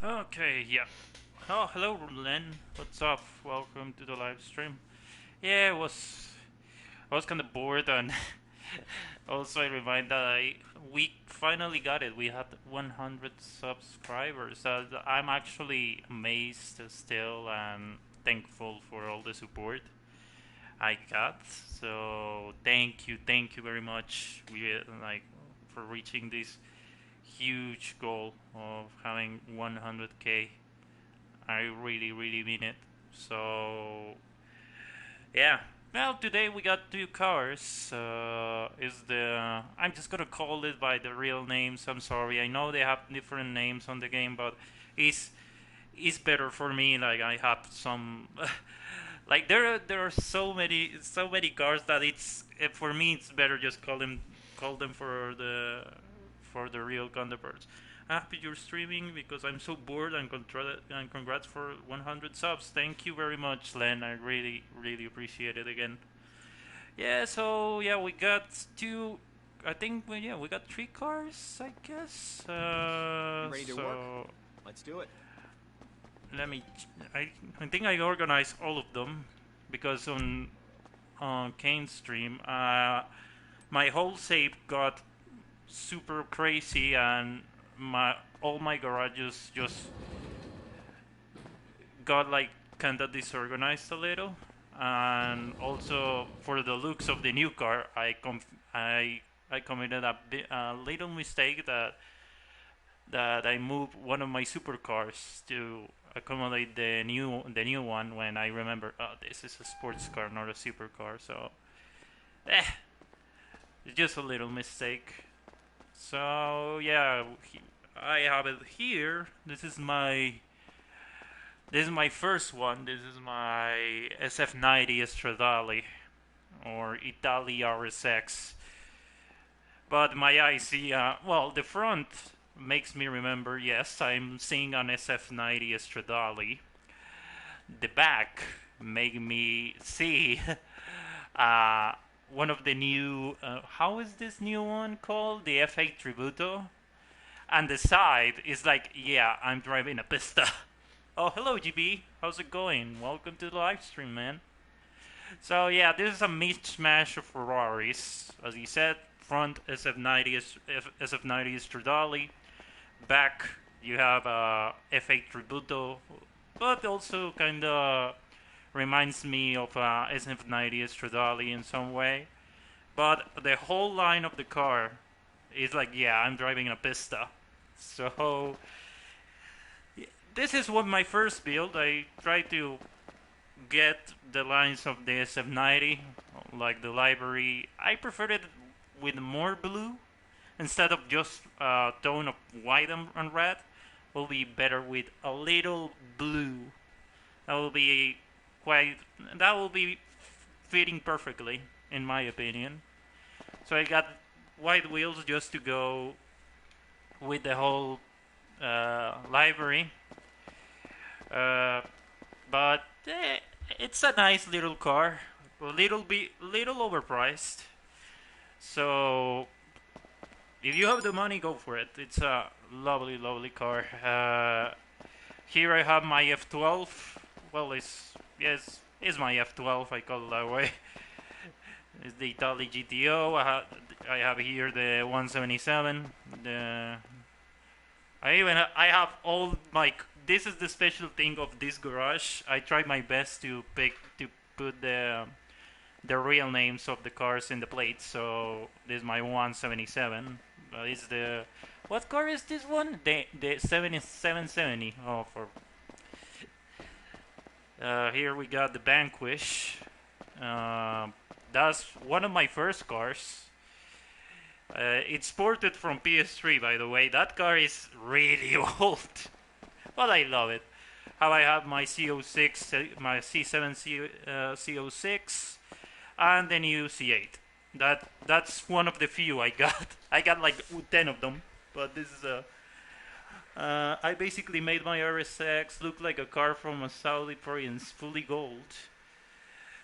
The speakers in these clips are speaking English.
Okay, yeah. Oh, hello, Len. What's up? Welcome to the live stream. Yeah, I was kind of bored, and also I remind that we finally got it. We had 100 subscribers. I'm actually amazed still and thankful for all the support I got. So thank you very much. We like for reaching this huge goal of having 100k. I really mean it. So yeah. Well, today we got two cars. Is the I'm just gonna call it by the real names. I'm sorry. I know they have different names on the game, but it's it's better for me. Like I have some. Like there are so many cars that it's for me it's better just call them for the real counterparts. Happy you're streaming because I'm so bored and congrats for 100 subs. Thank you very much, Len. I really appreciate it again. Yeah, so yeah, we got two. I think yeah, we got three cars, I guess. You ready to work? So Let's do it. let me. I think I organized all of them because on Kane's stream, my whole save got super crazy and my all my garages just got like kind of disorganized a little, and also for the looks of the new car, I committed a little mistake that I moved one of my supercars to accommodate the new one when I remember, oh, this is a sports car, not a supercar. So eh, it's just a little mistake. So yeah, I have it here. This is my first one. This is my SF90 Stradale or Italia RSX. But my eyes see, well, the front makes me remember, yes, I'm seeing an SF90 Stradale. The back make me see uh, one of the new, how is this new one called? The F8 Tributo. And the side is like, yeah, I'm driving a Pista. Oh, hello, GB. How's it going? Welcome to the live stream, man. So yeah, this is a mishmash of Ferraris. As you said, front SF90 is SF90 Stradale. Back you have F8 Tributo, but also kind of reminds me of SF90 Stradale in some way. But the whole line of the car is like, yeah, I'm driving a Pista. So this is what my first build. I try to get the lines of the SF90, like the library. I prefer it with more blue instead of just a tone of white and red. Will be better with a little blue. That will be quite. That will be fitting perfectly, in my opinion. So I got white wheels just to go with the whole library. Uh, but it's a nice little car, little overpriced. So if you have the money, go for it. It's a lovely car. Here I have my F12. Well, it's my F12. I call it that way. It's the Italy GTO. I have here the 177. I have all my. This is the special thing of this garage. I try my best to put the real names of the cars in the plates. So this is my 177. It's the what car is this one? The 7770. Oh, for here we got the Vanquish. Uh, that's one of my first cars. It's ported from PS3, by the way. That car is really old, but I love it. How I have my CO6, my C7 CO6, and the new C8. That's one of the few I got. I got like 10 of them, but this is a. I basically made my RSX look like a car from a Saudi province, fully gold.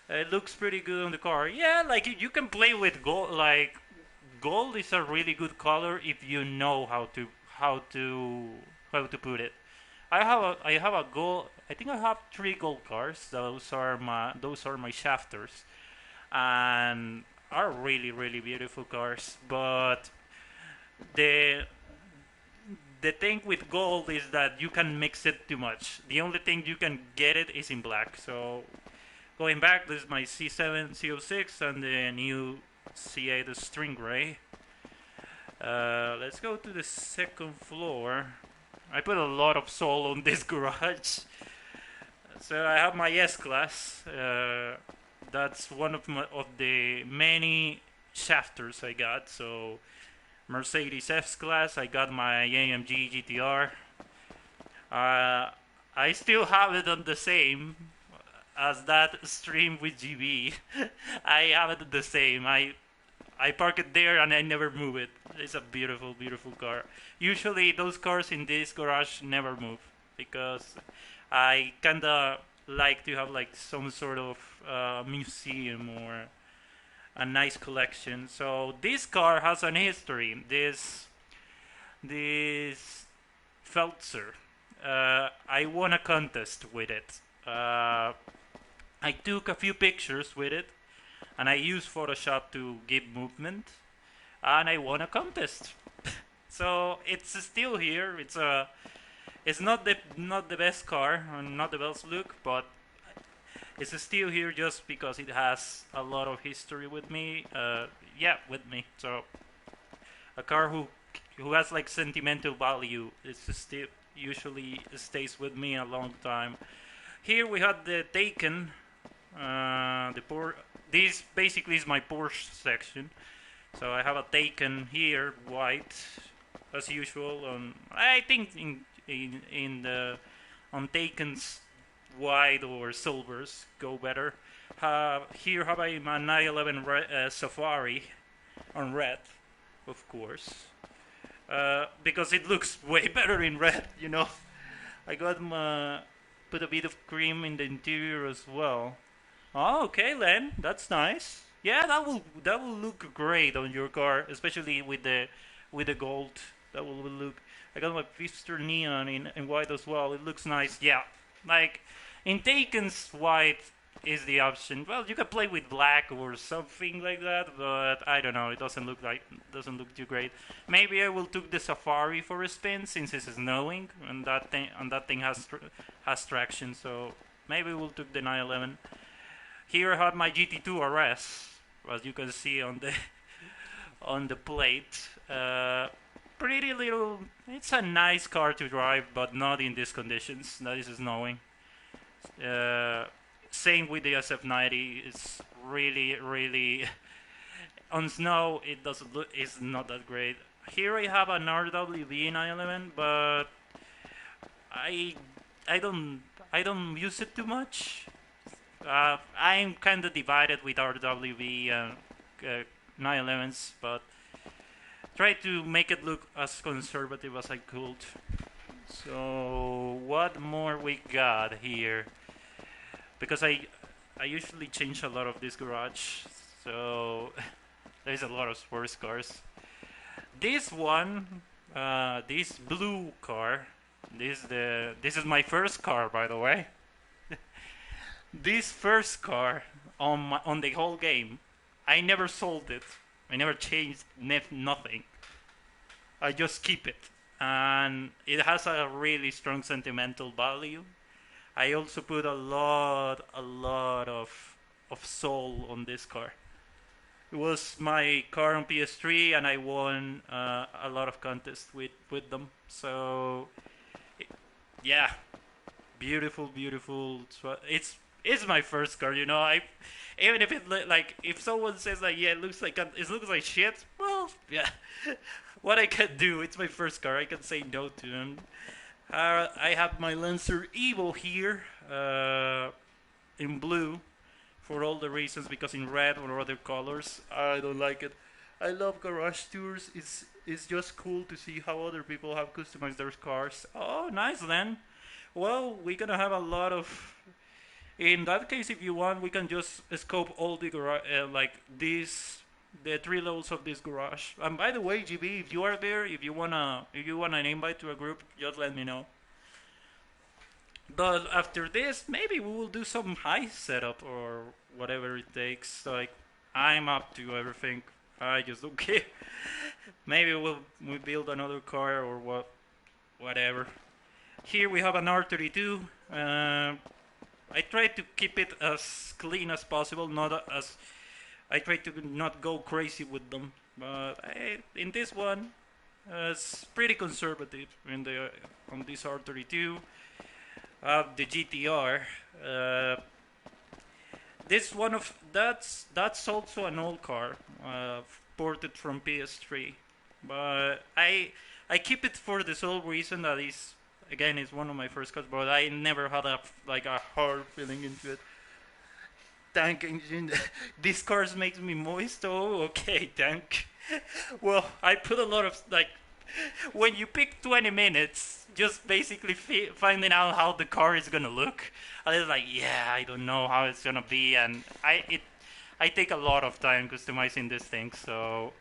It looks pretty good on the car. Yeah, like you can play with gold. Like gold is a really good color if you know how to how to put it. I have a gold. I think I have three gold cars. Those are my shafters, and are really really beautiful cars. But the the thing with gold is that you can mix it too much. The only thing you can get it is in black. So going back, this is my C7 C06 and the new C8 Stingray. Let's go to the second floor. I put a lot of soul on this garage. So I have my S class. That's one of the many shafters I got. So Mercedes S class. I got my AMG GTR. I still have it on the same as that stream with GB. I have it the same. I park it there and I never move it. It's a beautiful, beautiful car. Usually those cars in this garage never move because I kinda like to have like some sort of museum or a nice collection. So this car has an history. This Feltzer. I won a contest with it. I took a few pictures with it, and I used Photoshop to give movement, and I won a contest. So it's still here. It's not the best car, not the best look, but it's still here just because it has a lot of history with me. Yeah, with me. So a car who has like sentimental value. It's still usually stays with me a long time. Here we have the Taken. This basically is my Porsche section. So I have a Taken here, white, as usual. I think in the on Takens, white or silvers go better. Here have I my 911 Safari on red, of course, because it looks way better in red. I got my put a bit of cream in the interior as well. Oh, okay, Len, that's nice. Yeah, that will look great on your car, especially with the gold. That will look. I got my Fister Neon in white as well. It looks nice. Yeah, like in Taken's white is the option. Well, you can play with black or something like that, but I don't know. It doesn't look too great. Maybe I will take the Safari for a spin since it's snowing and that thing has traction. So maybe we'll take the 911. Here I have my GT2 RS, as you can see on the on the plate. Pretty little. It's a nice car to drive, but not in these conditions. That is snowing. Uh, Same with the SF90. It's really, really on snow. It doesn't look. It's not that great. Here I have an RWB 911, but I I don't I don't use it too much. I'm kind of divided with RWB 911s, but try to make it look as conservative as I could. So what more we got here? Because I usually change a lot of this garage, so there's a lot of sports cars. This one, this blue car, this is my first car, by the way. This first car on the whole game, I never sold it. I never changed nothing. I just keep it, and it has a really strong sentimental value. I also put a lot of soul on this car. It was my car on PS3, and I won a lot of contests with them. So, yeah, beautiful, beautiful. It's my first car. I even if like if someone says like yeah, it looks like shit. Well, yeah, what I can do. It's my first car. I can say no to them. I have my Lancer Evo here in blue for all the reasons because in red or other colors I don't like it. I love garage tours. It's just cool to see how other people have customized their cars. Oh, nice then. Well, we're gonna have a lot of. In that case, if you want, we can just scope all the garage, like the three levels of this garage. And by the way, GB, if you are there, if you wanna an invite to a group, just let me know. But after this, maybe we will do some high setup or whatever it takes. Like, I'm up to everything. I just don't care. Maybe we build another car or whatever. Here we have an R32. I try to keep it as clean as possible, not as I try to not go crazy with them. But in this one, it's pretty conservative in the on this R32. The GTR. This one of that's also an old car, ported from PS3, but I keep it for the sole reason that is again it's one of my first cars, but I never had a hard feeling into it. Tank engine. These cars makes me moist. Oh, okay, tank. Well, I put a lot of like when you pick 20 minutes, just basically finding out how the car is gonna look. I was like, yeah, I don't know how it's gonna be, and I take a lot of time customizing this thing. So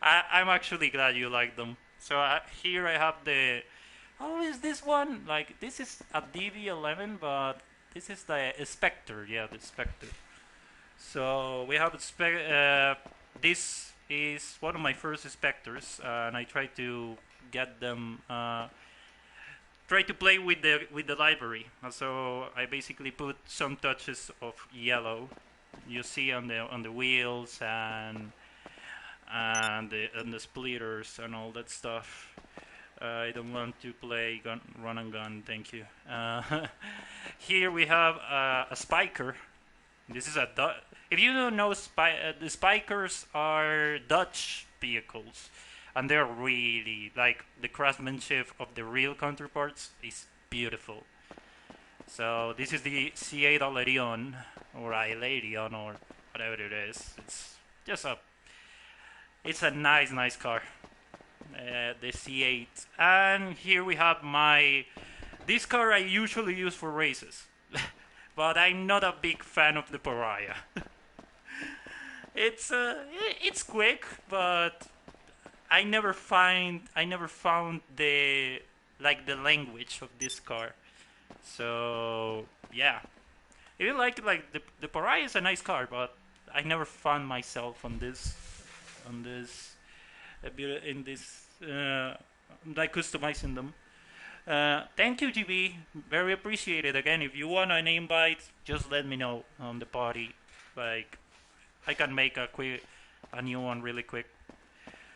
I'm actually glad you like them. So here I have the. How is this one? Like this is a DB11, but this is the Spectre. Yeah, the Spectre. So we have this is one of my first Spectres, and I try to get them. Try to play with the library. So I basically put some touches of yellow. You see on the wheels and the splitters and all that stuff. I don't want to play run and gun. Thank you. Here we have a spiker. This is if you don't know, the spikers are Dutch vehicles, and they're really like the craftsmanship of the real counterparts is beautiful. So this is the C8 Alerion or Ailerion or whatever it is. Just a it's a nice car. The C8, and here we have my this car I usually use for races, but I'm not a big fan of the Pariah. It's quick, but I never found the like the language of this car. So yeah, if you like the Pariah is a nice car, but I never found myself on this in this like customizing them. Thank you, GB. Very appreciated. Again, if you want an invite, just let me know on the party. Like, I can make a new one really quick.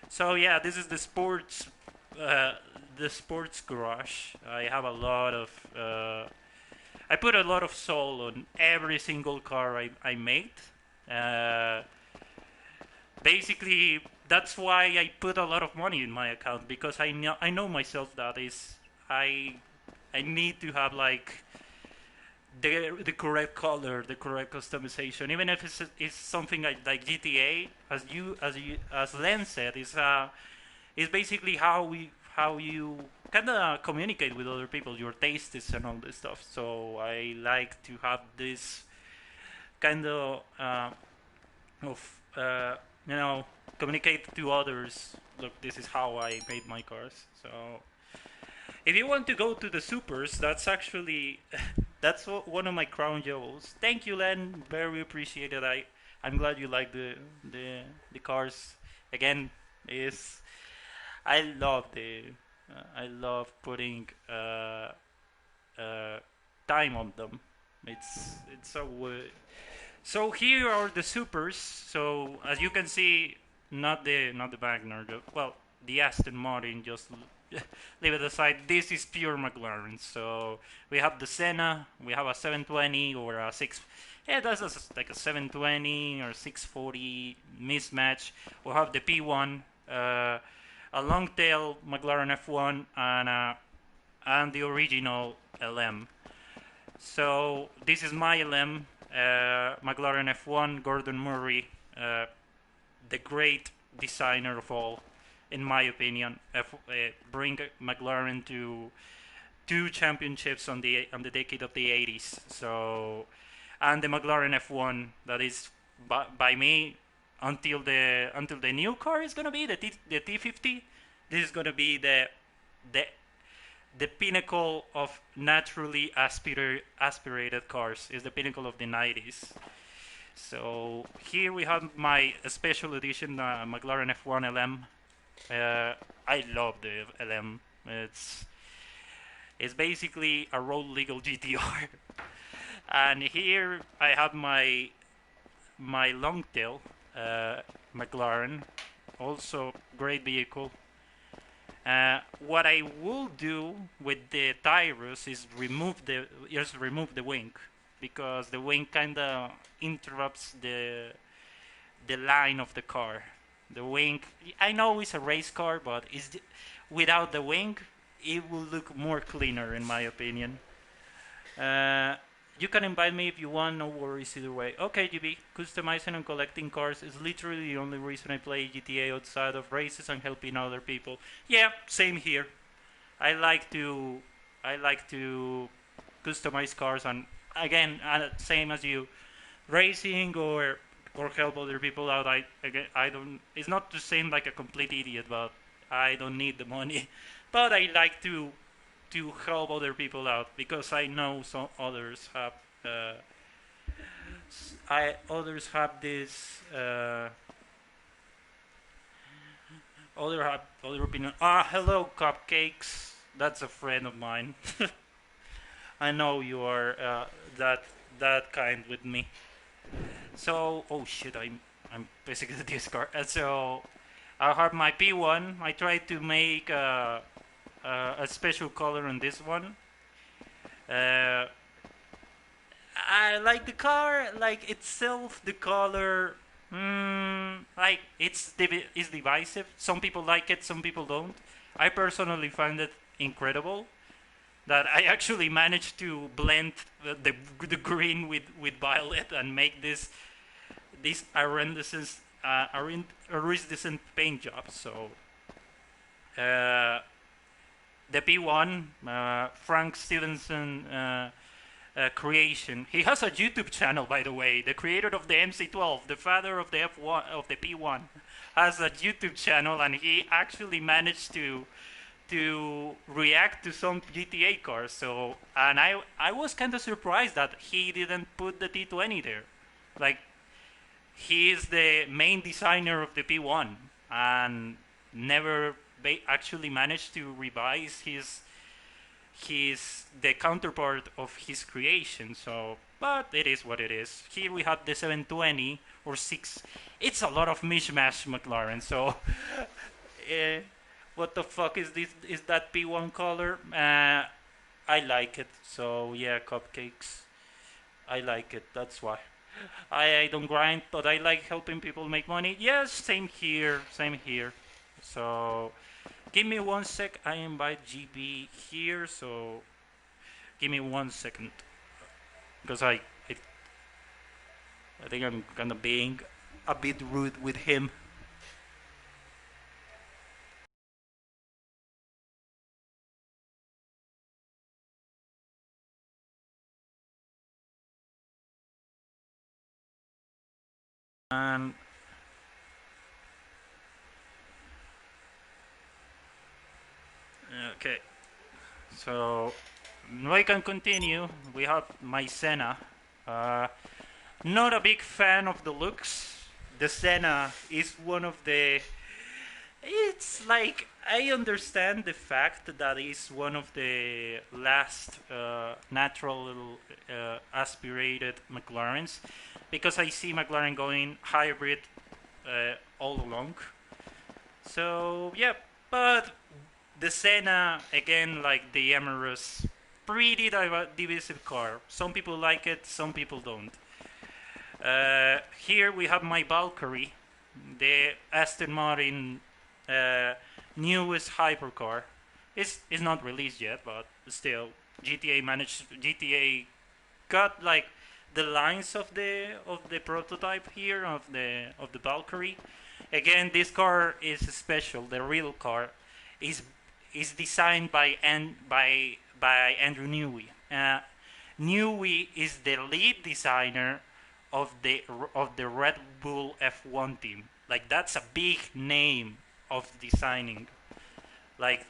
So yeah, this is uh, the sports garage. I have a lot of, I put a lot of soul on every single car I made. Uh, Basically, that's why I put a lot of money in my account because I know myself that is I I need to have like the correct color, the correct customization. Even if it's something like GTA, as Len said, is basically how you kind of communicate with other people, your tastes and all this stuff. So I like to have this kind of you know communicate to others. Look, this is how I made my cars. So if you want to go to the supers, that's actually that's one of my crown jewels. Thank you, Len. Very appreciated. I'm glad you like the cars. Again, is I love the I love putting uh, time on them. It's so so here are the supers. So as you can see, not the Wagner. Well, the Aston Martin. Just leave it aside. This is pure McLaren. So we have the Senna. We have a 720 or a six. Yeah, that's like a 720 or 640 mismatch. We have the P1, a long tail McLaren F1, and the original LM. So this is my LM, McLaren F1, Gordon Murray, the great designer of all, in my opinion. Bring McLaren to two championships on the decade of the 80s. So, and the McLaren F1 that is by me until the new car is gonna be the T50. This is gonna be the the pinnacle of naturally aspirated cars. Is the pinnacle of the 90s. So here we have my special edition McLaren F1 LM. I love the LM. It's basically a road legal GTR. And here I have my long tail McLaren, also great vehicle. What I will do with the Tyrus is remove the wing, because the wing kinda interrupts the line of the car. The wing, I know it's a race car, but without the wing, it will look more cleaner in my opinion. Uh, you can invite me if you want, no worries either way. Okay, GB, customizing and collecting cars is literally the only reason I play GTA outside of races and helping other people. Yeah, same here. I like to I like to customize cars, and again, same as you, racing or help other people out. I don't. It's not to seem like a complete idiot, but I don't need the money. But I like to help other people out because I know some others have. Others have this. Other opinion. Hello, cupcakes. That's a friend of mine. I know you are that kind with me. So, oh shit, I'm basically this car. So, I have my P1. I tried to make a special color on this one. Uh, I like the car, like itself, the color. Like it's divisive. Some people like it, some people don't. I personally find it incredible that I actually managed to blend the green with violet and make this iridescent paint job. So the P1, Frank Stevenson creation. He has a YouTube channel, by the way. The creator of the MC12, the father of the F1 of the P1, has a YouTube channel, and he actually managed to react to some GTA cars. So, and I was kind of surprised that he didn't put the T20 there. Like, he is the main designer of the P1 and never actually managed to revise his the counterpart of his creation. So, but it is what it is. Here we have the 720 or 6. It's a lot of mishmash McLaren. So, uh, what the fuck is this? Is that P1 color? I like it. So yeah, cupcakes. I like it. That's why. I don't grind, but I like helping people make money. Yes, same here. Same here. So give me 1 sec. I invite GB here. So give me 1 second, because I think I'm kind of being a bit rude with him. And okay, so now I can continue. We have my Senna. Uh, Not a big fan of the looks. The Senna is one of the. It's like I understand the fact that it's one of the last natural aspirated McLarens, because I see McLaren going hybrid all along. So yeah, but the Senna again, like the Emirates, pretty divisive car. Some people like it, some people don't. Here we have my Valkyrie, the Aston Martin uh, newest hypercar. It's not released yet, but still, GTA got like the lines of the prototype here of the Valkyrie. Again, this car is special. The real car is is designed by Andrew Newey. Newey is the lead designer of the Red Bull F1 team. Like, that's a big name of designing. Like,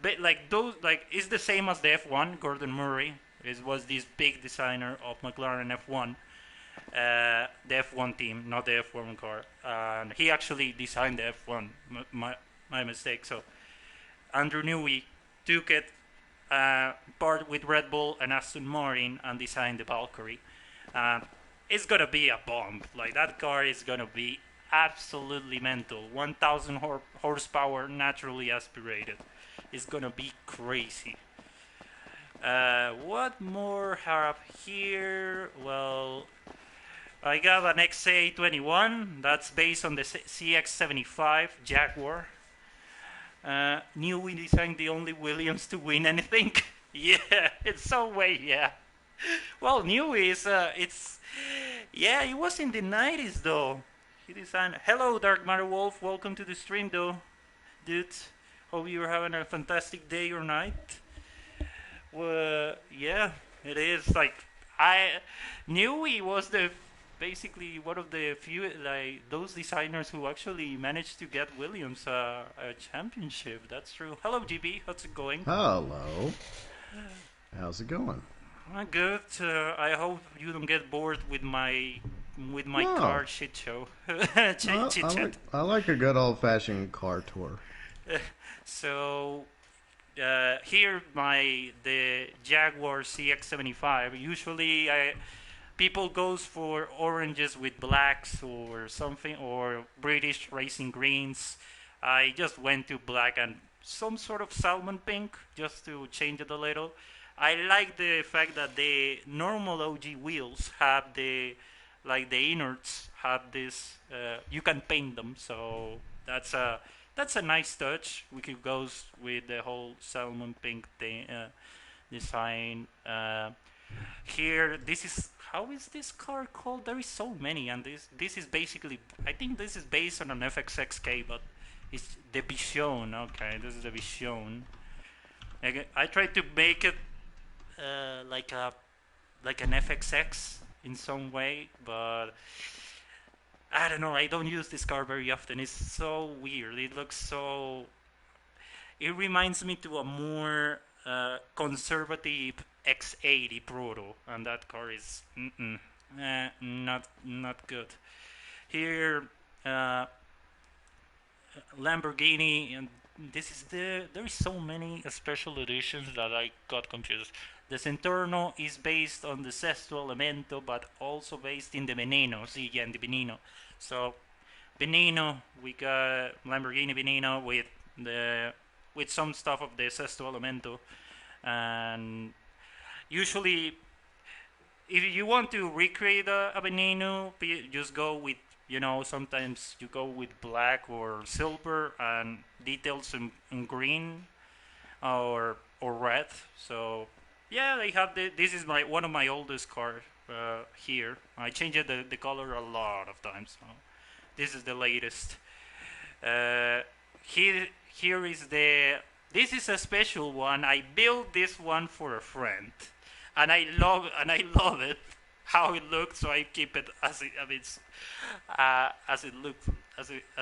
but like those, like it's the same as the F1. Gordon Murray was this big designer of McLaren F1, the F1 team, not the F1 car, and he actually designed the F1. My mistake. So Andrew Newey took it, part with Red Bull and Aston Martin, and designed the Valkyrie. And it's gonna be a bomb. Like that car is gonna be absolutely mental. 1,000 horsepower, naturally aspirated. It's gonna be crazy. What more have here? Well, I got an XA21 that's based on the CX75 Jaguar. Newey designed the only Williams to win anything. Yeah, it's so way, yeah. Well, Newey is, yeah, he was in the 90s though. He designed, hello Dark Matter Wolf, welcome to the stream though, dude. Hope you're having a fantastic day or night. Well, yeah, it is, like, Newey was basically one of the few, like, those designers who actually managed to get Williams a championship. That's true. Hello, GB. How's it going? Hello. How's it going? Good. I hope you don't get bored with my No. car shit show. I like a good old-fashioned car tour. So here the Jaguar CX75. Usually people goes for oranges with blacks or something, or British racing greens. I just went to black and some sort of salmon pink just to change it a little. I like the fact that the normal OG wheels have the innards have this. You can paint them, so that's a nice touch. We could go with the whole salmon pink design. Here, this is, how is this car called? There is so many, and this is basically, I think this is based on an FXXK, but it's the Vision. Okay, this is the Vision. I tried to make it like an FXX in some way, but I don't know. I don't use this car very often. It's so weird. It looks so. It reminds me to a more conservative X80 Proto, and that car is not good. Here, Lamborghini, and this is there is so many special editions that I got confused. The Centorno is based on the Sesto Elemento, but also based in the Veneno, Ziggy and the Veneno. So Veneno, we got Lamborghini Veneno with some stuff of the Sesto Elemento, and usually if you want to recreate a Veneno, just go with, sometimes you go with black or silver and details in green or red. So yeah, they have this is one of my oldest cars here. I changed the color a lot of times. So this is the latest. Here is this is a special one. I built this one for a friend, and I love it how it looks. So I keep it as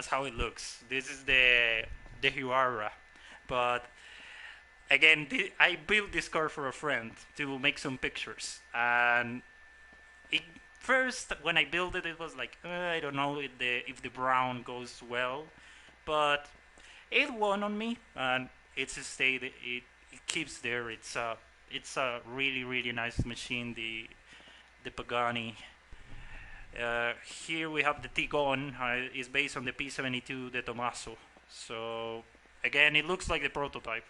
how it looks. This is the Huara, but again, I built this car for a friend to make some pictures, and first when I built it, it was like I don't know if the brown goes well, but it won on me, and it's stayed. It keeps there. It's a really nice machine. The Pagani. Here we have the Tigon. It's based on the P72 de Tomaso. So again, it looks like the prototype.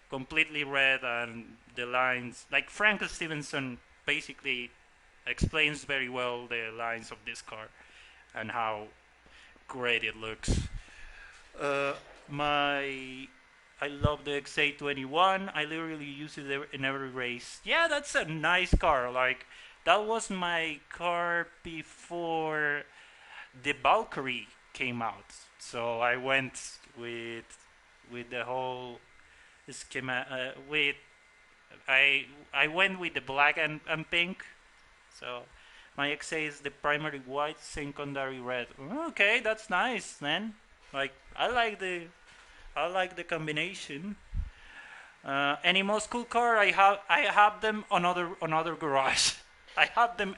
Completely red, and the lines, like Frank Stevenson basically explains very well the lines of this car and how great it looks. I love the XA21. I literally use it in every race. Yeah, that's a nice car. Like, that was my car before the Valkyrie came out. So I went with the whole schema. I went with the black and pink. So my XA is the primary white, secondary red. Okay, that's nice, man. Like, I like the combination. Any muscle car, I have them on other garage. I have them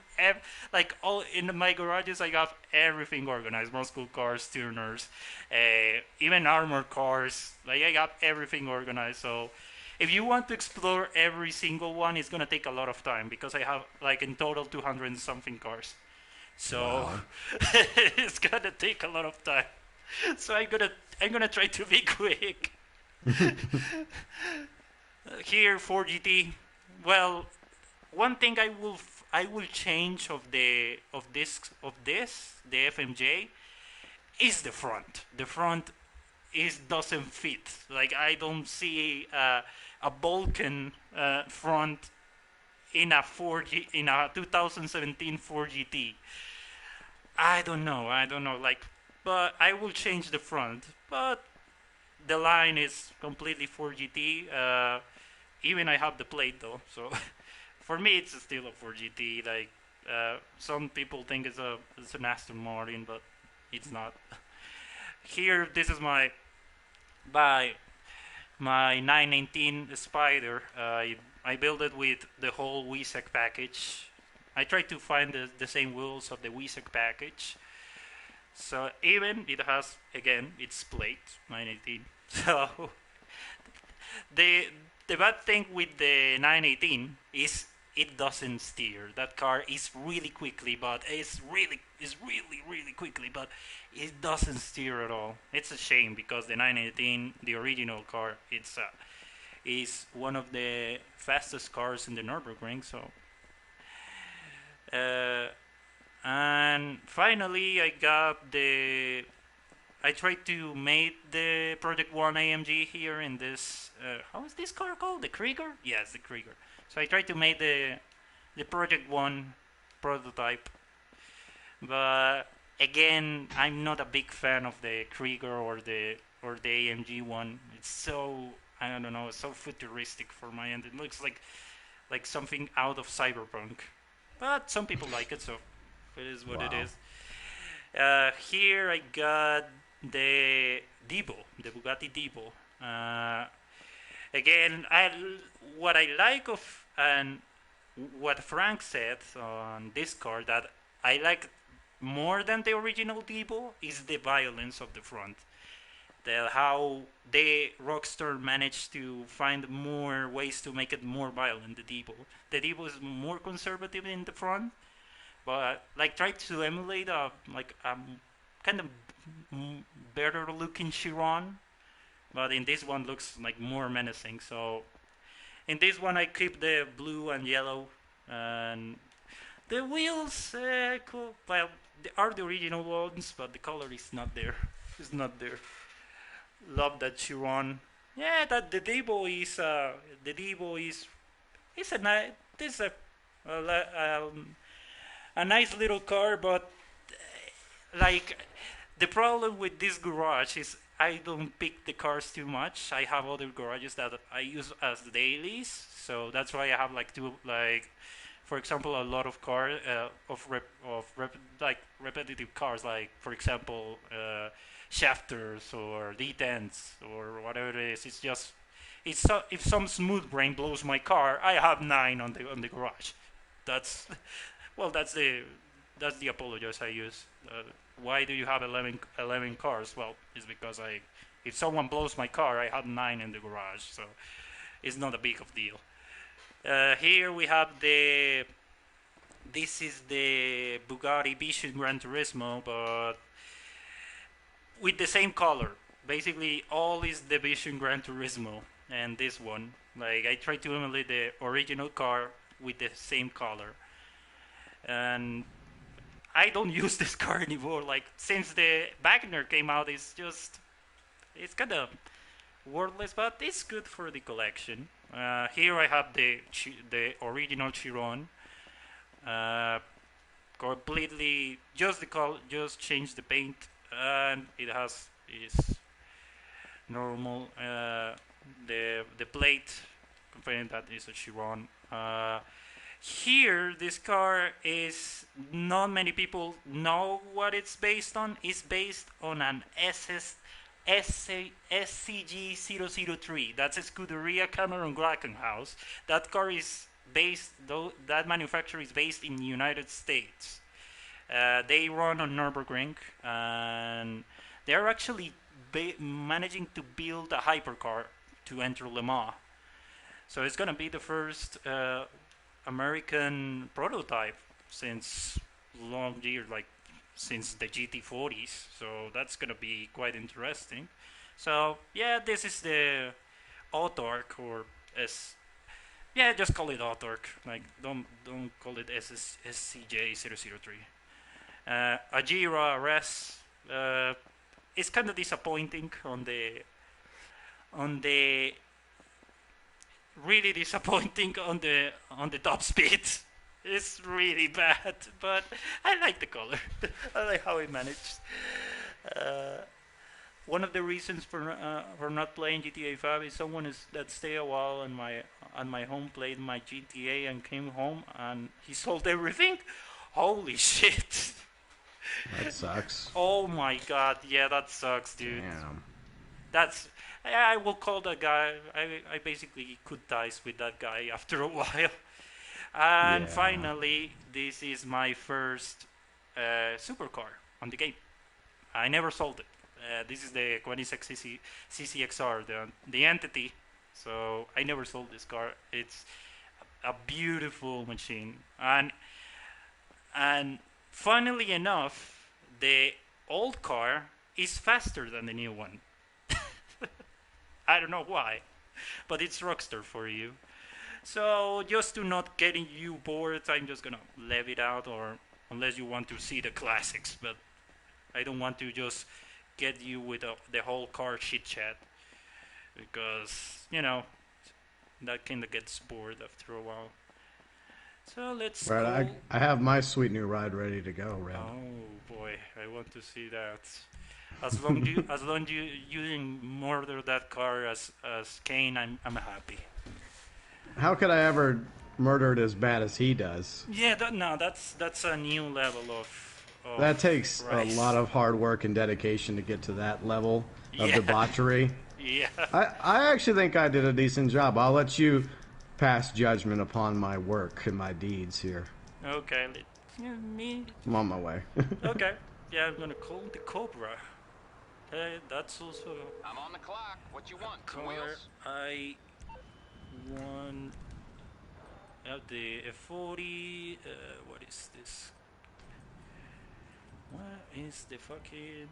like all in my garages. I have everything organized: muscle cars, tuners, even armor cars. Like I got everything organized. So if you want to explore every single one, it's gonna take a lot of time because I have like in total 200 and something cars. So Wow. it's gonna take a lot of time. So I'm gonna try to be quick. Here 4GT. Well, one thing I will change of this the FMJ is the front. The front is doesn't fit. Like I don't see a Vulcan front in a 4G in a 2017 4GT. I don't know. Like, but I will change the front. But the line is completely 4GT. Even I have the plate though, so for me it's still a 4GT. Like some people think it's an Aston Martin, but it's not. Here, this is by my 919 Spider. I built it with the whole WESEC package. I tried to find the same wheels of the WESEC package. So even it has again its plate 918. So the the bad thing with the 918 is it doesn't steer. That car is really quickly, but it's really quickly, but it doesn't steer at all. It's a shame because the 918, the original car, it's is one of the fastest cars in the Nürburgring. So uh, and finally I tried to make the Project One AMG here in this. How is this car called? The Krieger? Yes, the Krieger. So I tried to make the Project One prototype, but again, I'm not a big fan of the Krieger or the AMG one. It's so I don't know, it's so futuristic for my end. It looks like something out of Cyberpunk, but some people like it, so it is what it Wow. is. Here I got the Debo, the Bugatti Debo. Uh, Again, what I like of and what Frank said on Discord that I like more than the original Debo is the violence of the front. How the Rockstar managed to find more ways to make it more violent. The Debo. The Debo is more conservative in the front, but like try to emulate a like kind of better looking Chiron, but in this one looks like more menacing. So in this one I keep the blue and yellow, and the wheels cool. Well, they are the original ones, but the color is not there. It's not there. Love that Chiron. Yeah, that the Debo is it's a nice this is a nice little car, but like the problem with this garage is I don't pick the cars too much. I have other garages that I use as dailies, so that's why I have like two like, for example, a lot of like repetitive cars, like for example, shafters or D10s or whatever it is. It's just it's so, if some smooth brain blows my car, I have nine on the garage. That's well, that's the apologize I use. Why do you have 11 cars? Well, it's because if someone blows my car, I have nine in the garage, so it's not a big of deal. Here we have this is the Bugatti Vision Gran Turismo, but with the same color. Basically, all is the Vision Gran Turismo, and this one, like I tried to emulate the original car with the same color, and I don't use this car anymore. Like since the Wagner came out, it's kind of worthless, but it's good for the collection. Here I have the original Chiron, uh, completely just the color, just change the paint, and it has is normal. The plate confirming that is a Chiron. Here, this car is not many people know what it's based on. It's based on an SS SCG003. That's a Scuderia Cameron Glickenhaus. That car is based, though that manufacturer is based in the United States. They run on Nürburgring, and they're actually managing to build a hypercar to enter Le Mans. So it's gonna be the first American prototype since long years, like since the GT40s. So that's gonna be quite interesting. So yeah, this is the Autark, or S. Yeah, just call it Autark. Like don't call it SCJ003. Ajira RS. It's kind of disappointing on the really disappointing on the top speed. It's really bad, but I like the color. I like how it managed. One of the reasons for not playing GTA 5 is someone that stayed a while on my home, played my GTA and came home and he sold everything. Holy shit! That sucks. Oh my god, yeah, that sucks, dude. Damn. That's I will call that guy. I basically cut ties with that guy after a while. And Yeah. finally, this is my first supercar on the game. I never sold it. This is the Koenigsegg CCXR, the entity. So I never sold this car. It's a beautiful machine, and funnily enough, the old car is faster than the new one. I don't know why, but it's Rockstar for you. So just to not getting you bored, I'm just gonna leave it out, or unless you want to see the classics, but I don't want to just get you with the whole car chit chat, because that kind of gets bored after a while. So let's Right, go. I have my sweet new ride ready to go, Red. Oh boy, I want to see that. As long you didn't murder that car as Kane, I'm happy. How could I ever murder it as bad as he does? Yeah, that's a new level of That takes price. a lot of hard work and dedication to get to that level of Yeah. debauchery. Yeah. I actually think I did a decent job. I'll let you pass judgment upon my work and my deeds here. Okay. Me. I'm on my way. Okay. Yeah, I'm gonna call the Cobra. Hey, that's also I'm on the clock. What you want? a Some car wheels? I want. The F40. What is this? What is the fucking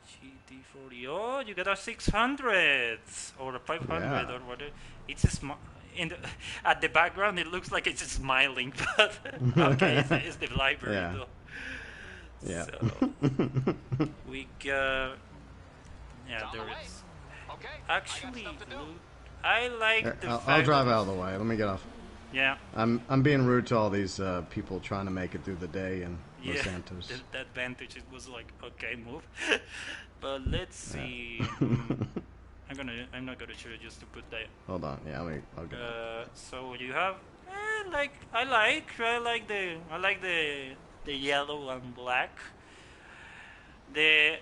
GT40? Oh, you got a 600 or a 500 Yeah. or whatever. It's a at the background. It looks like it's smiling, but okay, it's the library Yeah. though. Yeah. So we got. Yeah, It's on the there way. is. Okay. Actually, I got stuff to do. I like the fact I'll drive that- out of the way. Let me get off. Yeah. I'm being rude to all these people trying to make it through the day in Los Yeah, Santos. that vantage, it was like, okay, move. But let's see. I'm not gonna show you just to put that. Hold on. Yeah, I'll get. So you have, I like the yellow and black. The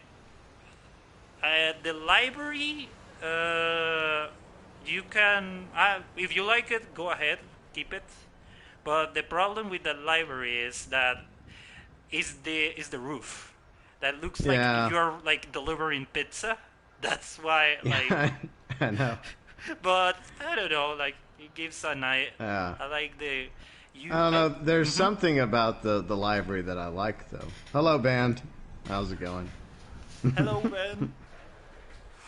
library. You can, if you like it, go ahead, keep it. But the problem with the library is that is the roof that looks like Yeah. you're like delivering pizza. That's why, like, I know. but I don't know, like it gives a nice. Yeah. I like the. You, I don't know. There's something about the library that I like, though. Hello, band. How's it going? Hello, Ben.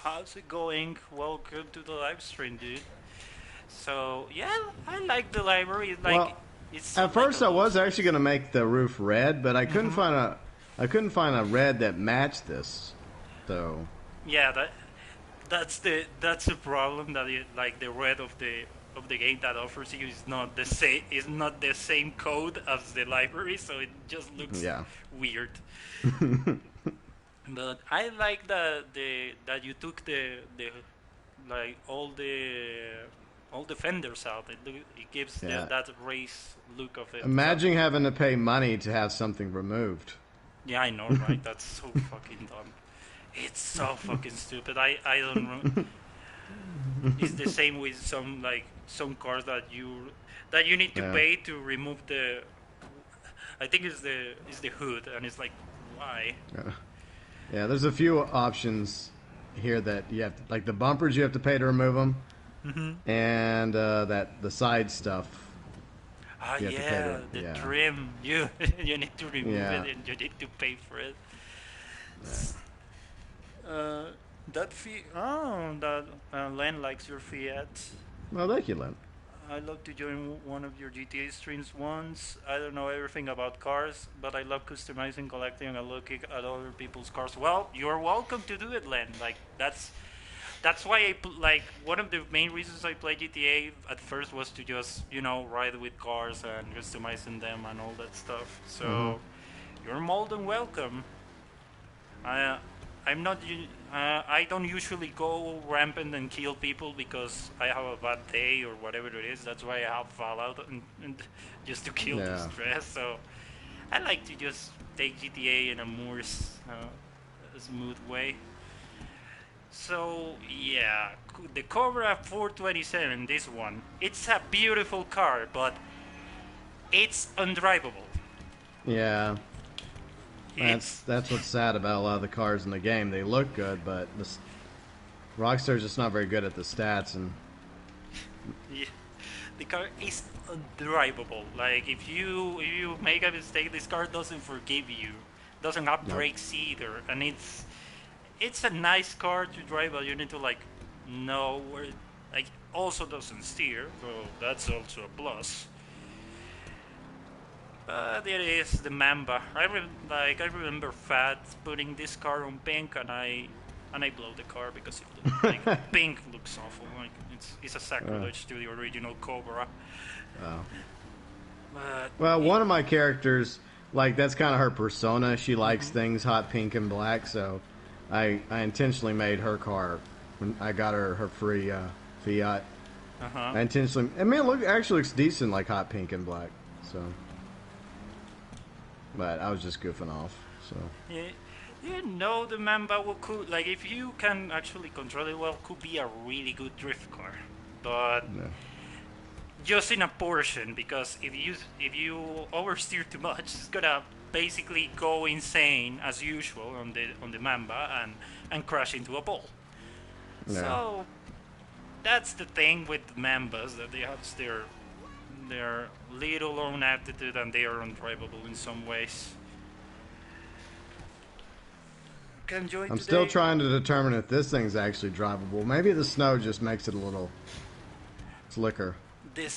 How's it going? Welcome to the live stream, dude. So yeah, I like the library. It's like Well, it's At like first, a I little- was actually going to make the roof red, but I couldn't find a red that matched this. So Yeah, that's the problem, that it, like the red of the game that offers you is not the same code as the library, so it just looks Yeah. weird. But I like that you took the like all the fenders out. It gives Yeah. that race look of it. imagine having to pay money to have something removed. Yeah, I know, right? That's so fucking dumb. It's so fucking stupid. I don't know. It's the same with some cars that you need to Yeah. pay to remove the. I think it's the hood, and it's like, why? Yeah, there's a few options here that you have to, like the bumpers you have to pay to remove them, and that the side stuff Ah, you have to pay yeah, to. the Yeah, trim. You need to remove yeah. it, and you need to pay for it. Uh, that fee. Oh, that Len likes your Fiat. Well, thank you, Len. I'd love to join one of your GTA streams once. I don't know everything about cars, but I love customizing, collecting, and looking at other people's cars. Well, you're welcome to do it, Len. Like that's why like one of the main reasons I play GTA at first was to just ride with cars and customizing them and all that stuff. Hmm. So you're more than welcome. I I'm not. I don't usually go rampant and kill people because I have a bad day or whatever it is. That's why I have Fallout and just to kill the Yeah. stress. So I like to just take GTA in a more smooth way. So yeah, the Cobra 427, this one, it's a beautiful car, but it's undrivable. Yeah. That's It's that's what's sad about a lot of the cars in the game. They look good, but Rockstar's just not very good at the stats. And yeah, the car is undrivable. Like if you make a mistake, this car doesn't forgive you. Doesn't have nope. brakes either, and it's a nice car to drive, but you need to like know where. Like also doesn't steer, so that's also a plus. There is the Mamba. I remember Fat putting this car on pink, and I blow the car because pink looks awful. Like it's a sacrilege to the original Cobra. Oh. But Well, one of my characters, like that's kind of her persona. She likes mm-hmm. things hot pink and black, so I intentionally made her car when I got her free Fiat. Uh huh. I intentionally. I mean, it actually looks decent, like hot pink and black. So, but I was just goofing off. So, Yeah, the Mamba could like if you can actually control it well, could be a really good drift car. But no. just in a portion because if you oversteer too much, it's gonna basically go insane as usual on the Mamba and crash into a ball. No. So that's the thing with Mambas that they have their little own aptitude and they are undrivable in some ways. Can join I'm still today. trying to determine if this thing's actually drivable. Maybe the snow just makes it a little slicker. The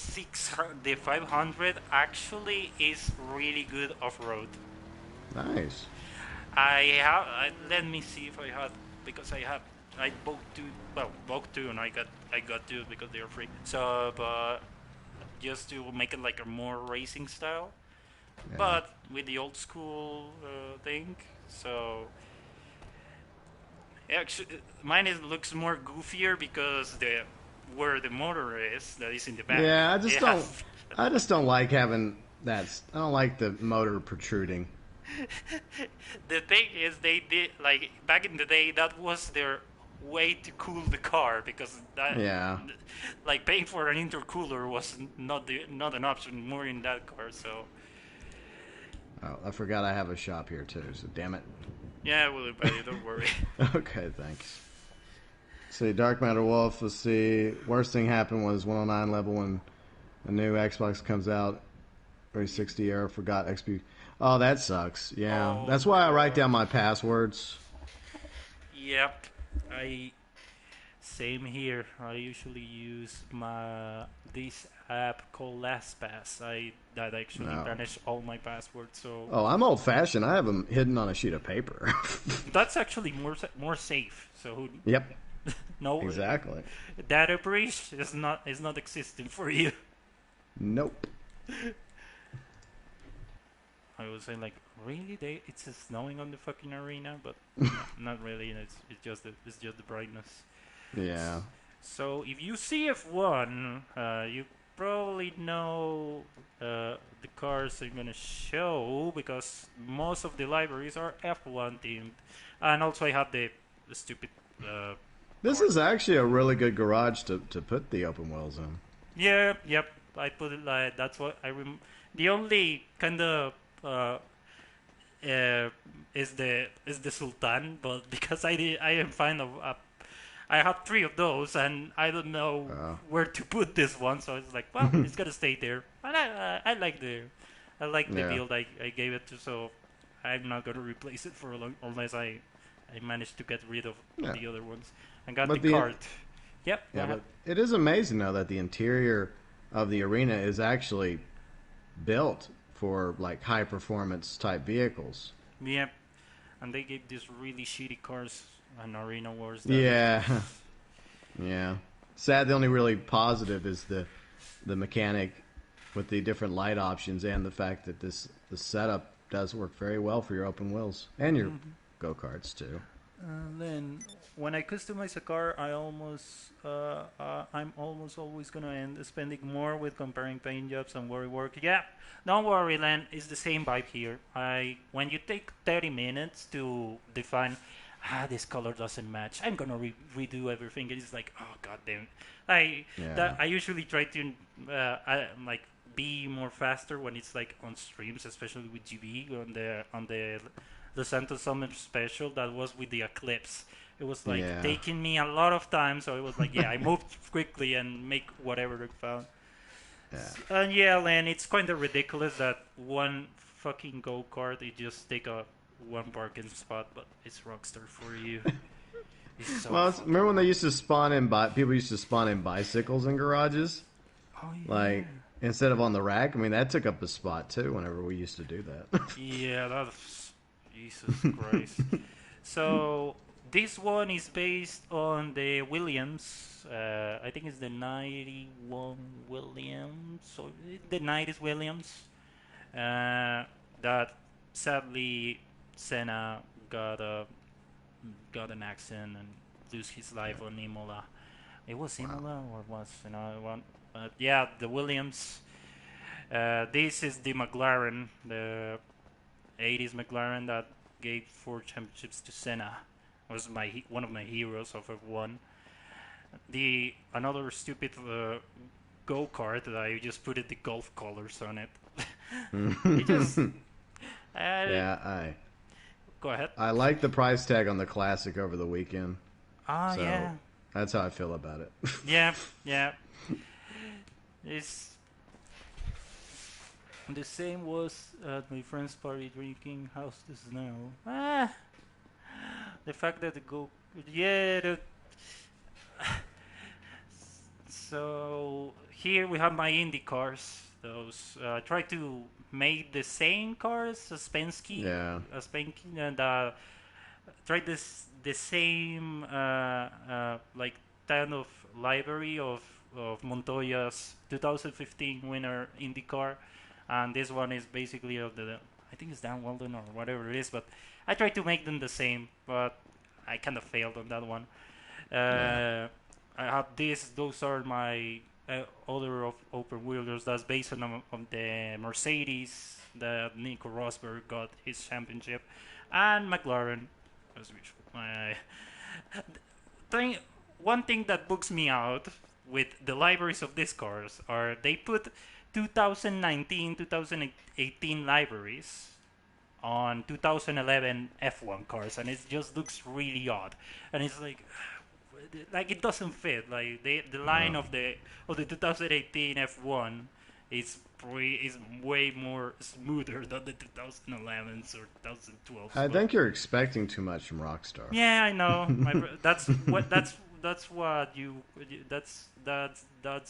500 actually is really good off road. Nice. Let me see if I had because I bought two. Well, bought two, and I got two because they are free. So, but just to make it like a more racing style, Yeah. but with the old school thing. So, actually, mine looks more goofier because the where the motor is that is in the back. Yeah, I just It don't. has I just don't like having that. I don't like the motor protruding. the thing is they did like back in the day that was their way to cool the car because that Yeah. like paying for an intercooler was not an option more in that car. So Oh, I forgot I have a shop here too. So damn it. yeah, we'll buy it, don't worry. Okay, thanks. See, Dark Matter Wolf. Let's see. Worst thing happened was 109 level when a new Xbox comes out. 360 error. Forgot XP. Oh, that sucks. Yeah, Oh that's why I write down my passwords. yep, I same here. I usually use this app called LastPass. That actually No. banish all my passwords. So Oh, I'm old fashioned. I have them hidden on a sheet of paper. that's actually more safe. So Yep. no Exactly. data breach is not existing for you. Nope. I would say like really it's snowing on the fucking arena, but no, not really. It's just the brightness. Yeah. So if you see F1, you probably know the cars I'm gonna show because most of the libraries are F1 themed, and also I have stupid. This is actually a really good garage to put the open wheels in. Yeah, yep. I put it like that's what I The only kind of uh, is the Sultan, but because I am fine of I have three of those, and I don't know Uh, where to put this one, so it's like, well, it's gonna stay there. And I like the yeah. build I gave it to, so I'm not gonna replace it for a long unless I manage to get rid of Yeah. the other ones. I got the But the cart. Yep. Go Yeah, ahead. but it is amazing though that the interior of the arena is actually built for like high performance type vehicles. Yep. And they gave these really shitty cars on Arena Wars. Yeah. Yeah. Sad the only really positive is the mechanic with the different light options and the fact that the setup does work very well for your open wheels and your go-karts too. Then, when I customize a car, I'm almost always gonna end spending more with comparing paint jobs and worry work. Yeah, don't worry, Len. It's the same vibe here. When you take 30 minutes to define, this color doesn't match. I'm gonna redo everything. It's like, oh god damn. Yeah. I usually try to like be more faster when it's like on streams, especially with GB on the Santos Summer special that was with the Eclipse. It was like Yeah. taking me a lot of time, so it was like, yeah, I moved quickly and make whatever I found. Yeah. And yeah, Len, it's kind of ridiculous that one fucking go kart it just take a one parking spot, but it's Rockstar for you. It's so. Well, Fucking... remember when they used to spawn in people used to spawn in bicycles in garages? Oh yeah. Like instead of on the rack, I mean that took up a spot too. Whenever we used to do that. Yeah, that's Jesus Christ. So this one is based on the Williams. I think it's the '91 Williams, so the '90s Williams. That sadly Senna got an accident and lose his life on Imola. It was Imola or was another one? But yeah, the Williams. This is the McLaren, the '80s McLaren that gave 4 championships to Senna. Was one of my heroes of F1. The another stupid go kart that I just put the golf colors on it. It just Yeah, go ahead. I like the price tag on the classic over the weekend. So Yeah, that's how I feel about it. yeah, yeah. It's the same was at my friend's party drinking House the Snow. The fact that the go, yeah. So here we have my Indy cars. Those try to make the same cars as Penske, Yeah. and try the same like kind of library of Montoya's 2015 winner IndyCar, and this one is basically of the I think it's Dan Weldon or whatever it is, but I tried to make them the same, but I kind of failed on that one. Yeah. I have this. Those are my other of open wheelers. That's based on the Mercedes that Nico Rosberg got his championship, and McLaren as usual. Thing, one thing that books me out with the libraries of these cars are they put 2019, 2018 libraries on 2011 F1 cars, and it just looks really odd. And it's like it doesn't fit. Like the line Oh. of the 2018 F1 is way more smoother than the 2011s or 2012s. I think you're expecting too much from Rockstar. Yeah, I know. That's what that's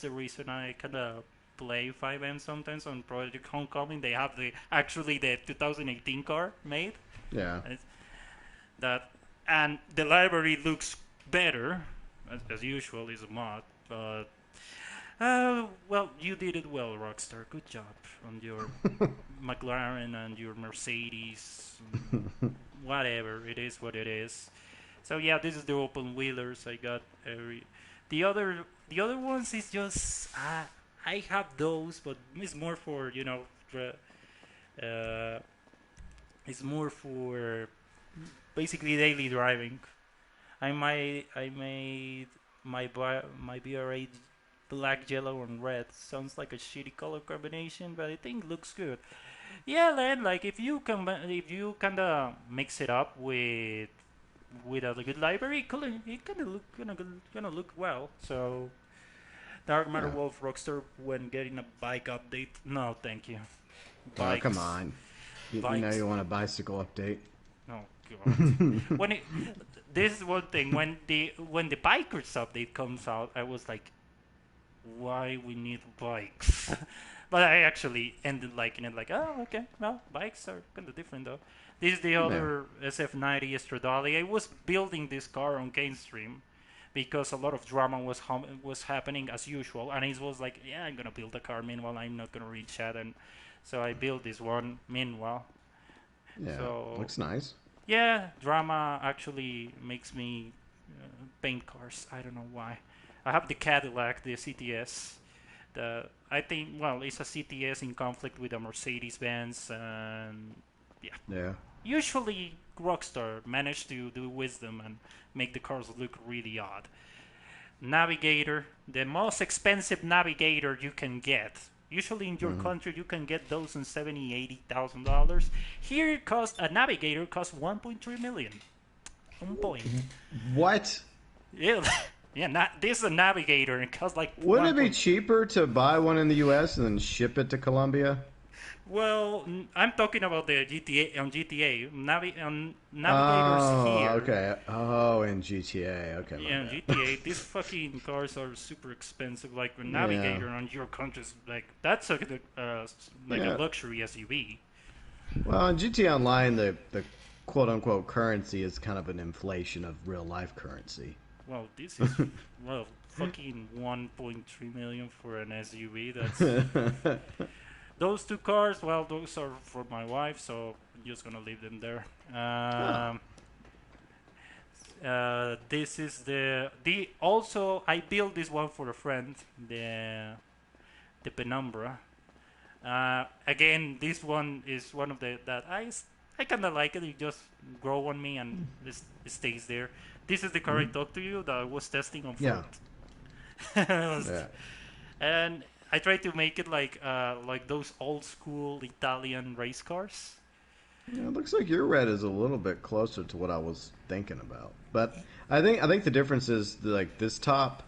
the reason I kind of play 5M sometimes on Project Homecoming. They have the 2018 car made. Yeah. And that and the library looks better as usual is a mod, but well, you did it well, Rockstar. Good job on your McLaren and your Mercedes. Whatever it is, what it is. So yeah, this is the open wheelers. I got every. The other ones is just I have those, but it's more for it's more for basically daily driving. I made my BR8 black, yellow, and red. Sounds like a shitty color combination, but I think looks good. Yeah, Len, like if you kinda mix it up with a good library, it kinda gonna look well. So Dark Matter Yeah. Wolf Rockstar when getting a bike update. No, thank you. Oh, come Bikes, on. You know bikes. you want a bicycle update. Oh God. when it, this is one thing when the bikers update comes out, I was like, why we need bikes? But I actually ended liking it. Like, oh, okay, well, bikes are kind of different though. This is the Yeah. other SF90 Stradale. I was building this car on Canestream because a lot of drama was happening as usual, and it was like, yeah, I'm gonna build a car. Meanwhile, I'm not gonna read chat, and so I built this one. Meanwhile, Yeah. so Looks nice. yeah, drama actually makes me paint cars. I don't know why. I have the Cadillac, the CTS. The I think well, it's a CTS in conflict with a Mercedes Benz, and yeah. Yeah. Usually, Rockstar managed to do wisdom and make the cars look really odd. Navigator, the most expensive navigator you can get. Usually in your country you can get those in $70,000, $80,000. Here it costs a navigator costs 1.3 million. Un point. What? Yeah, yeah. This is a navigator and it costs like Wouldn't it be 1. cheaper to buy one in the U.S. and then ship it to Colombia? Well, I'm talking about the GTA on GTA. Navigators Oh, here. okay. Oh, in GTA. Okay, my Yeah, bad. GTA. These fucking cars are super expensive. Like a Yeah. Navigator on your country's like that's like a Yeah. luxury SUV. Well, in GTA Online, the quote unquote currency is kind of an inflation of real life currency. Well, this is well fucking 1.3 million for an SUV. That's those two cars. Well, those are for my wife, so I'm just gonna leave them there. This is the also I built this one for a friend. The Penumbra. Again, this one is one of the that I kind of like it. It just grow on me and it stays there. This is the car I talked to you that I was testing on Yeah. foot. Yeah. And I tried to make it like those old school Italian race cars. Yeah, it looks like your red is a little bit closer to what I was thinking about. But I think the difference is like this top,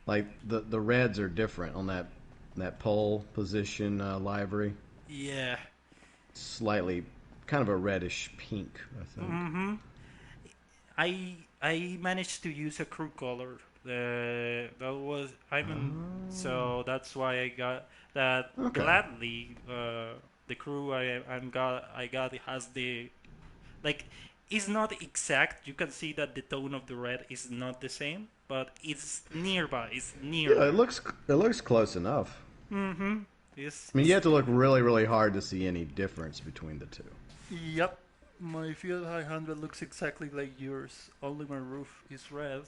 like the reds are different on that pole position livery. Yeah. Slightly, kind of a reddish pink, I think. I managed to use a crew color. That was so that's why I got that Okay. gladly. The crew I got it has the like it's not exact. You can see that the tone of the red is not the same, but it's nearby. It's near. Yeah, it looks close enough. It's, I mean, you have to look really, really hard to see any difference between the two. Yep. My Fiat 500 looks exactly like yours. Only my roof is red.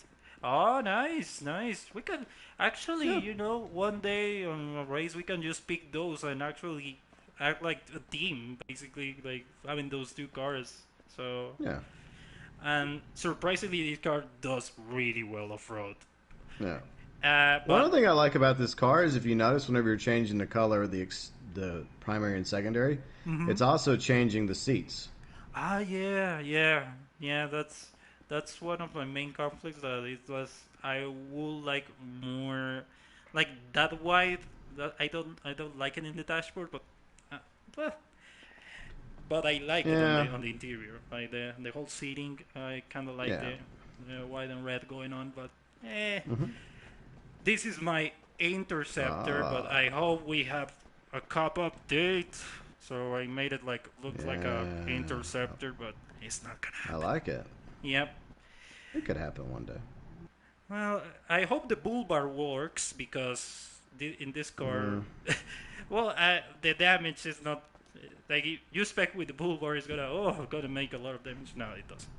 Oh, nice, nice. We can actually, one day on a race we can just pick those and actually act like a team, basically, like having those two cars. So, Yeah, and surprisingly, this car does really well off road. yeah. Uh, One but other thing I like about this car is if you notice whenever you're changing the color of the primary and secondary, it's also changing the seats. yeah. That's one of my main conflicts. That it was I would like more, like that white. That I don't like it in the dashboard, uh, but but I like it Yeah. on the interior. Like the whole seating, I kind of like Yeah. the white and red going on. But this is my Interceptor. But Ah. I hope we have a cop update. So I made it look like a Yeah. Interceptor, but it's not gonna I happen. like it. Yep. It could happen one day. Well, I hope the bull bar works because in this car, well, the damage is not like you spec with the bull bar is gonna make a lot of damage. No, it doesn't.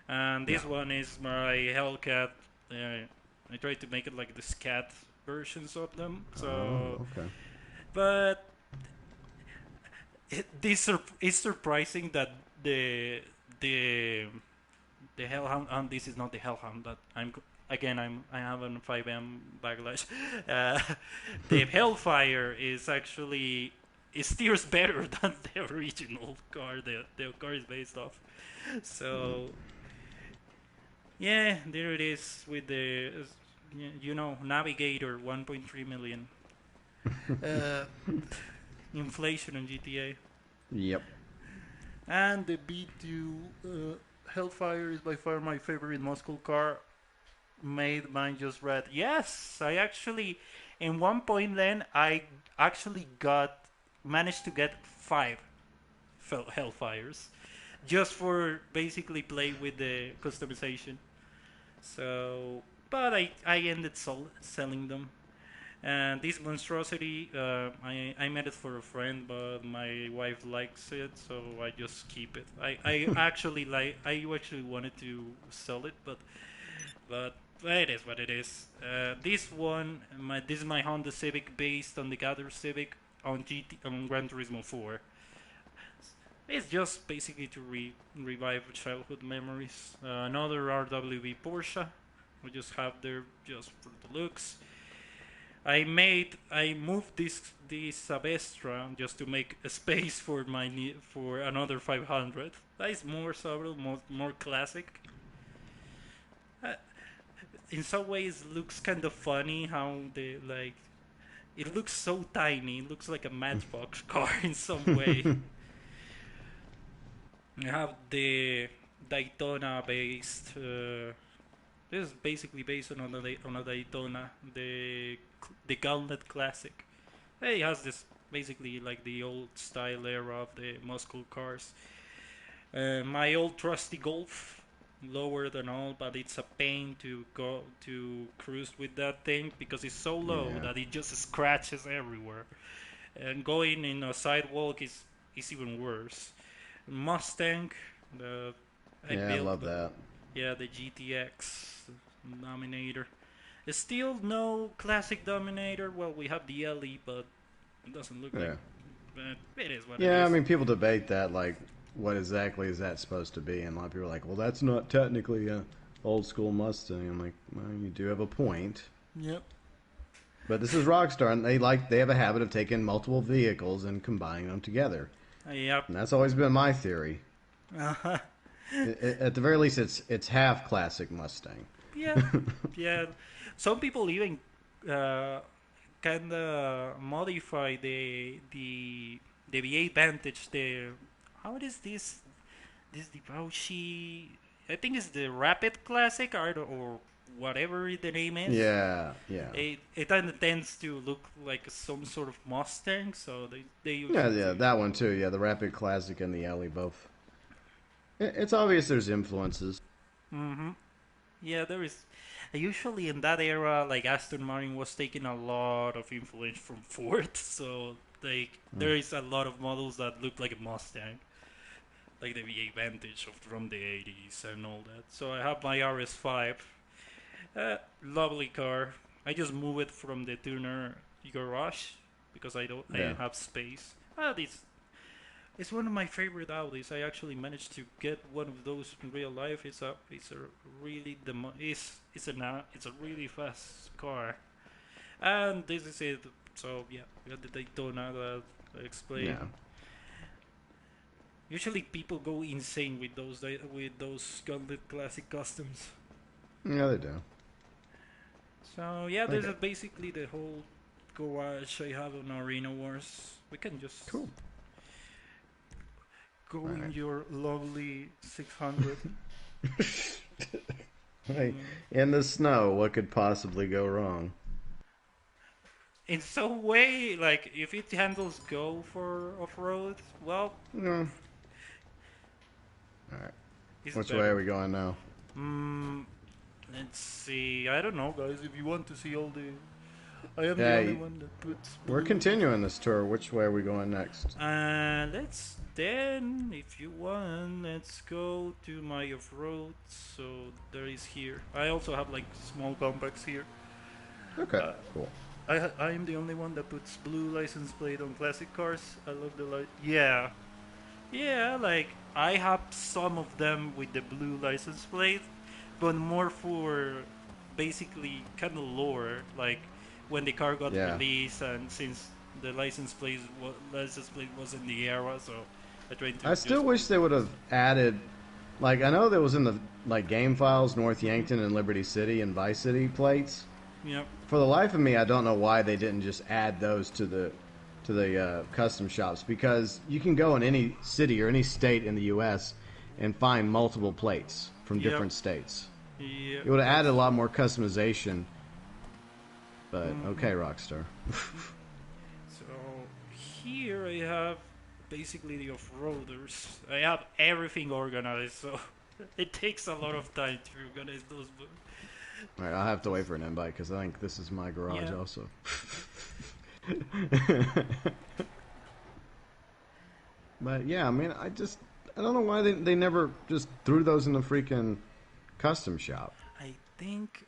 And this one is my Hellcat. I tried to make it like the scat versions of them. So, Oh, okay. but it's surprising that the the Hellhound. This is not the Hellhound. That I have a 5M backlash. Uh, the Hellfire is actually it steers better than the original car. The car is based off. So yeah, there it is with the Navigator 1.3 million. Uh, inflation on GTA. Yep. And the B2 Hellfire is by far my favorite muscle car. Made mine just red. Yes, I actually, in one point then, I actually managed to get 5 Hellfires. Just for basically play with the customization. So, but I ended selling them. And this monstrosity, I made it for a friend, but my wife likes it, so I just keep it. I actually wanted to sell it, but it is what it is. This is my Honda Civic based on the Gather Civic on Gran Turismo 4. It's just basically to revive childhood memories. Another RWB Porsche. We just have there just for the looks. I moved this Avestra just to make a space for for another 500. That is more subtle, more classic. In some ways, looks kind of funny how they like. It looks so tiny. It looks like a Matchbox car in some way. You have the Daytona based. This is basically based on a Daytona, the Gauntlet Classic. It has this basically like the old style era of the muscle cars. My old trusty Golf, lower than all, but it's a pain to go to cruise with that thing because it's so low that it just scratches everywhere, and going in a sidewalk is even worse. Mustang, I love that. Yeah, the GTX Dominator. It's still no classic Dominator. Well, we have the LE, but it doesn't look like. But it is what it is. Yeah, I mean, people debate that, like, what exactly is that supposed to be? And a lot of people are like, well, that's not technically a old school Mustang. I'm like, well, you do have a point. Yep. But this is Rockstar, and they have a habit of taking multiple vehicles and combining them together. Yep. And that's always been my theory. Uh-huh. At the very least, it's half classic Mustang. Yeah, yeah. Some people even kind of modify the V8 Vantage. How is this? This Debauchy. I think it's the Rapid Classic or whatever the name is. Yeah. It kind of tends to look like some sort of Mustang, so they Yeah, that one too. Yeah, the Rapid Classic and the LE both. It's obvious there's influences. Mm-hmm. Yeah, there is. Usually in that era, like Aston Martin was taking a lot of influence from Ford, so there is a lot of models that look like a Mustang, like the V8 Vantage from the 80s and all that. So I have my RS5, lovely car. I just moved it from the tuner garage because I don't have space. It's one of my favorite Audis. I actually managed to get one of those in real life. It's a really it's a really fast car, and this is it. So yeah, we got the Daytona that I explained. Yeah. Usually people go insane with those Gauntlet Classic customs. Yeah, they do. So yeah, this is basically the whole garage I have on Arena Wars. We can just go in your lovely 600. Hey, in the snow, what could possibly go wrong? In some way, like if it handles Go for off-road, well, No. All right. Which way are we going now? Let's see. I don't know, guys. If you want to see all the, I am the only one that puts. We're continuing this tour. Which way are we going next? Let's then, if you want, let's go to my off-road. So there is here. I also have like small compacts here. Okay, cool. I am the only one that puts blue license plate on classic cars. I love the light. Yeah, Yeah, like I have some of them with the blue license plate, but more for basically kind of lore, like when the car got Yeah. released, and since the license plate was in the era, so I tried to I still just wish they would have added, like, I know there was in the like game files North Mhm. Yankton and Liberty City and Vice City plates. Yep, For the life of me, I don't know why they didn't just add those to the custom shops, because you can go in any city or any state in the U.S. and find multiple plates from yep, different states. yep. It would have added a That's lot true. more customization. But okay, Mm-mm. Rockstar. So here I have basically the off-roaders. I have everything organized, so it takes a lot of time to organize those. All right, I'll have to wait for an invite because I think this is my garage Yeah, also. But yeah, I mean, I don't know why they never just threw those in the freaking custom shop. I think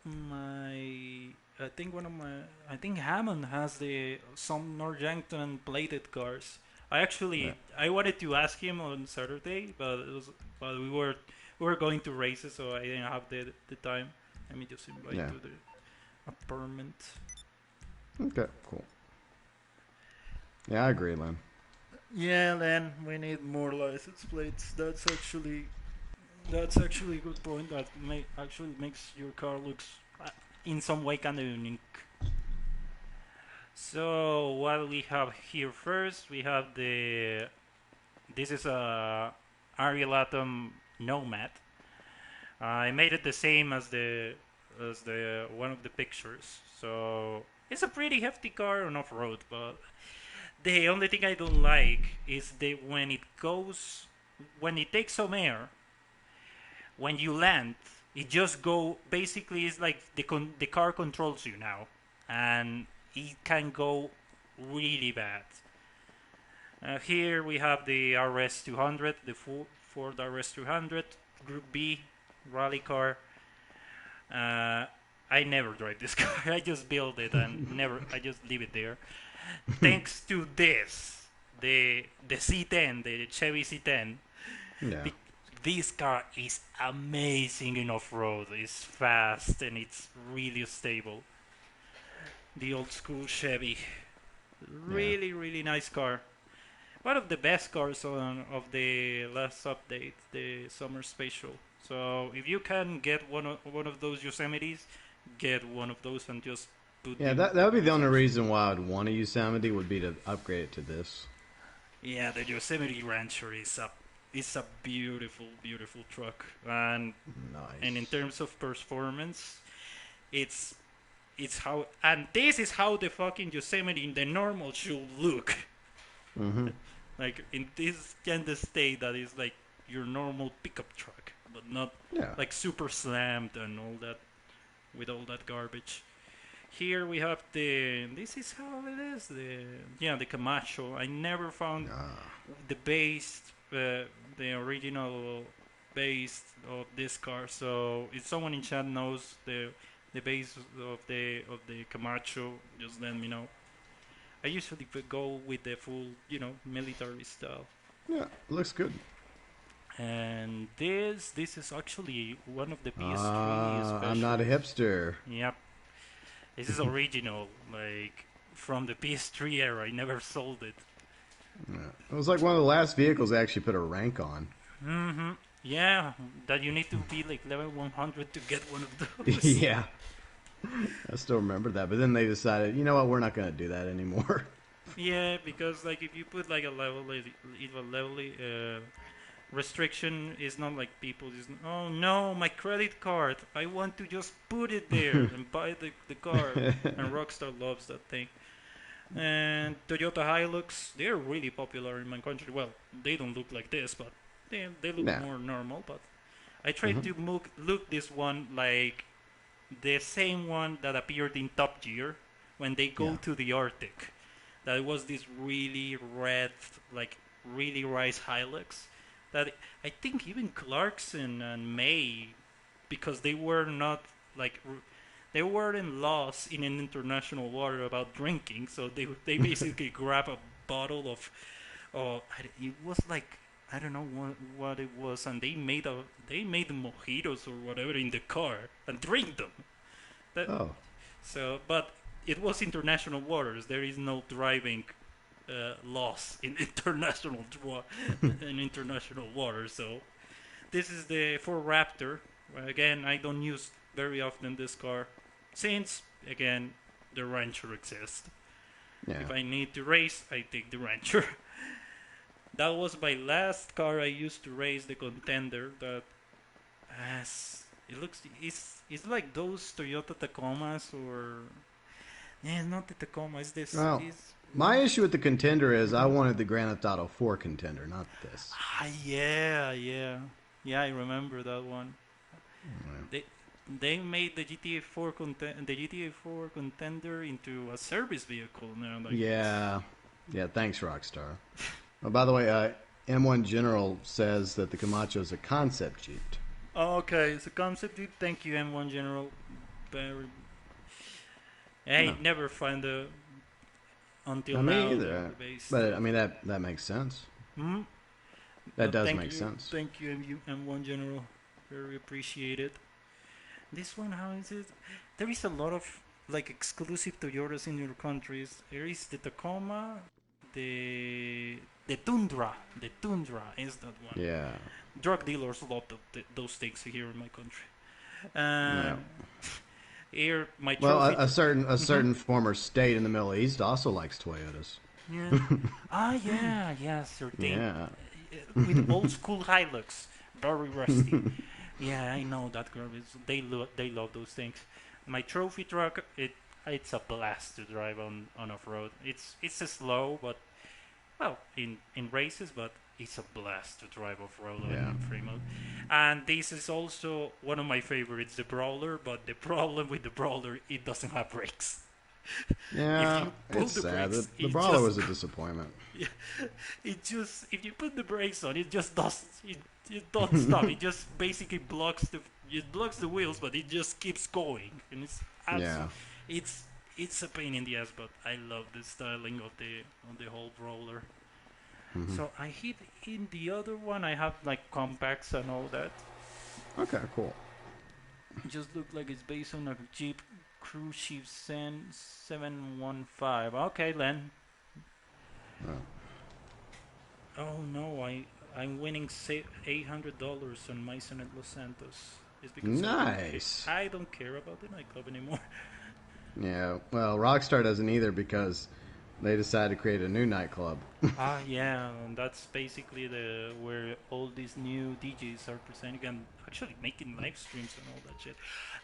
I think one of my, I think Hammond has the some Northampton plated cars. Yeah, I wanted to ask him on Saturday, but we were going to races, so I didn't have the time. Let me just invite yeah. to the apartment. Okay, cool. Yeah, I agree, Lynn. Yeah, then we need more license plates. That's actually a good point. That actually makes your car looks in some way kind of unique. So what we have here first, we have the this is a Ariel Atom Nomad. I made it the same as the one of the pictures. So it's a pretty hefty car on off road, but the only thing I don't like is that when it takes some air, when you land, it just go basically it's like the car controls you now, and it can go really bad. Here we have the RS200, the Ford RS200 Group B rally car. Uh, I never drive this car. I just build it and never. I just leave it there. Thanks to this, the C10, the Chevy C10. Yeah, Be- this car is amazing in off-road. It's fast and it's really stable. The old school Chevy, yeah. really nice car. One of the best cars of the last update, the Summer Special. So if you can get one of those Yosemites, get one of those and just put Yeah, you that would be the use only them. reason why I'd want to use Yosemite would be to upgrade it to this. Yeah, the Yosemite Rancher is a beautiful truck, and in Nice. terms of performance, it's it's how and this is how the fucking Yosemite in the normal should look. Mm-hmm. Like in this kind of state that is like your normal pickup truck, but not Yeah. like super slammed and all that with all that garbage. Here we have the. This is how it is. The Camacho. I never found Ah. the base, the original base of this car. So if someone in chat knows the base of the Camacho, just let me know. I usually go with the full, military style. Yeah, looks good. And this is actually one of the PS3 I'm not a specials. hipster. Yep, this is original, like from the PS3 era. I never sold it. Yeah. It was like one of the last vehicles they actually put a rank on. Mm-hmm. Yeah, that you need to be like level 100 to get one of those. Yeah, I still remember that. But then they decided, you know what, we're not going to do that anymore. Yeah, because like if you put like a level restriction is not like people just, oh no, my credit card, I want to just put it there and buy the car. And Rockstar loves that thing. And Toyota Hilux, they're really popular in my country. Well, they don't look like this, but they look Nah. more normal. But I tried Hmm. to look this one like the same one that appeared in Top Gear when they go Yeah. to the Arctic. That was this really red, like really rice Hilux. That I think even Clarkson and May, because they were not like they weren't laws in an international water about drinking, so they basically grab a bottle of, oh, it was like I don't know what it was, and they made mojitos or whatever in the car and drink them. That Oh, so, but it was international waters. There is no driving laws in in international waters. So this is the Ford Raptor. Again, I don't use very often this car, since again the Rancher exists. yeah. If I need to race, I take the Rancher. That was my last car I used to race, the Contender. That has it looks it's like those Toyota Tacomas or yeah, it's not the Tacoma. It's this. Well, It's my issue with the Contender is I wanted the Grand Theft Auto 4 Contender, not this. yeah. I remember that one. They they made the GTA 4 Contender into a service vehicle now. Like Yeah, yeah. Thanks, Rockstar. Oh, by the way, M1 General says that the Camacho is a concept Jeep. oh, okay, it's a concept. Dude. Thank you, M1 General. Very. I No, never find the until not me now either. the base. But I mean that makes sense. Hmm? That does Thank make you, sense. thank you, M1 General. Very appreciated. This one, how is it? There is a lot of like exclusive Toyotas in your countries. There is the Tacoma, the Tundra. The Tundra is that one. Yeah. Drug dealers love those things here in my country. Yeah. Here, my Well, trophy. a certain former state in the Middle East also likes Toyotas. Yeah. Yeah, certain. Yeah. With old school Hilux, very rusty. Yeah, I know that garbage. They love those things. My trophy truck, it's a blast to drive on off road. It's a slow, but well, in races, but it's a blast to drive off road Yeah. in free mode. And this is also one of my favorites, the Brawler. But the problem with the Brawler, it doesn't have brakes. Yeah, you pull it's the sad. brakes, The it Brawler just was a disappointment. It just if you put the brakes on, it just does it don't stop. It just basically blocks the wheels, but it just keeps going, and Yeah. it's it's a pain in the ass. But I love the styling of the whole roller. So I hit in the other one. I have like compacts and all that. Okay, cool. It just look like it's based on a Jeep Crew Chief 715. Okay, Len. Oh. Oh no, I'm winning $800 on Maison at Los Santos. It's because Nice. I don't care about the nightclub anymore. Yeah, well, Rockstar doesn't either because they decided to create a new nightclub. Yeah, and that's basically the where all these new DJs are presenting and actually making live streams and all that shit.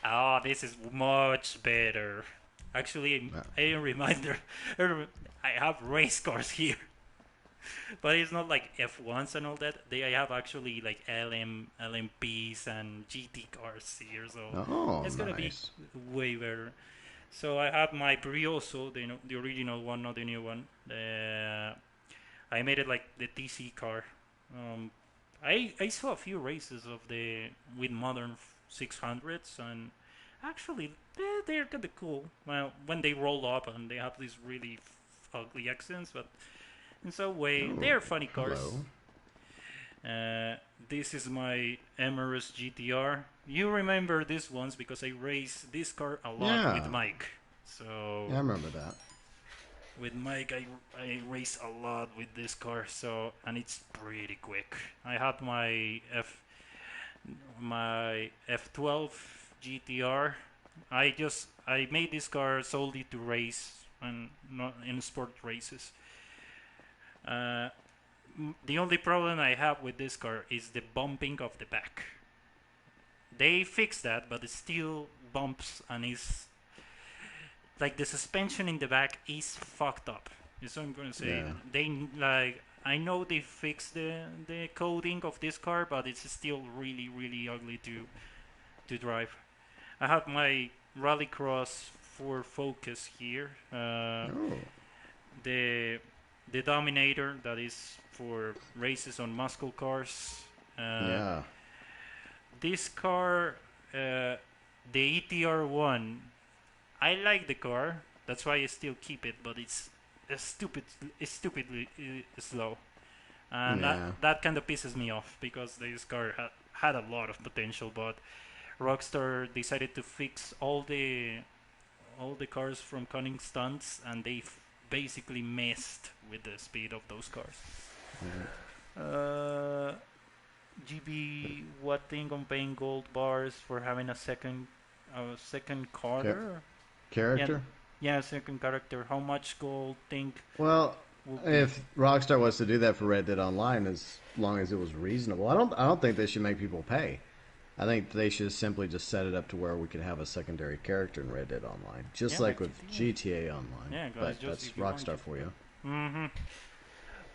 Oh, this is much better. Actually, a reminder, I have race cars here. But it's not like F1s and all that. They have actually like LMPs and GT cars here, so Oh, it's gonna nice. be way better. So I have my Brioso, the original one, not the new one. I made it like the TC car. I saw a few races of the with modern 600s, and actually they're kind of cool. Well, when they roll up and they have these really ugly accents, but in some way Oh, they're funny cars. hello. This is my Emirates GTR. You remember this ones because I race this car a lot Yeah. with Mike. So Yeah, I remember that. with Mike, I race a lot with this car. So and it's pretty quick. I had my F12 GTR. I made this car solely to race and not in sport races. Uh, the only problem I have with this car is the bumping of the back. They fixed that, but it still bumps and is like the suspension in the back is fucked up. That's what I'm gonna say. Yeah. They like I know they fixed the coding of this car, but it's still really ugly to drive. I have my Rallycross 4 Focus here. Oh. The Dominator that is for races on muscle cars. Yeah. This car, the ETR1, I like the car. That's why I still keep it, but it's stupidly slow. and Yeah. that kind of pisses me off because this car had a lot of potential, but Rockstar decided to fix all the cars from cunning stunts, and they basically messed with the speed of those cars. Uh, GB, what think on paying gold bars for having a second Carter? Yeah, Character? yeah, second character. How much gold think Well, would be? if Rockstar was to do that for Red Dead Online, as long as it was reasonable, I don't think they should make people pay. I think they should simply just set it up to where we could have a secondary character in Red Dead Online, just Yeah, like like with GTA Online. Yeah, guys, But just that's if you want Rockstar to. for you. Mm-hmm.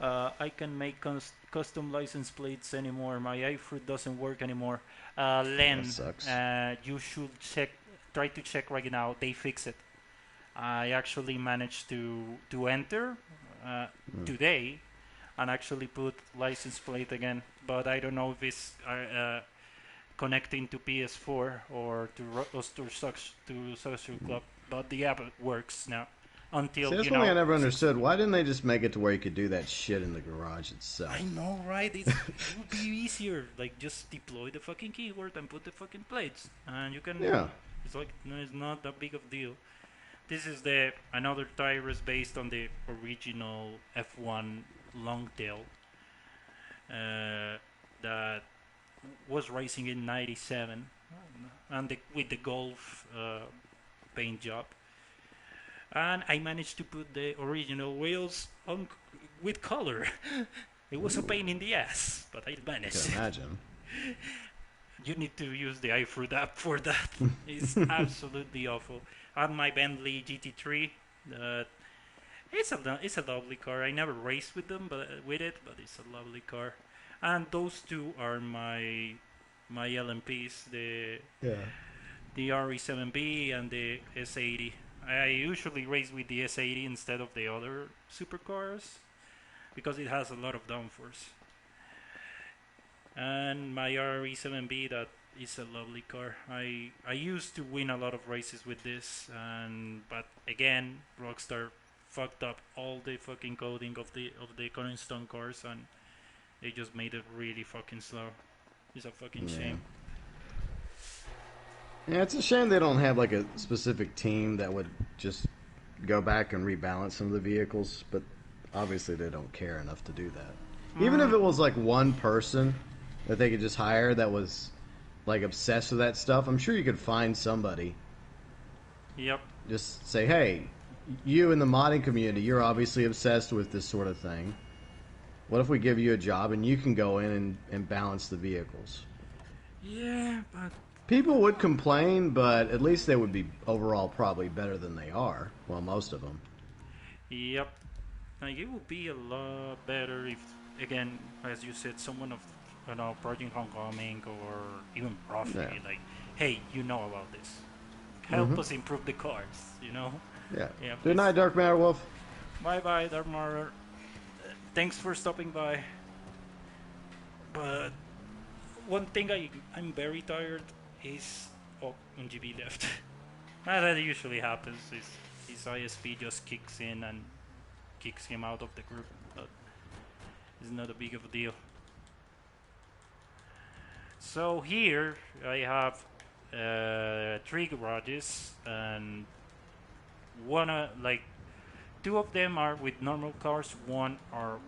I can make custom license plates anymore. My iFruit doesn't work anymore. That Len, sucks. you should try to check right now. They fix it. I actually managed to enter today and actually put license plate again, but I don't know if it's connecting to PS4 or to Social Club. But the app works now. See, Until that's one thing I never understood. Why didn't they just make it to where you could do that shit in the garage itself? I know, right? It would be easier. Like, just deploy the fucking keyboard and put the fucking plates, and you can. Yeah. It's like no, it's not that big of a deal. This is another Tyrus based on the original F1 Longtail that was racing in '97, and with the Golf paint job. And I managed to put the original wheels on with color. It was a pain in the ass, but I I managed. can imagine. You need to use the iFruit app for that. It's absolutely awful. On my Bentley GT3, it's a lovely car. I never raced with it, but it's a lovely car. And those two are my LMPs, Yeah. the RE7B and the S80. I usually race with the S80 instead of the other supercars because it has a lot of downforce. And my RE7B, that is a lovely car. I used to win a lot of races with this, but again, Rockstar fucked up all the fucking coding of the current stone cars, and they just made it really fucking slow. It's a fucking shame. Yeah, it's a shame they don't have like a specific team that would just go back and rebalance some of the vehicles, but obviously they don't care enough to do that. Even if it was like one person that they could just hire that was like obsessed with that stuff, I'm sure you could find somebody. Yep. Just say, hey, you in the modding community, you're obviously obsessed with this sort of thing. What if we give you a job and you can go in and balance the vehicles? Yeah, but People would complain, but at least they would be overall probably better than they are. Well, most of them. yep. Like, it would be a lot better if, again, as you said, someone of Project Homecoming or even Profi, Yeah. like, hey, you know about this. Help us improve the cars. Yeah. Yeah, Good night, Dark Matter Wolf. Bye bye, Dark Martyr. Thanks for stopping by. But one thing I'm very tired is NGB left. That usually happens. His ISP just kicks in and kicks him out of the group, but it's not a big of a deal. So here I have 3 garages, and two of them are with normal cars, one are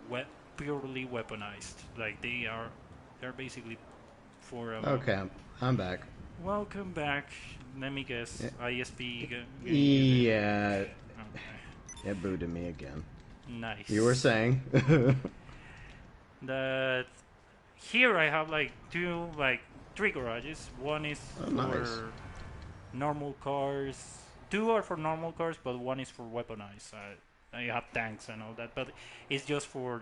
purely weaponized. Like they're basically for Okay, I'm back. Welcome back. Let me guess. ISP. Yeah, Okay. it booted me again. Nice. You were saying? That here I have 3 garages. One is for nice. normal cars. 2 are for normal cars, but one is for weaponized. I have tanks and all that, but it's just for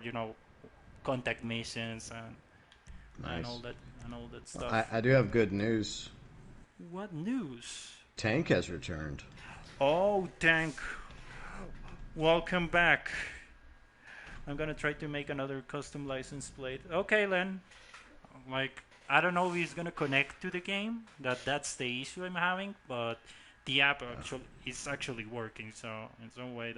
contact missions and Nice. all that stuff. I do have good news. What news? Tank has returned. Oh, Tank. Welcome back. I'm gonna try to make another custom license plate. Okay, Len. I don't know if it's gonna connect to the game. That's the issue I'm having, but the app is actually working. So in some way,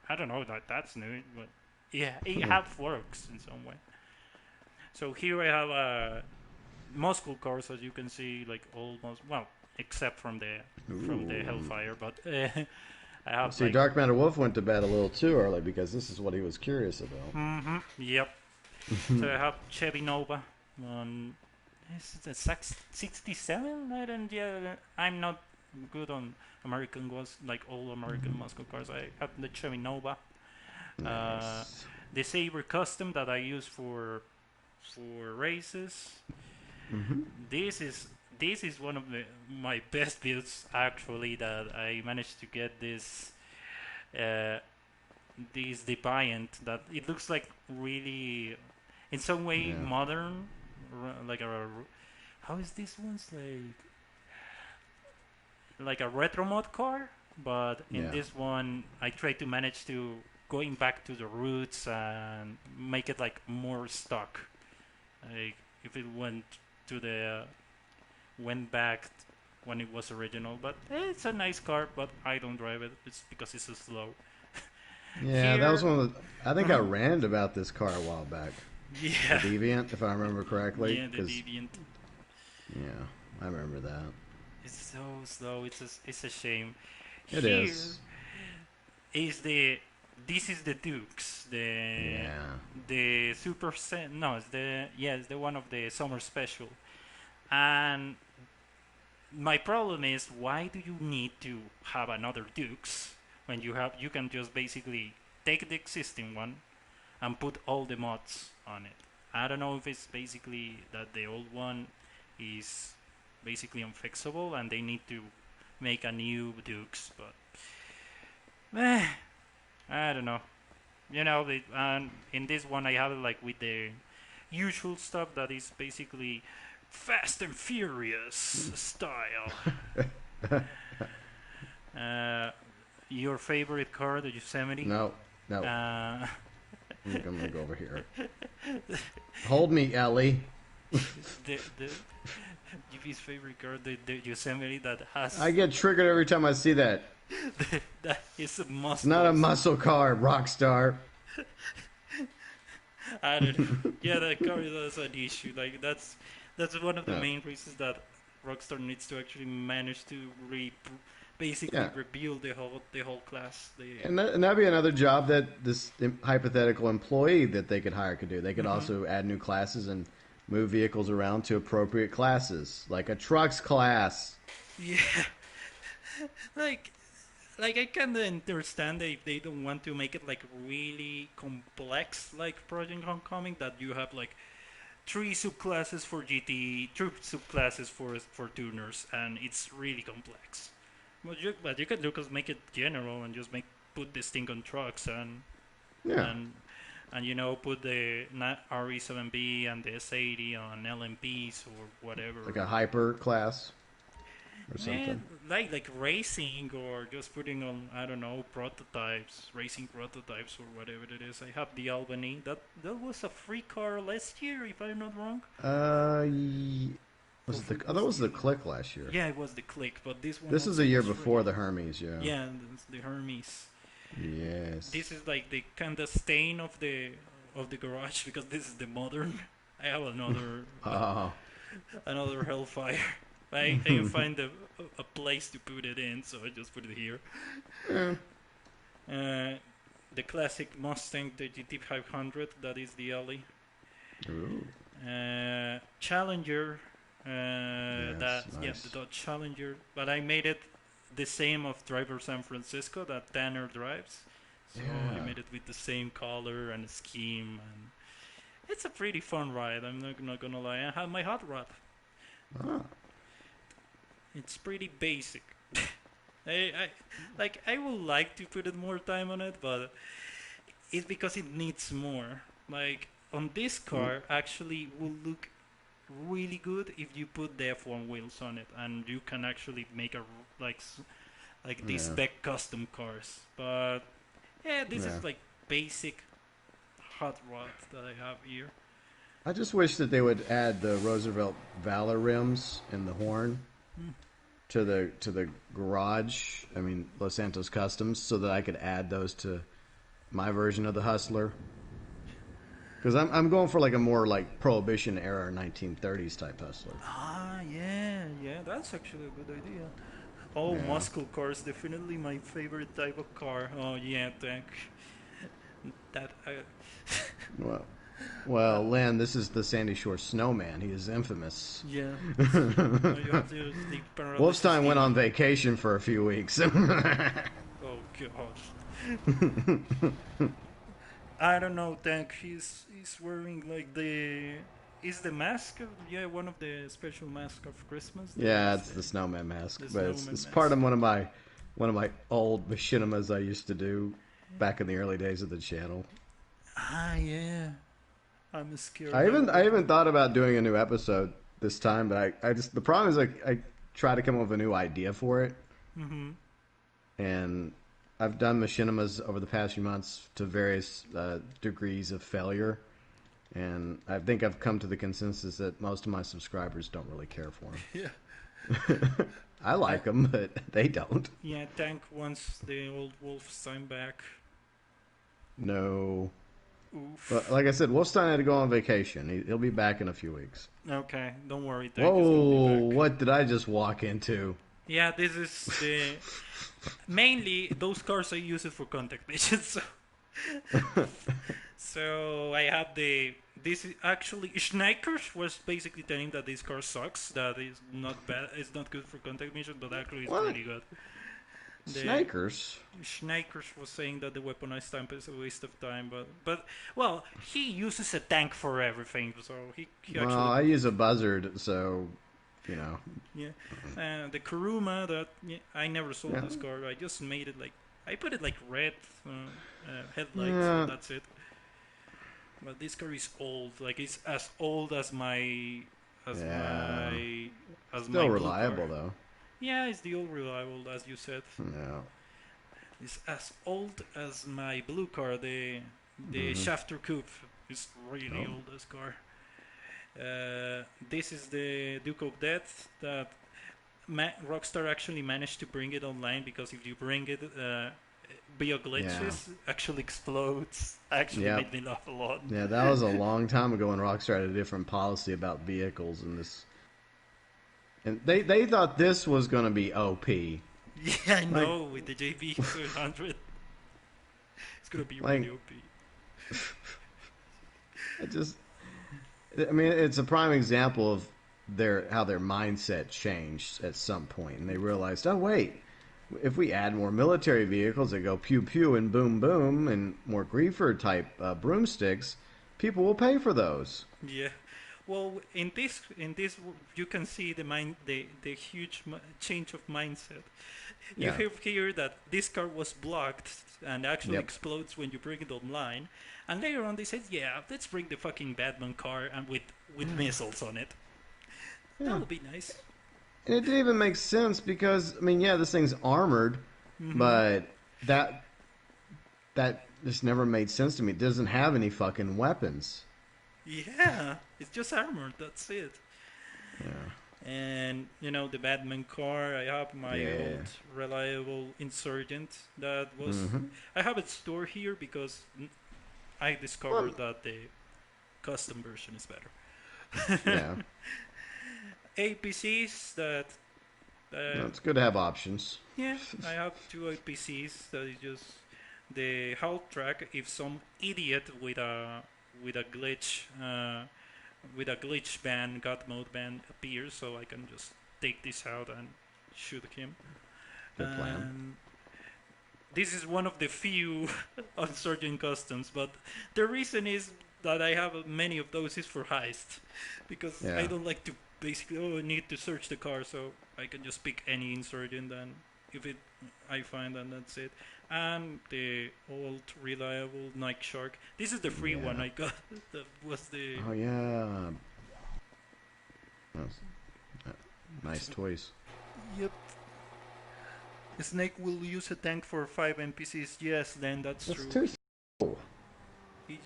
I don't know that's new, but Yeah, it half works in some way. So here I have muscle cars, as you can see, like almost well, except from the Hellfire, but I have See, like Dark Matter Wolf went to bed a little too early because this is what he was curious about. yep. So I have Chevy Nova on. Is it a 67? I don't. Yeah, I'm not good on American ones, like all American muscle cars. I have the Chevy Nova. Nice. The Saber Custom that I use for races. This is one of my best builds actually, that I managed to get uh, this Defiant, that it looks like really in some way Yeah. modern, like a how is this one's like a retro mod car, but in Yeah. this one I try to manage to going back to the roots and make it like more stock. Like if it to the went back when it was original, but it's a nice car, but I don't drive it. It's because it's so slow. Yeah, that was Here, one of the. I think I ranted about this car a while back. The yeah, Deviant, if I remember correctly. yeah, the 'cause- Deviant. yeah, I remember that. It's so slow. It's a shame. It Here is. is the this is the Dukes, Yeah. the Super no, it's the one of the summer special. And my problem is, why do you need to have another Dukes when you can just basically take the existing one and put all the mods on it. I don't know if it's basically that the old one is basically unfixable and they need to make a new Dukes, but I don't know. You know, in this one I have it like with the usual stuff that is basically Fast and Furious style. Your favorite car, the Yosemite? No, no. Uh, I'm gonna go over here. Hold me, Ellie. the GP's favorite car, the Yosemite that has I get triggered every time I see that. that is a must. It's not a muscle car, Rockstar. I don't know. Yeah, that car is an issue. Like that's one of the Yeah. main reasons that Rockstar needs to actually manage to basically Yeah. rebuild the whole class. And that'd be another job that this hypothetical employee that they could hire could do. They could also add new classes and move vehicles around to appropriate classes, like a trucks class. Yeah, like I kind of understand they don't want to make it like really complex, like Project Homecoming, that you have like 3 subclasses for GT, 3 subclasses for tuners, and it's really complex. But you could just make it general and just put this thing on trucks Yeah. and you know, put the RE7B and the S80 on LMPs or whatever. Like a hyper class or Man, something. like racing, or just putting on, I don't know, prototypes, racing prototypes or whatever it is. I have the Albany. That was a free car last year, if I'm not wrong. Was it that was the Click last year. Yeah, it was the Click, but this one. This is also a year was before free. the Hermes, yeah. Yeah, the Hermes. Yes. This is like the kind of stain of the garage, because this is the modern. I have Oh. another Hellfire. I can find a place to put it in, so I just put it here. Yeah. The classic Mustang, the GT500, that is the alley. Ooh. Challenger, that nice. the Dodge Challenger, but I made it the same of Driver San Francisco that Tanner drives. So I Yeah. made it with the same color and scheme, and it's a pretty fun ride. I'm not gonna lie. I have my hot rod. Ah. It's pretty basic. I would like to put it more time on it, but it's because it needs more. Like on this car, actually will look really good if you put the F1 wheels on it, and you can actually make like these Yeah. spec custom cars. But yeah, this Yeah. is like basic hot rod that I have here. I just wish that they would add the Roosevelt Valor rims and the horn to the garage. I mean, Los Santos Customs, so that I could add those to my version of the Hustler. Because I'm going for like a more like Prohibition era 1930s type hustler. Ah, yeah, yeah, that's actually a good idea. Oh, Yeah. muscle cars, definitely my favorite type of car. Oh, yeah, tank. That, Well, uh, Lynn, this is the Sandy Shore Snowman. He is infamous. yeah. You have to the paralysis Wolfstein went on demon. vacation for a few weeks. Oh, gosh. I don't know, tank. He's wearing like the. Is the mask? Yeah, one of the special masks of Christmas. Yeah, it's the snowman mask, the but snowman it's part mask. of one of my old machinimas I used to do back in the early days of the channel. Ah, yeah. I'm scared. I even thought about doing a new episode this time, but I just the problem is I try to come up with a new idea for it, Mm-hmm. and I've done machinimas over the past few months to various degrees of failure, and I think I've come to the consensus that most of my subscribers don't really care for them. Yeah. I like them, but they don't. Yeah, tank wants the old Wolfenstein back. No. Oof. But like I said, Wolfstein had to go on vacation. He'll be back in a few weeks. Okay, don't worry. Tank is Whoa, gonna be back. what did I just walk into? Yeah, this is the mainly those cars I use it for contact missions. So I have this is actually Schneikers was basically telling that this car sucks. That is not bad. It's not good for contact missions, but actually it's What? pretty good. The Snakers? Schneikers was saying that the weaponized stamp is a waste of time, but well, he uses a tank for everything, so he Well, actually I use a buzzard, so, you know. yeah. The Kuruma that I never sold Yeah. this car. I just made it like I put it like red headlights. Yeah. So that's it. But this car is old. Like it's as old as my as Yeah. my as my Still blue reliable, car. though. Yeah, it's the old reliable as you said. Yeah. It's as old as my blue car. The Mhm. Shafter Coupe is really Oh. old as car. This is the Duke of Death that Rockstar actually managed to bring it online because if you bring it via glitches, actually explodes. Actually Yep. made me laugh a lot. Yeah, that was a long time ago when Rockstar had a different policy about vehicles and this. And they thought this was going to be OP. Yeah, I know with the JB 200, it's gonna be Like- really OP. I mean, it's a prime example of how their mindset changed at some point, and they realized, oh wait, if we add more military vehicles that go pew pew and boom boom, and more griefer type broomsticks, people will pay for those. Yeah. Well, in this, you can see the huge change of mindset. You Yeah. have here that this car was blocked and actually Yep. explodes when you bring it online, and later on they said, "Yeah, let's bring the fucking Batman car and with missiles on it. Yeah. That would be nice." And it didn't even make sense because, I mean, yeah, this thing's armored, but that just never made sense to me. It doesn't have any fucking weapons. Yeah, it's just armored. That's it. Yeah. And the Batman car. I have my Yeah. old reliable Insurgent that was. Mhm. I have it stored here because I discovered that the custom version is better. Yeah. APCs that. No, it's good to have options. Yeah, I have two APCs that is just the halt track. If some idiot with a glitch ban, God mode ban appears, so I can just take this out and shoot him. Good plan. This is one of the few Insurgent customs, but the reason is that I have many of those is for heist, because Yeah. I don't like to basically I need to search the car, so I can just pick any Insurgent and if it I find and that's it. And the old reliable Nike Shark. This is the free one Yeah. I got. That was the Oh yeah. That's- nice toys. Yep. Snake will use a tank for 5 NPCs. Yes, then that's That's true. too. Simple. He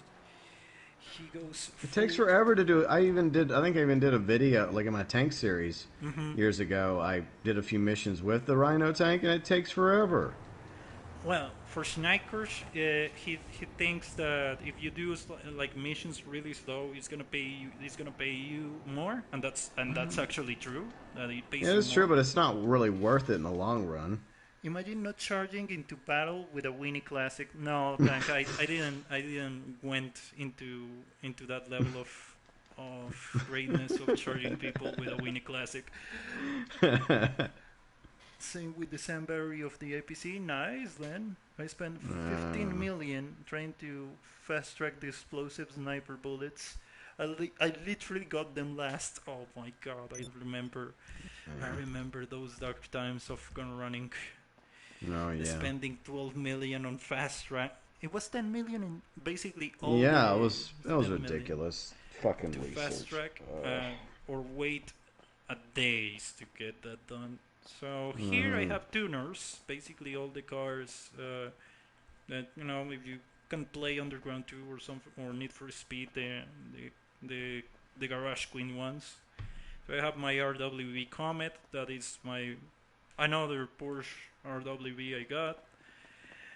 goes. It takes full- forever to do it. I think I even did a video, like in my tank series Mhm. years ago. I did a few missions with the Rhino tank, and it takes forever. Well, for Schneikers, he thinks that if you do like missions really slow, It's gonna pay you more, and that's actually true. That it pays Yeah, you it's true, more. but it's not really worth it in the long run. Imagine not charging into battle with a Winnie Classic. No, Tank, I didn't went into that level of greatness of charging people with a Winnie Classic. Same with the Samberry of the APC. Nice, then. I spent 15 million trying to fast track the explosive sniper bullets. I literally got them last. Oh my god, I remember those dark times of gun running. Oh yeah. Spending 12 million on fast track. It was 10 million in basically all Yeah, the it was 10 million ridiculous. Fucking to fast research. track or wait a days to get that done. So here I have tuners, basically all the cars that if you can play Underground 2 or something or Need for Speed, the the Garage Queen ones. So I have my RWB Comet, that is my another Porsche RWB I got,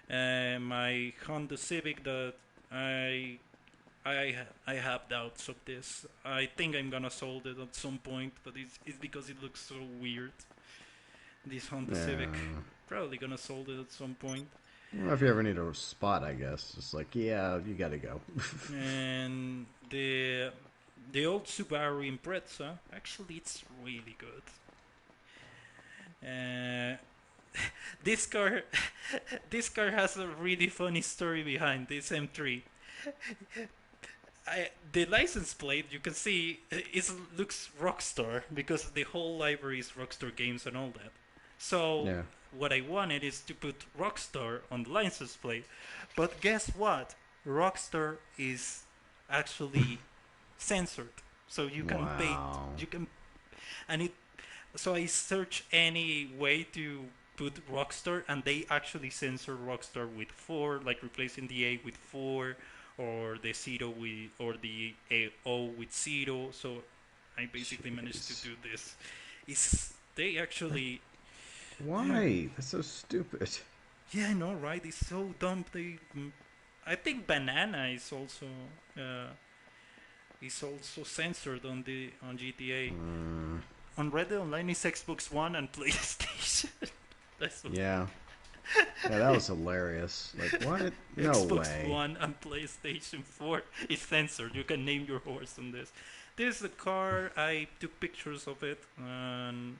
and my Honda Civic that I have doubts of this. I think I'm gonna sold it at some point, but it's because it looks so weird. This Honda Yeah. Civic, probably gonna sold it at some point. Well, if you ever need a spot, I guess it's like, yeah, you gotta go. And the old Subaru Impreza, actually, it's really good. Uh, this car, this car has a really funny story behind this M3. The license plate, you can see it looks Rockstar because the whole library is Rockstar games and all that. So Yeah. what I wanted is to put Rockstar on the license plate, but guess what? Rockstar is actually censored, so you can pay. Wow. You can, and it. So I search any way to put Rockstar, and they actually censor Rockstar with four, like replacing the A with four, or the zero with, or the O with zero. So I basically managed to Jeez. do this. Is they actually? Why? That's so stupid. Yeah, I know, right? It's so dumb. I think Banana uh, is also censored on GTA. On Red Dead Online is Xbox One and PlayStation. That's what Yeah. Yeah, that was hilarious. Like, what? No Xbox way. One and PlayStation 4 is censored. You can name your horse on this. This is a car. I took pictures of it and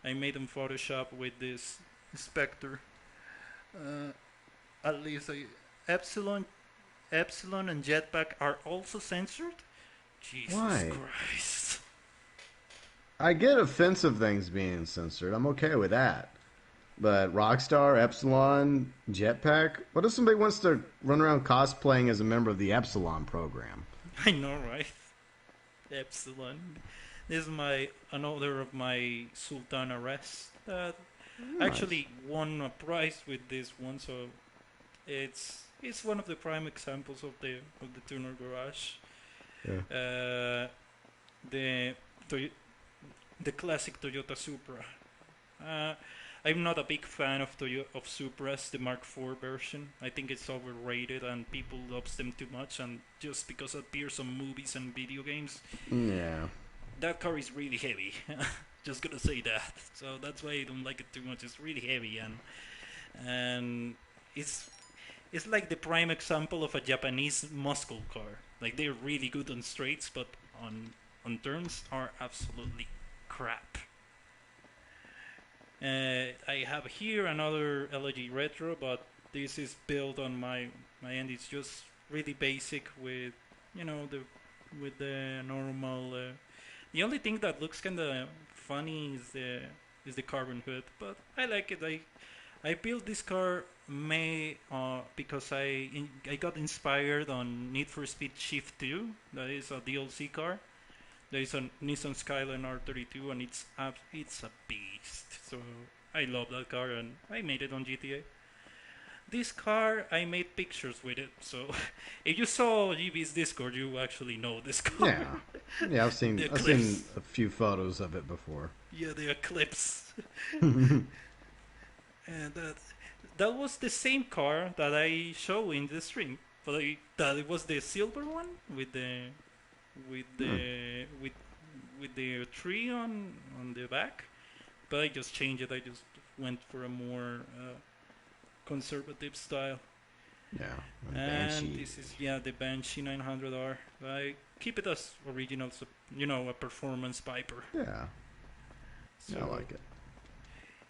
I made them Photoshop with this Spectre. Uh, at least Epsilon, Epsilon and Jetpack are also censored. Jesus Why? Christ. I get offensive things being censored. I'm okay with that. But Rockstar, Epsilon, Jetpack. What if somebody wants to run around cosplaying as a member of the Epsilon program? I know, right? Epsilon. This is my another of my Sultan arrests that actually won a prize with this one, so it's one of the prime examples of the tuner garage. Yeah. The Toy- the classic Toyota Supra. Uh, I'm not a big fan of of Supras, the Mark IV version. I think it's overrated and people loves them too much, and just because it appears on movies and video games, Yeah. that car is really heavy. Just gonna say that. So that's why I don't like it too much. It's really heavy and it's it's like the prime example of a Japanese muscle car. Like they're really good on straights, but on turns are absolutely crap. I have here another LG Retro, but this is built on my end. It's just really basic with the with the normal. The only thing that looks kind of funny is the carbon hood, but I like it. I built this car may because I got inspired on Need for Speed Shift 2. That is a DLC car. There is a Nissan Skyline R32, and it's a beast. So I love that car, and I made it on GTA. This car, I made pictures with it. So if you saw GB's Discord, you actually know this car. Yeah. Yeah, The I've seen Eclipse. a few photos of it before. Yeah, the Eclipse. And that was the same car that I show in the stream, but that it was the silver one with Hmm. with the tree on the back. But I just changed it. I just went for a more conservative style. Yeah. And Banshee. this is the Banshee 900R. I keep it as original, so a performance Piper. Yeah. So I like it.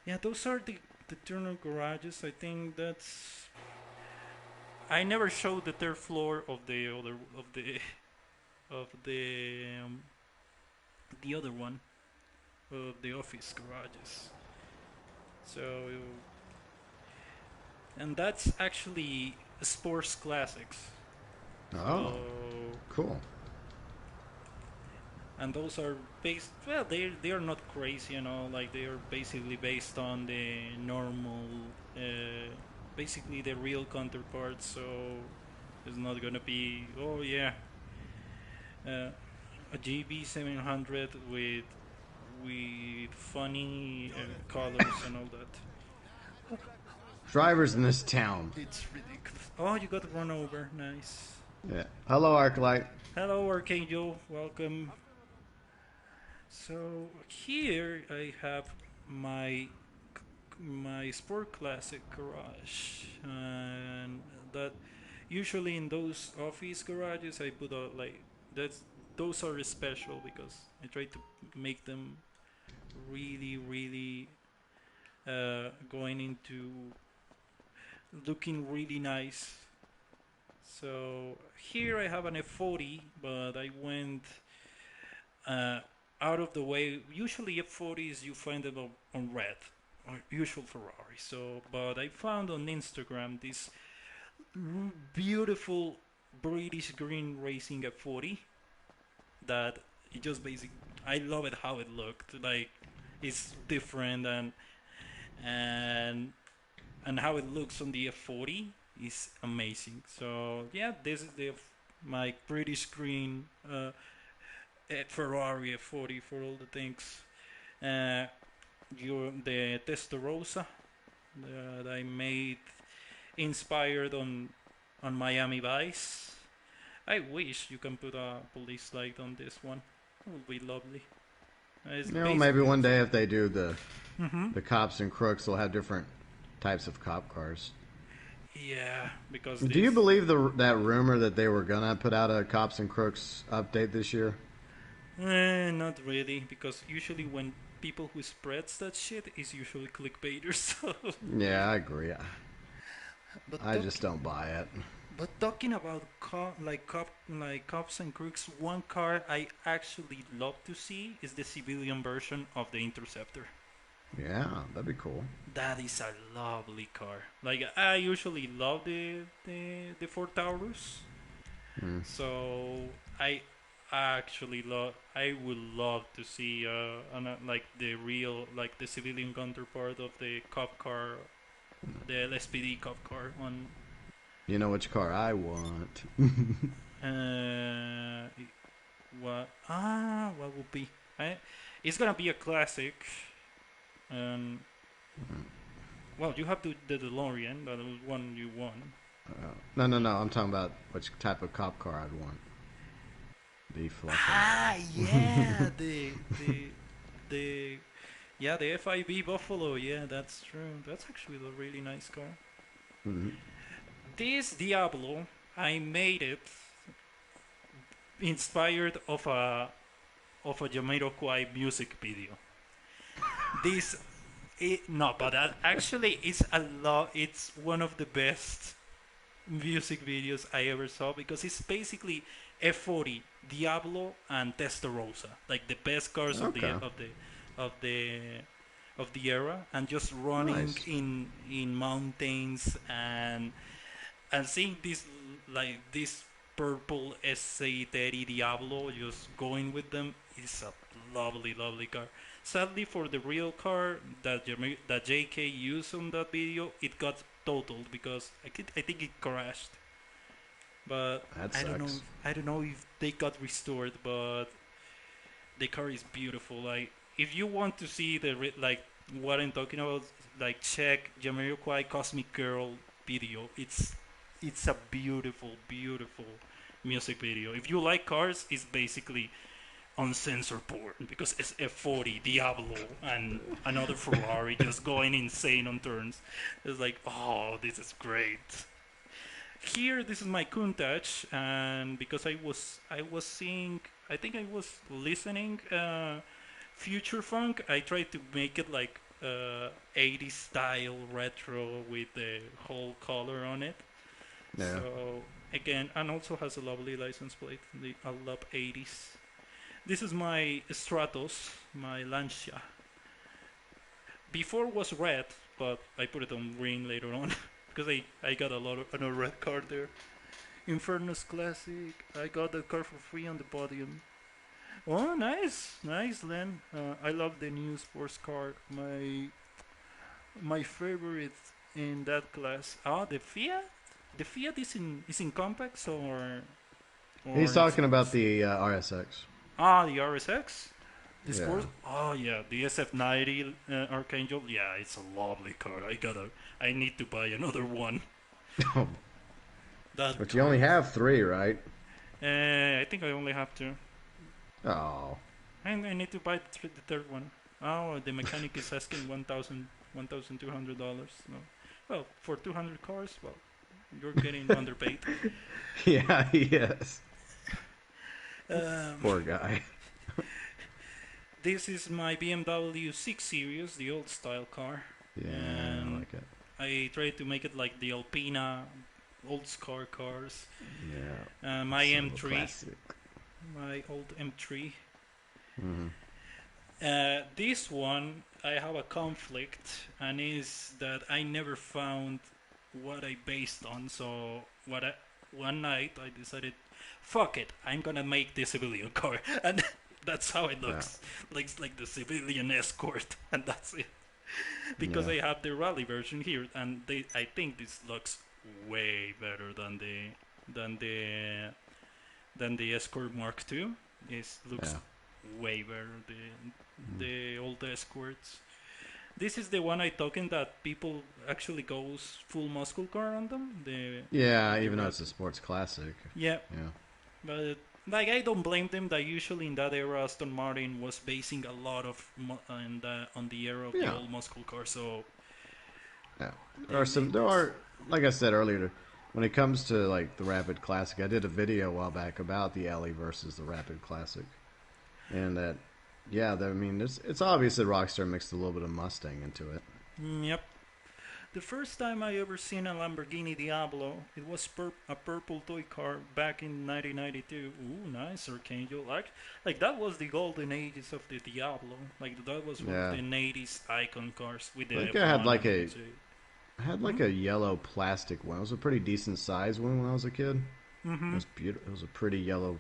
yeah, those are the Turner garages. I think that's. I never showed the third floor of the other one of the office garages. So and that's actually Sports Classics. Oh, So cool. and those are based. Well, they are not crazy, like they are basically based on the normal, basically the real counterparts. So it's not gonna be uh, a GB 700 with funny colors and all that. Drivers in this town. It's ridiculous. Oh, you got run over. Nice. Yeah. Hello, Arclight. Hello, Archangel. Welcome. So here I have my my Sport Classic garage, and that usually in those office garages I put out like that's those are special because I try to make them really really going into looking really nice. So here I have an F40, but I went uh, out of the way. Usually F40s you find them on red, or usual Ferrari. So, but I found on Instagram this beautiful British green racing F40 that it just basic. I love it how it looked. Like it's different and and how it looks on the F40 is amazing. So yeah, this is my British green Ferrari F40 for all the things. Uh, the Testarossa that I made inspired on Miami Vice. I wish you can put a police light on this one. It would be lovely. It's Maybe basically one the day same. if they do the Mm-hmm. the cops and crooks, they'll have different types of cop cars. Yeah, because Do you this. believe that rumor that they were gonna put out a cops and crooks update this year? Not really, because usually when people who spreads that shit is usually clickbaiters. So. Yeah, I agree. But I just don't buy it. talking about like cops and crooks, one car I actually love to see is the civilian version of the Interceptor. Yeah, that'd be cool. That is a lovely car. Like I usually love the Ford Taurus, Hmm. so I actually love. I would love to see like the real like the civilian counterpart of the cop car, the LSPD cop car on. You know which car I want? Uh, what would be? It's gonna be a classic. Um, well, you have the DeLorean, that was one you won. No. I'm talking about which type of cop car I'd want. The fluffy. Yeah, the yeah the FIB Buffalo. Yeah, that's true. That's actually a really nice car. Hmm. This Diablo, I made it inspired of a Jamiroquai music video. This no, but that actually it's a lot. It's one of the best music videos I ever saw because it's basically F40, Diablo, and Testarossa, like the best cars Okay. of the of the era, and just running Nice. in mountains and seeing this purple SA30 Diablo just going with them is a lovely, lovely car. Sadly, for the real car that JK used on that video, it got totaled because I think it crashed. But That I don't know. sucks. I don't know if they got restored. But the car is beautiful. Like if you want to see what I'm talking about, like check Jamiroquai Cosmic Girl video. It's a beautiful, beautiful music video. If you like cars, it's basically uncensored porn because it's F40, Diablo, and another Ferrari just going insane on turns. It's like, oh, this is great. Here, this is my Countach, and because I was seeing, I think I was listening future funk. I tried to make it like 80s style retro with the whole color on it. Yeah. So again, and also has a lovely license plate. I love 80s. This is my Stratos, my Lancia. Before was red, but I put it on green later on because I got a red card there. Infernus Classic. I got the car for free on the podium. Oh, nice, nice, Len. I love the new sports car. My favorite in that class. Ah, the Fiat. The Fiat is in compacts or He's in talking about sports? the RSX. Ah, the RSX. The Yeah. sports. Oh yeah, the SF90 Archangel. Yeah, it's a lovely car. I need to buy another one. That. But you only have three, right? I think I only have two. Oh. And I need to buy the third one. Oh, the mechanic is asking $1,200. No. Well, for 200 cars, well, you're getting underpaid. Yeah, yes. Um, Poor guy. this is my BMW 6 Series, the old style car. Yeah, And I like it. I tried to make it like the Alpina old car cars. Yeah. My So M3, classic. my old M3. Mhm. This one, I have a conflict, and is that I never found what I based on. So one night I decided, fuck it, I'm gonna make the civilian car, and that's how it looks. Looks like the civilian escort, and that's it. Because Yeah. I have the rally version here, and I think this looks way better than the than the Escort Mark II. It looks Yeah. way better. The old Escorts. This is the one I talking that people actually goes full muscle car on them. Yeah, the even though red- it's a sports classic. Yeah, Yeah. but like I don't blame them. That usually in that era Aston Martin was basing a lot of on the era of Yeah. the old muscle car. So Yeah. There are, like I said earlier, when it comes to like the Rapid Classic, I did a video a while back about the Ellie versus the Rapid Classic. And that, yeah, I mean, it's obvious that Rockstar mixed a little bit of Mustang into it. yep. The first time I ever seen a Lamborghini Diablo, it was a purple toy car back in 1992. Ooh, nice Archangel. Like that was the golden ages of the Diablo. Like that was one Yeah. of the 80s icon cars with the I think I had F1 like and a- the I had like a yellow plastic one. It was a pretty decent size one when I was a kid. Mm-hmm. It was beautiful. It was a pretty yellow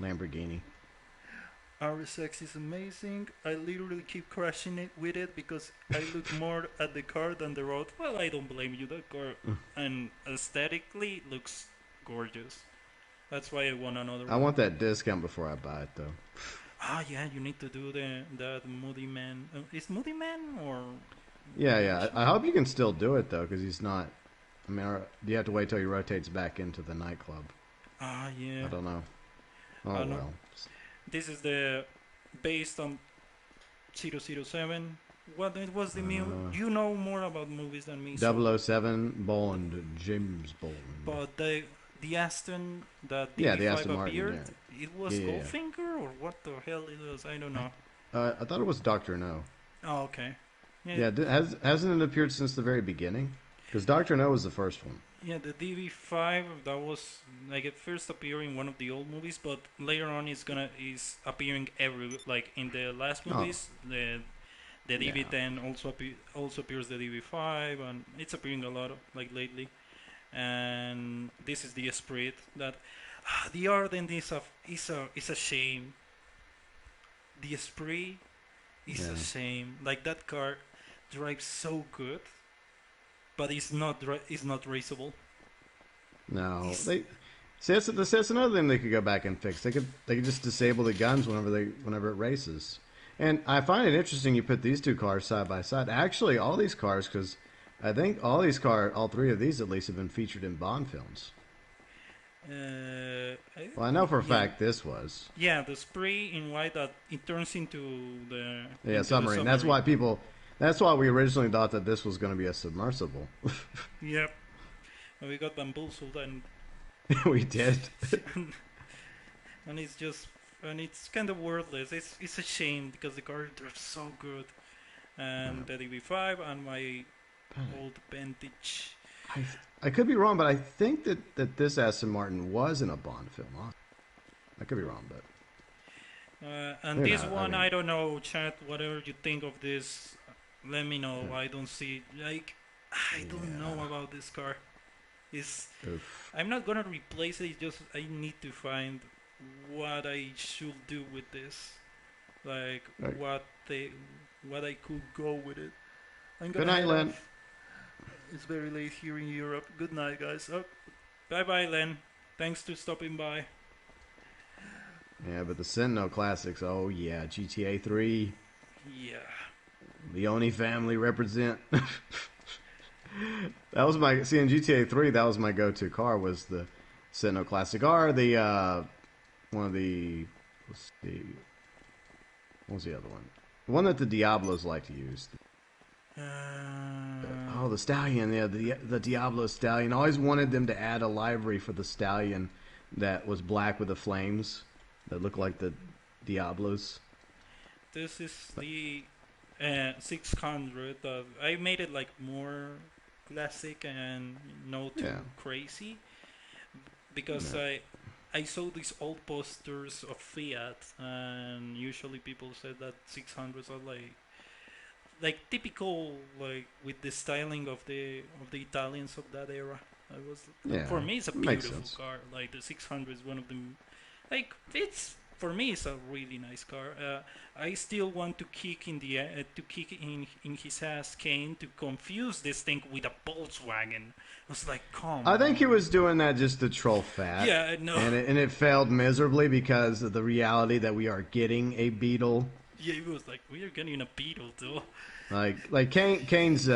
Lamborghini. RSX is amazing. I literally keep crashing it with it because I look more at the car than the road. Well, I don't blame you. That car and aesthetically looks gorgeous. That's why I want another I one. want that discount before I buy it, though. Ah, yeah, you need to do that Moody Man. Is Moody Man or? Yeah, yeah. I hope you can still do it, though, because he's not. I mean, you have to wait till he rotates back into the nightclub. Ah, yeah. I don't know. Oh, I know. well. This is the based on 007. What it was the movie? You know more about movies than me. So, 007 Bond, James Bond. but the Aston that Yeah, the DB5 Aston Martin, appeared, it was Yeah, yeah. Goldfinger or what the hell it was? I don't know. I thought it was Doctor No. Oh, okay. Yeah, hasn't it appeared since the very beginning? Because Doctor No was the first one. Yeah, the DB5 that was like it first appeared in one of the old movies, but later on is appearing like in the last Oh. movies. The DB10 also appears the DB5, and it's appearing a lot like lately. And this is the Esprit that the Arden is a shame. The Esprit is Yeah. a shame. Like that car drives so good, but it's not raceable. No, He's- they see that's another thing they could go back and fix. They could just disable the guns whenever it races. And I find it interesting you put these two cars side by side. Actually, all these cars, because I think all three of these at least, have been featured in Bond films. Well, I know for a fact this was. Yeah, the spray in white that it turns into the Submarine. That's why people. That's why we originally thought that this was going to be a submersible. Yep. And we got bamboozled, and we did. and it's kind of worthless. It's a shame because the cars are so good, and the DB5 and my old Vantage. I could be wrong, but I think that this Aston Martin was in a Bond film. Huh? I could be wrong, but and Maybe this not, one, I don't know, chat. Whatever you think of this, let me know. I don't see I don't know about this car. I'm not gonna replace it. Just I need to find what I should do with this, like what I could go with it. Good night, Len. It's very late here in Europe. Good night, guys. Oh, bye bye, Len. Thanks for stopping by. Yeah, but the Sentinel Classics, oh yeah, GTA 3. Yeah. Leone family represent. That was my, see, in GTA 3, that was my go-to car, was the Sentinel Classic R, the, one of the, let's see, what was the other one? The one that the Diablos like to use. The Stallion, yeah, the Diablo Stallion. I always wanted them to add a livery for the Stallion that was black with the flames that looked like the Diablos. This is the 600. I made it like more classic and not too crazy because I saw these old posters of Fiat, and usually people said that 600s are like typical, like with the styling of the Italians of that era. For me, it's a beautiful car. Like the 600 is one of them. Like for me, it's a really nice car. I still want to kick in his ass Kane to confuse this thing with a Volkswagen. I was like, come on. I think he was doing that just to troll Fat. Yeah, no. And it failed miserably because of the reality that we are getting a Beetle. Yeah, he was like, we are getting a Beetle too. Like Kane's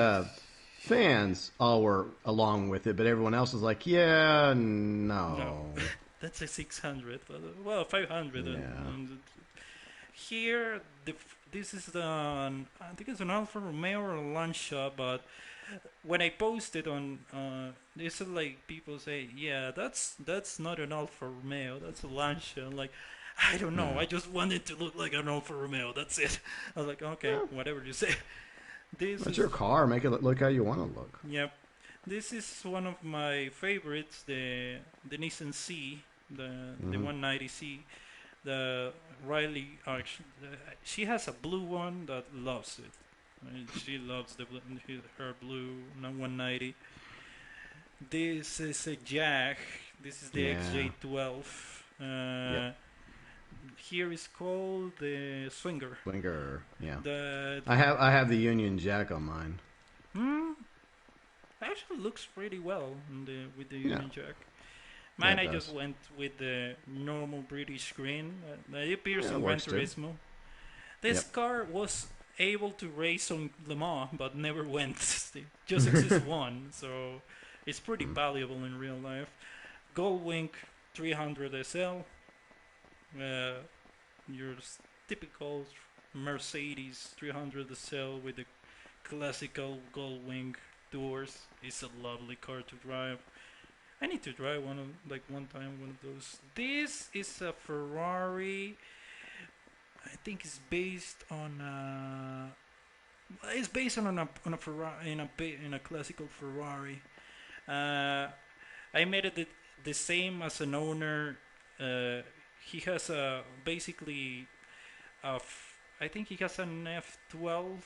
fans all were along with it, but everyone else was like, yeah, no. That's a 600. Well, 500. Yeah. Here, this is I think it's an Alfa Romeo or a Lancia, but when I posted on, this is like people say, yeah, that's not an Alfa Romeo, that's a Lancia. I'm like, I don't know. I just wanted to look like an Alfa Romeo. That's it. I was like, okay, whatever you say. That's your car. Make it look how you want to look. Yep. This is one of my favorites, the Nissan C, the 190C. The Riley, she has a blue one that loves it. She loves her blue 190. This is a Jag. This is the XJ12. Here is called the Swinger. Yeah. I have the Union Jack on mine. Actually looks pretty well with the Union Jack. Mine, I just went with the normal British screen. It appears on Gran Turismo. This car was able to race on Le Mans, but never went. Just exists one, so it's pretty valuable in real life. Goldwing 300 SL. Your typical Mercedes 300 SL with the classical Goldwing doors. It's a lovely car to drive. I need to drive one of those. This is a Ferrari. I think it's based on it's based on a Ferrari in a classical Ferrari. I made it the same as an owner. He has basically I think he has an F12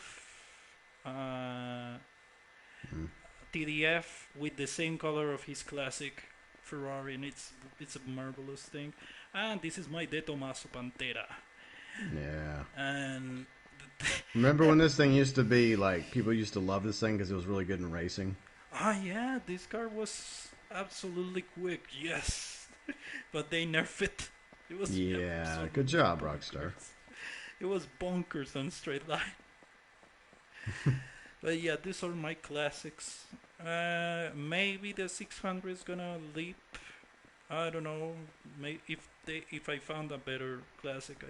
TDF with the same color of his classic Ferrari, and it's a marvelous thing. And this is my De Tomaso Pantera. Yeah. And remember when this thing used to be like, people used to love this thing because it was really good in racing? Yeah, this car was absolutely quick, yes. But they nerfed it. It was good job, Rockstar. It was bonkers on straight line. But yeah, these are my classics. Maybe the 600 is gonna leap. I don't know. If I found a better classic,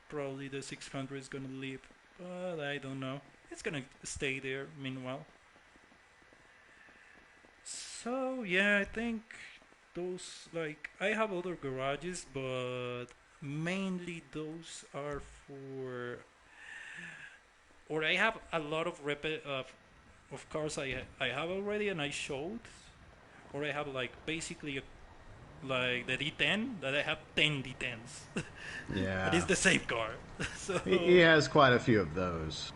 probably the 600 is gonna leap. But I don't know. It's gonna stay there. Meanwhile. So yeah, I think those like I have other garages, but mainly those are for. Or I have a lot of of cars I have already and I showed, or I have like basically like the D10 that I have 10 D10s, but Yeah. it's the same car. so He has quite a few of those.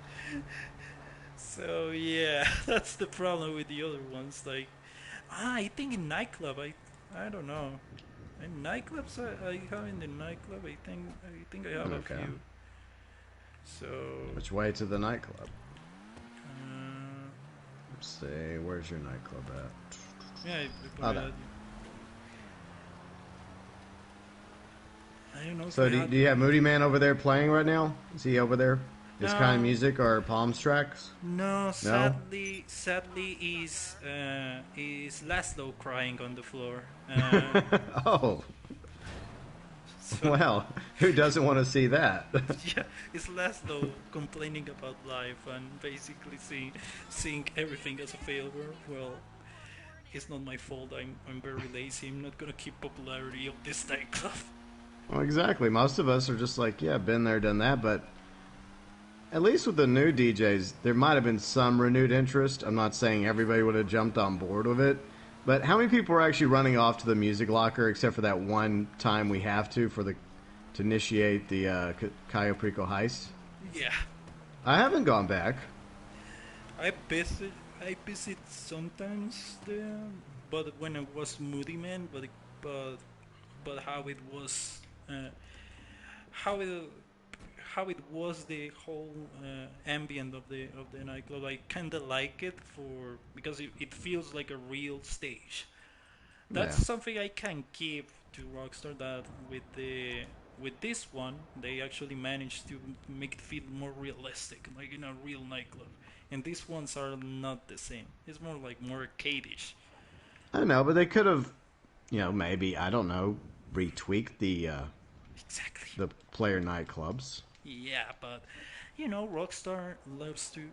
so yeah, that's the problem with the other ones. Like I think in nightclub I don't know. In nightclubs I have in the nightclub I think I have a Okay. few. So Which way to the nightclub? uh, Let's see. Where's your nightclub at? yeah, Oh, there. I don't know if So I do, had do you have Moody Man over there playing right now? Is he over there? His kind of No. music or Palms tracks? No, No? sadly is Laszlo crying on the floor. Oh, So well, who doesn't want to see that? yeah, it's Laszlo complaining about life and basically seeing everything as a failure. Well, it's not my fault. I'm very lazy. I'm not gonna keep popularity of this nightclub. Well, exactly. Most of us are just like, yeah, been there, done that. But at least with the new DJs, there might have been some renewed interest. I'm not saying everybody would have jumped on board with it. But how many people are actually running off to the music locker, except for that one time we have to initiate the Cayo Perico heist? Yeah, I haven't gone back. I visit sometimes there, but when I was Moody Man, but but uh, how it how it was the whole ambient of the nightclub. I kinda like it because it feels like a real stage. That's Yeah. something I can give to Rockstar. That with this one, they actually managed to make it feel more realistic, like in a real nightclub. And these ones are not the same. It's more arcadish. I know, but they could have, maybe, I don't know, retweaked Exactly. the player nightclubs. Yeah, but Rockstar loves to.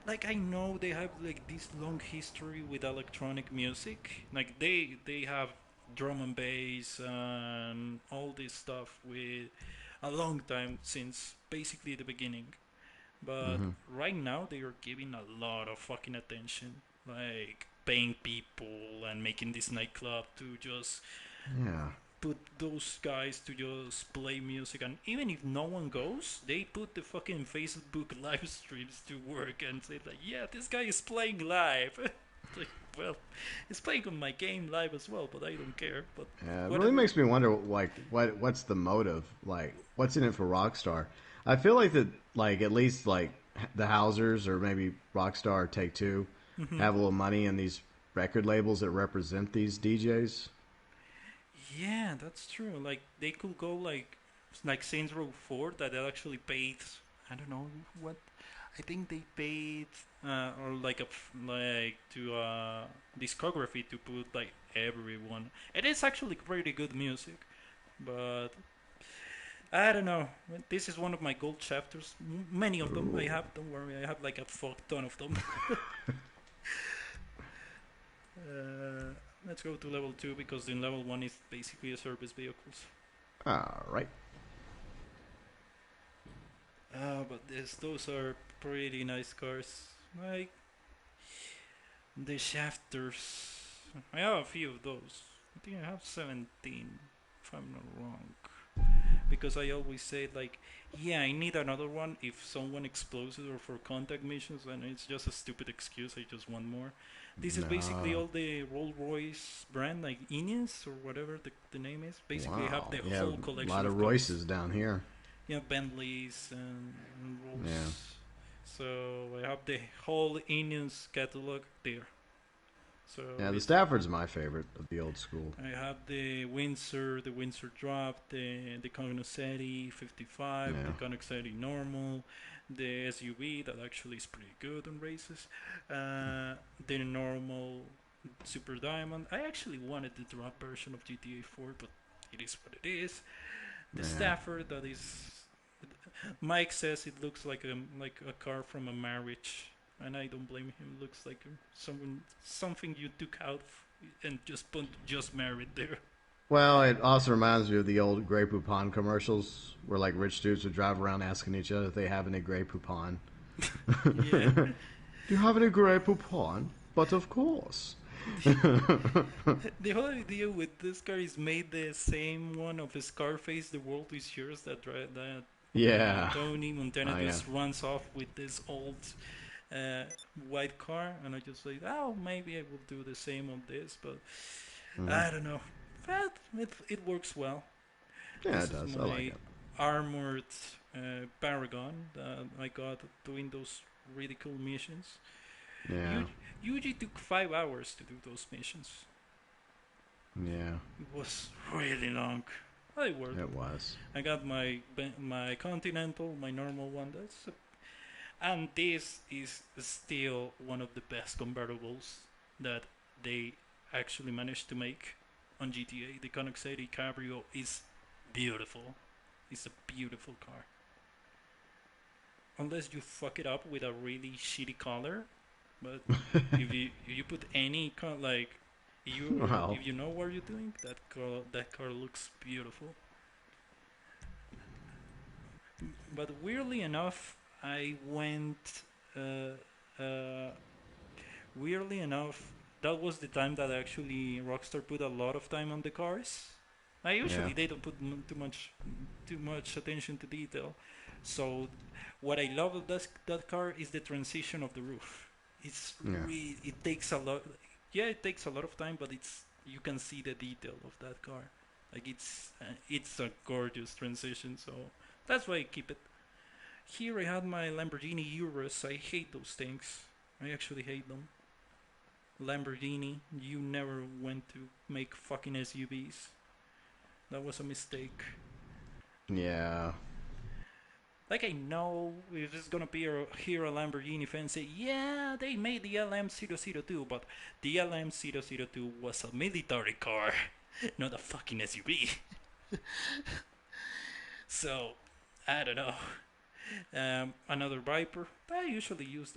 I know they have like this long history with electronic music. Like they have drum and bass and all this stuff with a long time since basically the beginning. But right now they are giving a lot of fucking attention, like paying people and making this nightclub to just Yeah. put those guys to just play music, and even if no one goes, they put the fucking Facebook live streams to work and say like, yeah, this guy is playing live. Like, well, he's playing on my game live as well, but I don't care. But Yeah, it whatever. really makes me wonder, like, what's the motive? Like, what's in it for Rockstar? I feel like that, like, at least like the Housers or maybe Rockstar or Take Two have a little money in these record labels that represent these DJs. Yeah, that's true. Like they could go like Saints Row 4 that they actually paid. I don't know what. I think they paid or like to discography to put like everyone. It is actually pretty good music, but I don't know. This is one of my gold chapters. Many of them I have. Don't worry, I have like a fuck ton of them. Let's go to level 2 because in level 1 is basically a service vehicles. All right. But those are pretty nice cars. Like the Shafters. I have a few of those. I think I have 17, if I'm not wrong. Because I always say like, yeah, I need another one if someone explodes it or for contact missions, and it's just a stupid excuse. I just want more. This is basically No. all the Rolls Royce brand, like Ineos or whatever the name is. Basically, I have the Yeah, whole a collection. lot of cars. Royces down here. Yeah, Bentleys and Rolls. Yeah. So I have the whole Ineos catalog there. So Yeah, the it's Stafford's my favorite of the old school. I have the Windsor Drop, the Cognoscenti 55, Yeah. the Cognoscenti Normal, the SUV that actually is pretty good on races, the normal Super Diamond. I actually wanted the drop version of GTA 4, but it is what it is. The Yeah. Stafford that is. Mike says it looks like a car from a marriage, and I don't blame him. It looks like something you took out and just put just married there. Well, it also reminds me of the old Grey Poupon commercials where like rich dudes would drive around asking each other if they have any Grey Poupon. Yeah. Do you have any Grey Poupon? But of course. The whole idea with this car is made the same one of Scarface, The World Is Yours, that Yeah. Tony Montana Oh, yeah. just runs off with this old uh, white car, and I just like, oh, maybe I will do the same on this, but I don't know. But it works well. Yeah, This it is does. I my like it. armored Paragon that I got doing those really cool missions. Yeah. Usually took 5 hours to do those missions. Yeah. It was really long. But it worked. It was. I got my Continental, my normal one. And this is still one of the best convertibles that they actually managed to make on GTA. The Koenigsegg Cabrio is beautiful. It's a beautiful car. Unless you fuck it up with a really shitty color, but if you put any like Wow. if you know what you're doing, that car looks beautiful. But weirdly enough, I went. Uh, uh, weirdly enough, that was the time that actually Rockstar put a lot of time on the cars. I usually Yeah. they don't put too much attention to detail. So what I love of that car is the transition of the roof. Yeah. It takes a lot. Yeah, it takes a lot of time, but you can see the detail of that car. Like it's a gorgeous transition. So that's why I keep it. Here I had my Lamborghini Urus. I hate those things. I actually hate them. Lamborghini, you never went to make fucking SUVs. That was a mistake. Yeah. Like I know if there's gonna be here a Lamborghini fan say, yeah, they made the LM002, but the LM002 was a military car, not a fucking SUV. So I don't know. Another Viper. I usually use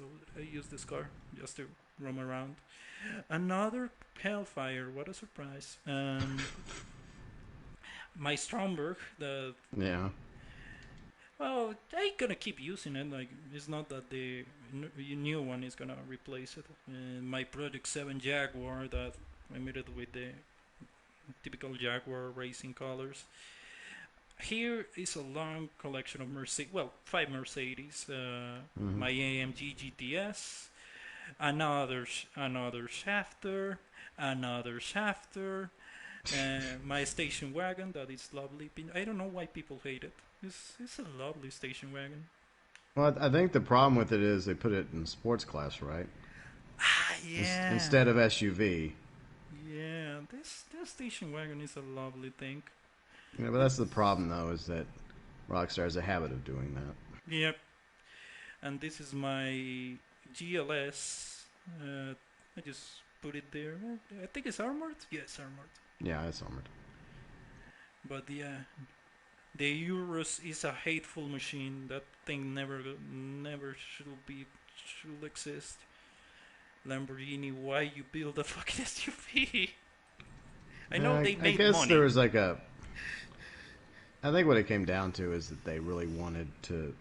this car just to roam around. Another Hellfire. What a surprise. My Stromberg. Yeah. Well, I gonna keep using it. Like it's not that the new one is gonna replace it. My Project 7 Jaguar that I made it with the typical Jaguar racing colors. Here is a long collection of Mercedes. Well, 5 Mercedes. My AMG GTS. Another Shafter. Another Shafter. My station wagon that is lovely. I don't know why people hate it. It's a lovely station wagon. Well, I think the problem with it is they put it in sports class, right? Ah, yeah. Instead of SUV. Yeah, this station wagon is a lovely thing. Yeah, but that's the problem, though, is that Rockstar has a habit of doing that. Yep. And this is my GLS. I just put it there. I think it's armored. Yes, armored. Yeah, it's armored. But yeah, the Urus is a hateful machine. That thing never should exist. Lamborghini, why you build a fucking SUV? I know they made I guess money. there was like a. I think what it came down to is that they really wanted to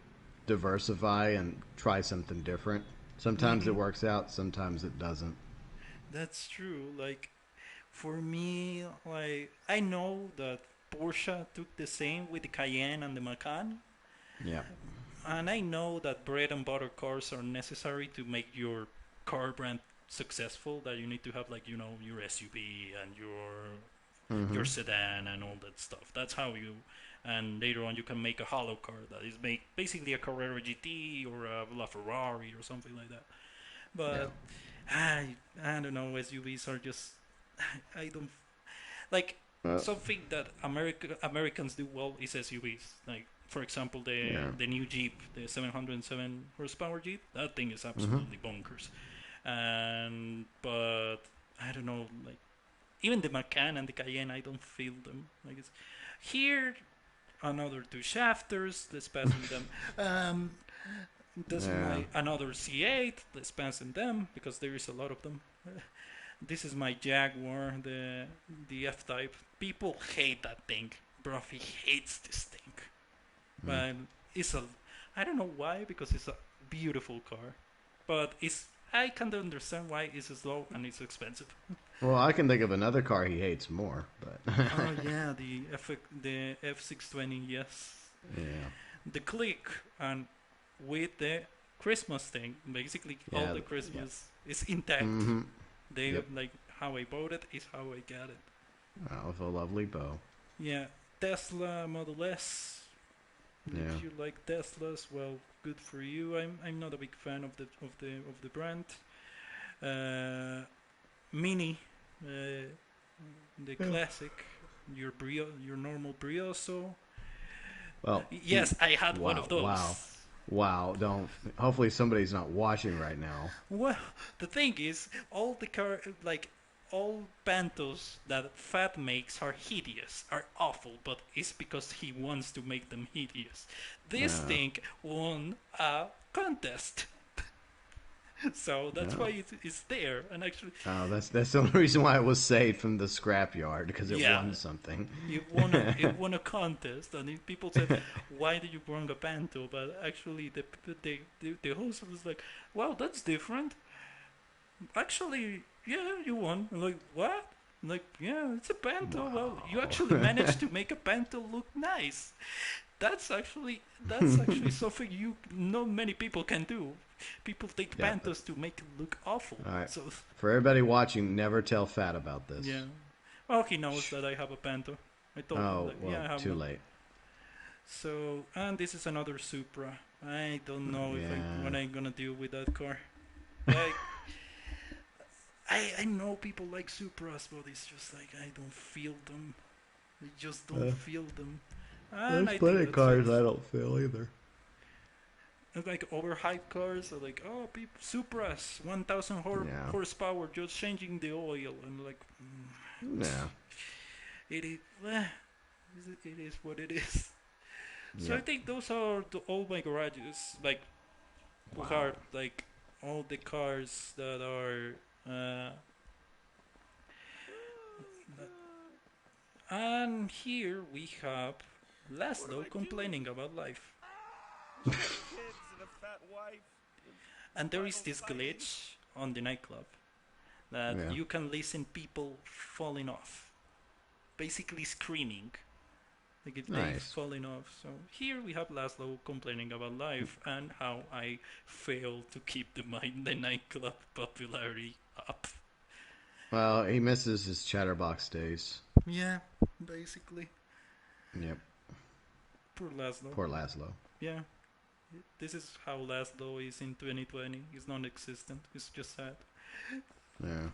diversify and try something different. Sometimes it works out, sometimes it doesn't. That's true. Like, for me, like I know that Porsche took the same with the Cayenne and the Macan, Yeah. and I know that bread and butter cars are necessary to make your car brand successful. That you need to have like your SUV and your sedan and all that stuff. That's how you. And later on, you can make a hollow car that is basically a Carrera GT or a LaFerrari or something like that. But I don't know. SUVs are just I don't like Uh, something that Americans do well is SUVs. Like for example, yeah. the new Jeep, the 707 horsepower Jeep. That thing is Mm-hmm. absolutely bonkers. And but I don't know, like even the Macan and the Cayenne, I don't feel them. Like it's here another two shafters. Let's pass in them. This is Yeah. my another C8. Let's pass in them because there is a lot of them. This is my Jaguar, the F Type. People hate that thing. Bruffy hates this thing. But it's a I don't know why because it's a beautiful car. But it's I can understand why it's slow and it's expensive. Well, I can think of another car he hates more, but Oh yeah, the F620, yes. yeah. The Click and with the Christmas thing, basically all Yeah, the Christmas is intact. Mm-hmm. They Yep. like how I bought it is how I got it. With a lovely bow. Yeah, Tesla Model S. Yeah. If you like Teslas, well, good for you. I'm not a big fan of the brand. Mini, the classic, your normal Brioso. Well, Yes, I had one of those. Wow. Don't. Hopefully, somebody's not watching right now. Well, the thing is, all Pantos that Fat makes are hideous, are awful, but it's because he wants to make them hideous. This Yeah. thing won a contest, so that's Yeah. why it's there. And actually, Oh, that's the only reason why it was saved from the scrapyard because it Yeah. won something. it won a contest, and people said, "Why did you bring a Panto?" But actually, the host was like, "Well, that's different." Actually, yeah, you won. I'm like, what? I'm like, yeah, it's a Panto. Well, you actually managed to make a Panto look nice. That's actually something not many people can do. People take Yeah. Pantos to make it look awful. All right. So For everybody watching, never tell Fat about this. yeah. Well, he knows that I have a Panto. I told him Oh, that, well, yeah, I have too one. late. So, and this is another Supra. I don't know Yeah. what I'm gonna do with that car. Like, I know people like Supras, but it's just like I don't feel them. I just don't feel them. And I think that's it. don't feel either. And like overhyped cars are like, oh, people, Supras, 1,000 Yeah. horsepower, just changing the oil, and like, Yeah. it is, it is what it is. So I Yeah. think those are all my garages, like, like all the cars that are. And here we have Laszlo complaining about life. And there is this glitch on the nightclub that Yeah. you can listen people falling off, basically screaming, like if they Nice. falling off. So here we have Laszlo complaining about life and how I failed to keep the nightclub popularity up. Well, he misses his chatterbox days. Yeah, basically. Yep. Poor Laszlo. Poor Laszlo. Yeah. This is how Laszlo is in 2020. He's non-existent. It's just sad. Yeah.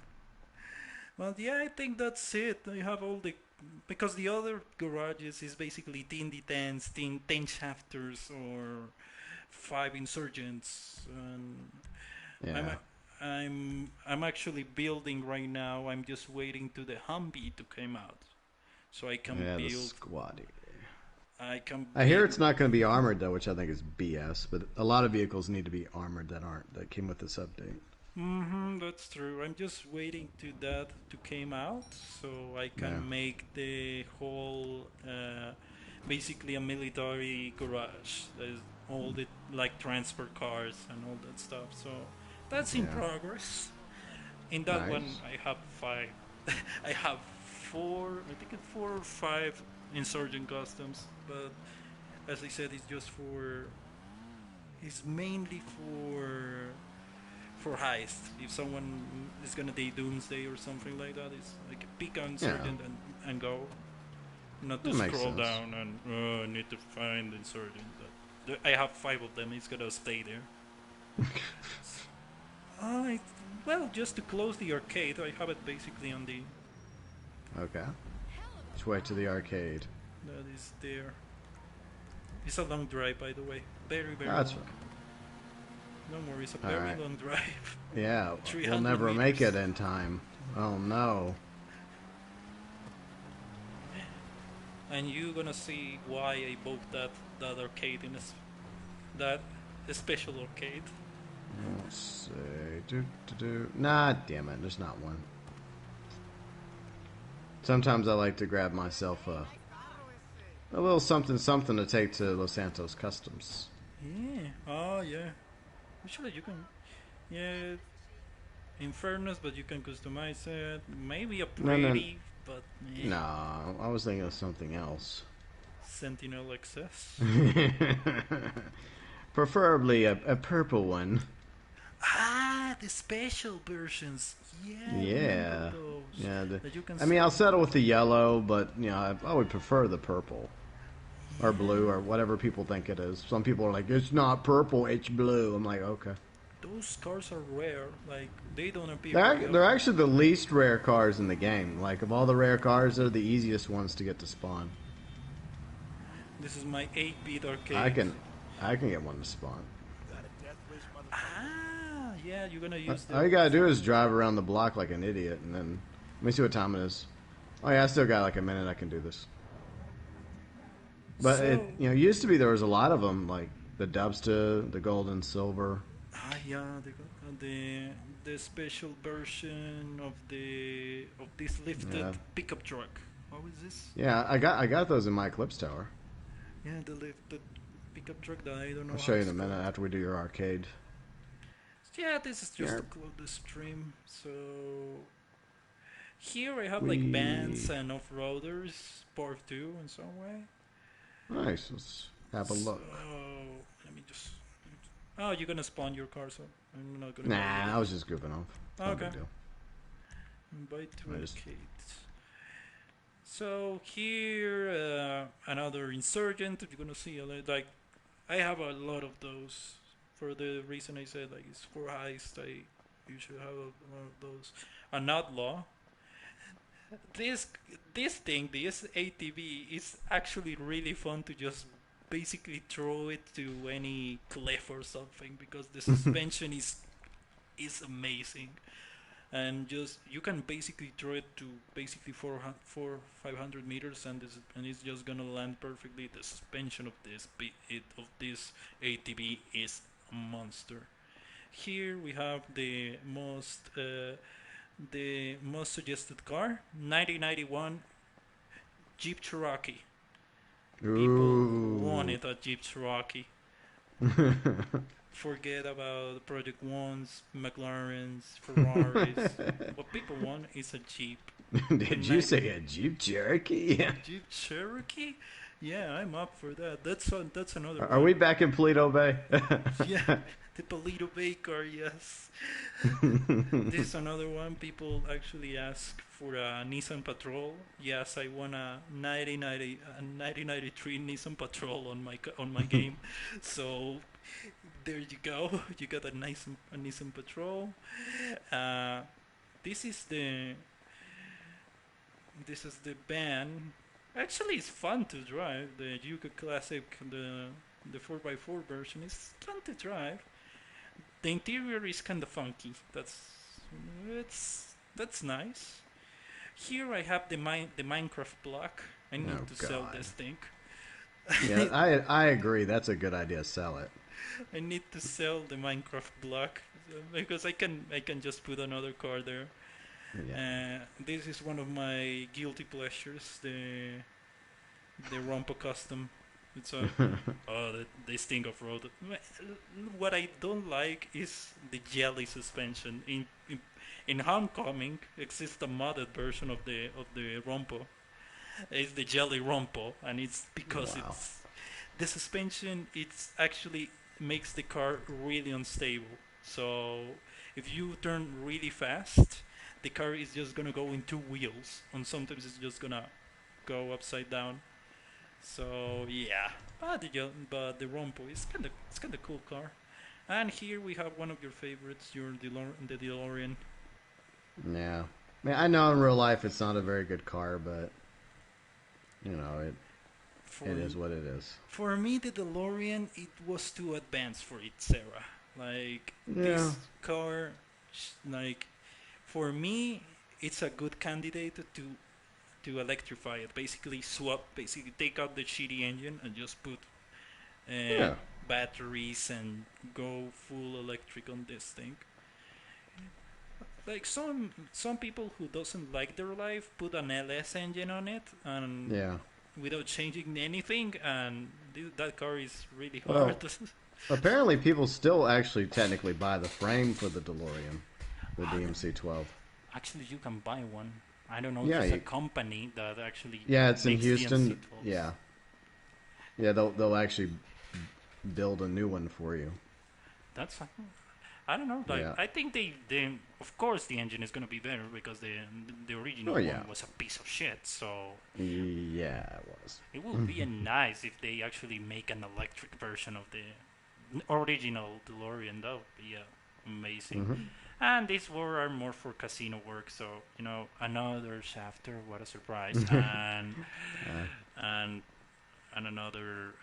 Well, yeah, I think that's it. I have all the because the other garages is basically 10 10 shafters, or 5 insurgents, and Yeah. I'm actually building right now. I'm just waiting to the Humvee to come out, so I can Yeah, the build. squatty. I hear it's not going to be armored though, which I think is BS. But a lot of vehicles need to be armored that aren't. That came with this update. That's true. I'm just waiting to that to come out, so I can Yeah. make the whole, basically a military garage. There's all the like transport cars and all that stuff. So that's in Yeah. progress. In that one, Nice. I have 5. I have 4. I think it's 4 or 5 insurgent customs, but as I said, it's just for. It's mainly for heist. If someone is gonna do doomsday or something like that, it's like pick an insurgent and go. Not to That makes scroll sense. down and I need to find the insurgent. I have 5 of them. It's gonna stay there. I well, just to close the arcade, I have it basically on the Okay. Which way to the arcade? that is there. It's a long drive, by the way. Very Oh, that's long. right. No more. It's a All very right. long drive. Yeah, we'll 300 never make meters. it in time. Oh no. And you're gonna see why I bought that arcade in that special arcade. Let's see. Nah, damn it. There's not one. Sometimes I like to grab myself a little something something to take to Los Santos Customs. Yeah. Oh yeah. Actually, you can. Yeah. In fairness, but you can customize it. Maybe a No, no. pretty, but No, I was thinking of something else. Sentinel XS. Preferably a purple one. Ah, the special versions. Yeah. I Yeah. remember those. Yeah. That you can I mean, I'll select. settle with the yellow, but I would prefer the purple or blue or whatever people think it is. Some people are like, it's not purple, it's blue. I'm like, okay. Those cars are rare. Like they don't appear. They're, very they're often. actually the least rare cars in the game. Like, of all the rare cars, they're the easiest ones to get to spawn. This is my 8-bit arcade. I can get one to spawn. Ah, yeah, you're gonna use All you gotta do is drive around the block like an idiot, and then let me see what time it is. Oh yeah, I still got like a minute. I can do this. But it So- used to be there was a lot of them, like the Dubsta, the Gold and Silver. Ah, yeah, the special version of this lifted Yeah. pickup truck. What was this? Yeah, I got those in my Eclipse Tower. Yeah, the lifted pickup truck that I don't know. I'll show how you in a it's minute called. after we do your arcade. Yeah, this is just Yeah. to close the stream. So here I have like bands and off-roaders, part 2 in some way. Nice. Let's have a look. So let me just. Oh, you're gonna spawn your car, so I'm not gonna. Nah, I was just goofing off. No big Okay. deal. Invite to I just- arcades. So here, another insurgent. You're gonna see like I have a lot of those. For the reason I said, like it's for heist, you should have a lot of those. An outlaw. This thing, this ATV, is actually really fun to just basically throw it to any cliff or something because the suspension is amazing. And just you can basically throw it to basically 500 meters, and it's just gonna land perfectly. The suspension of this ATV is a monster. Here we have the most suggested car, 1991 Jeep Cherokee. People Ooh. wanted a Jeep Cherokee. Forget about Project Ones, McLarens, Ferraris. What people want is a Jeep. Did you say a Jeep Cherokee? Jeep Cherokee? Yeah, I'm up for that. That's another. Are we back in Paleto Bay? Yeah, the Paleto Bay car. Yes. This is another one. People actually ask for a Nissan Patrol. Yes, I want a 1993 Nissan Patrol on my game. So there you go. You got a Nissan Patrol. This is the van. Actually, it's fun to drive. The Yuka Classic, the 4x4 version is fun to drive. The interior is kind of funky. That's nice. Here I have the Minecraft block. I need Oh, to sell God. this thing. Yeah, I agree. That's a good idea. Sell it. I need to sell the Minecraft block because I can just put another car there. Yeah. This is one of my guilty pleasures. The Rompo Custom. It's a this thing of road. What I don't like is the jelly suspension. In Homecoming exists a modded version of the Rompo. It's the jelly Rompo, and it's because Wow. it's the suspension. It's actually makes the car really unstable. So if you turn really fast, the car is just gonna go in two wheels, and sometimes it's just gonna go upside down. So yeah, but the Rompo is kind of cool car. And here we have one of your favorites, the DeLorean. Yeah. I mean, I know in real life it's not a very good car, but you know For it is what it is. for me, the DeLorean it was too advanced for its era. Like Yeah. this car, like for me, it's a good candidate to electrify it. Basically take out the shitty engine and just put Yeah. batteries and go full electric on this thing. Like some people who doesn't like their life put an LS engine on it and Yeah. without changing anything, and that car is really Well, hard. Apparently, people still actually technically buy the frame for the DeLorean, the DMC-12. Actually, you can buy one. I don't know. Yeah, There's a you- company that actually Yeah, it's in makes Houston. DMC-12s. Yeah. Yeah, they'll actually build a new one for you. That's I don't know. Like Yeah. I think they of course the engine is gonna be better because the original Oh, yeah. one was a piece of shit. So Yeah, it was. it would be nice if they actually make an electric version of the original DeLorean. That would be amazing. Mhm. And these were are more for casino work, so another shafter, what a surprise, and and another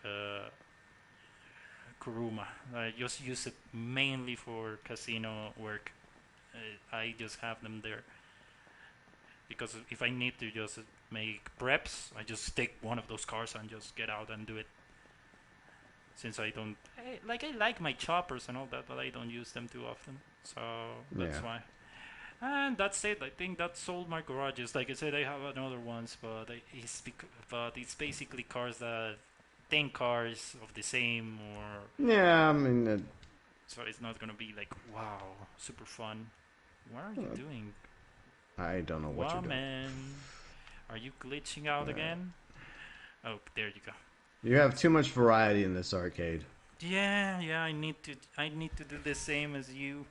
Kuruma. I just use it mainly for casino work. I just have them there because if I need to just make preps, I just take one of those cars and just get out and do it. Since I don't I like my choppers and all that, but I don't use them too often, so that's Yeah. why. And that's it. I think that's all my garages. Like I said, I have another ones, but it's basically cars that 10 cars of the same, or Yeah, I mean, so it's not gonna be like wow, super fun. What are you doing? I don't know what Wow, you're doing. man, are you glitching out Yeah. again? Oh, there you go. You have too much variety in this arcade. Yeah, I need to do the same as you.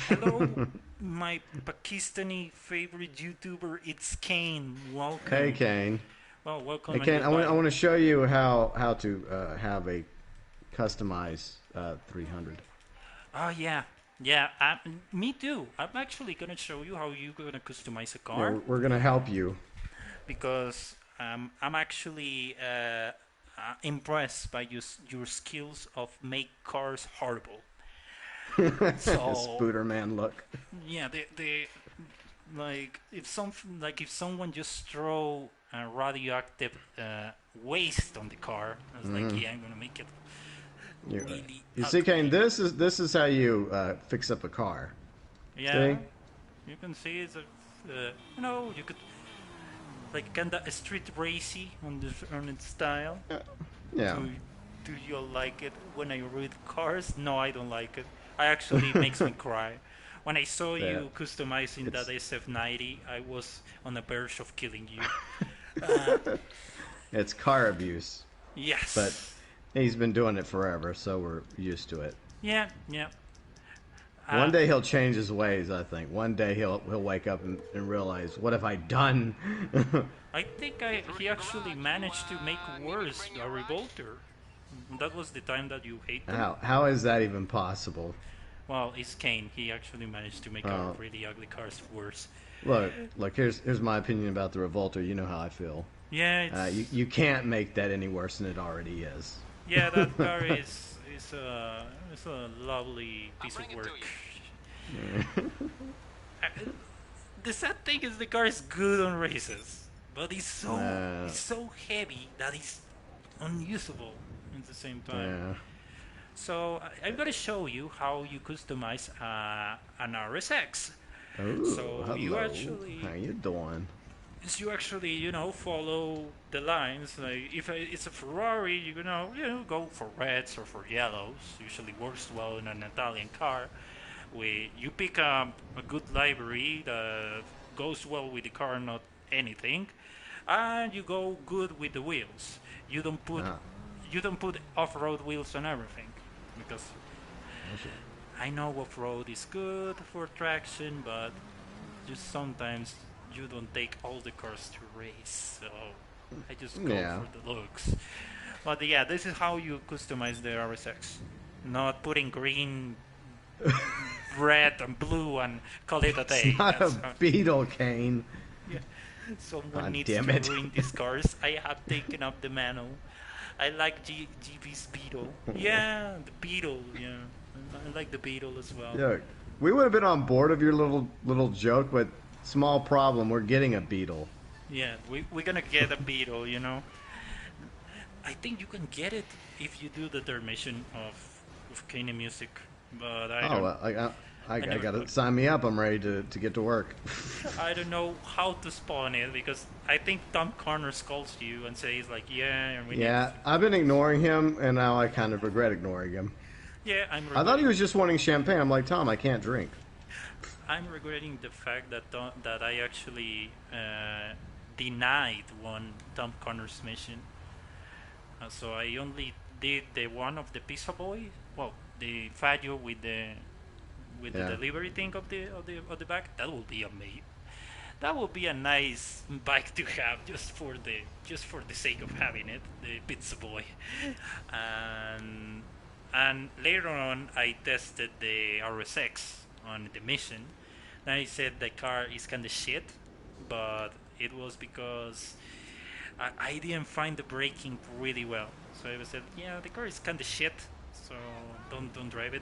Hello, my Pakistani favorite YouTuber. It's Kane. Welcome. Hey, Kane. Well, welcome. Hey, and Kane, I goodbye. want to show you how to have a customized 300. Oh yeah. Me too. I'm actually gonna show you how you're gonna customize a Yeah, car we're gonna help you. because I'm actually impressed by your skills of make cars horrible. So Spooder man look. yeah, they like if someone just throw a radioactive waste on the car, I was like, yeah, I'm gonna make it You, really. you see, ugly. Kane, this is how you fix up a car. Yeah, See? you can see it's you could like kinda street racy on its style. Yeah. Do you like it when I read cars? No, I don't like it. I actually makes me cry. When I saw you Yeah. customizing that It's- SF90, I was on the verge of killing you. It's car abuse, Yes. but he's been doing it forever, so we're used to it. yeah. One day he'll change his ways. I think one day he'll wake up and realize, what have I done? I think he actually managed to make worse a Revolter. That was the time that you hate them. how is that even possible? Well, it's Kane. He actually managed to make Oh. a really ugly cars worse. Look. Here's my opinion about the Revolter. You know how I feel. Yeah, it's, You can't make that any worse than it already is. yeah, that car is a lovely piece of bring it work. to Uh, the sad thing is the car is good on races, but it's so heavy that it's unusable at the same time. Yeah. So I'm gonna show you how you customize an RSX. Ooh, So you hello. actually- How you doing? Is you actually follow the lines. Like if it's a Ferrari, go for reds or for yellows. Usually works well in an Italian car. You pick a good livery that goes well with the car, not anything, and you go good with the wheels. You don't put off-road wheels on everything because I know off-road is good for traction, but just sometimes you don't take all the cars to race, so I just go Yeah. for the looks. But yeah, this is how you customize the RSX. not putting green, red, and blue and call it a It's day. not a That's beetle, Kane. someone God needs damn to it. ruin these cars. I have taken up the mantle. I like GB's Beetle. Yeah, the Beetle. Yeah, I like the Beetle as well. Yeah, we would have been on board of your little joke, but small problem. We're getting a beetle. Yeah, we're gonna get a Beetle. You know, I think you can get it if you do the third mission of Kanye Music, but I Oh, don't. well, I never gotta could. sign me up. I'm ready to get to work. I don't know how to spawn it because I think Tom Connors calls you and says like, yeah, and we need. Yeah, I've been ignoring him, and now I kind of regret ignoring him. Yeah, I'm. I thought he was just wanting champagne. I'm like, Tom, I can't drink. I'm regretting the fact that I actually denied one Tom Connors mission. So I only did the one of the Pizza Boy. Well, the Faggio with the Yeah. delivery thing of the back. That will be amazing. That would be a nice bike to have just for the sake of having it, the Pizza Boy. And and later on, I tested the RSX on the mission. And I said the car is kind of shit, but it was because I didn't find the braking really well. So I said, yeah, the car is kind of shit, so don't drive it.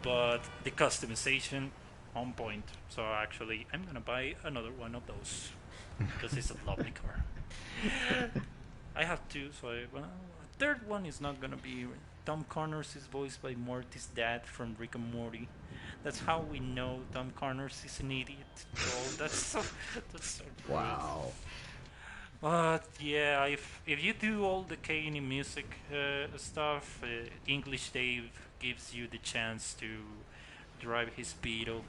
But the customization on point. So actually, I'm gonna buy another one of those because it's a lovely car. I have two, so well, a third one is not gonna be. Tom Connors is voiced by Morty's dad from Rick and Morty. That's how we know Tom Connors is an idiot. Oh, that's so true. Wow. But yeah, if you do all the Kanye music stuff, English Dave gives you the chance to drive his Beetle,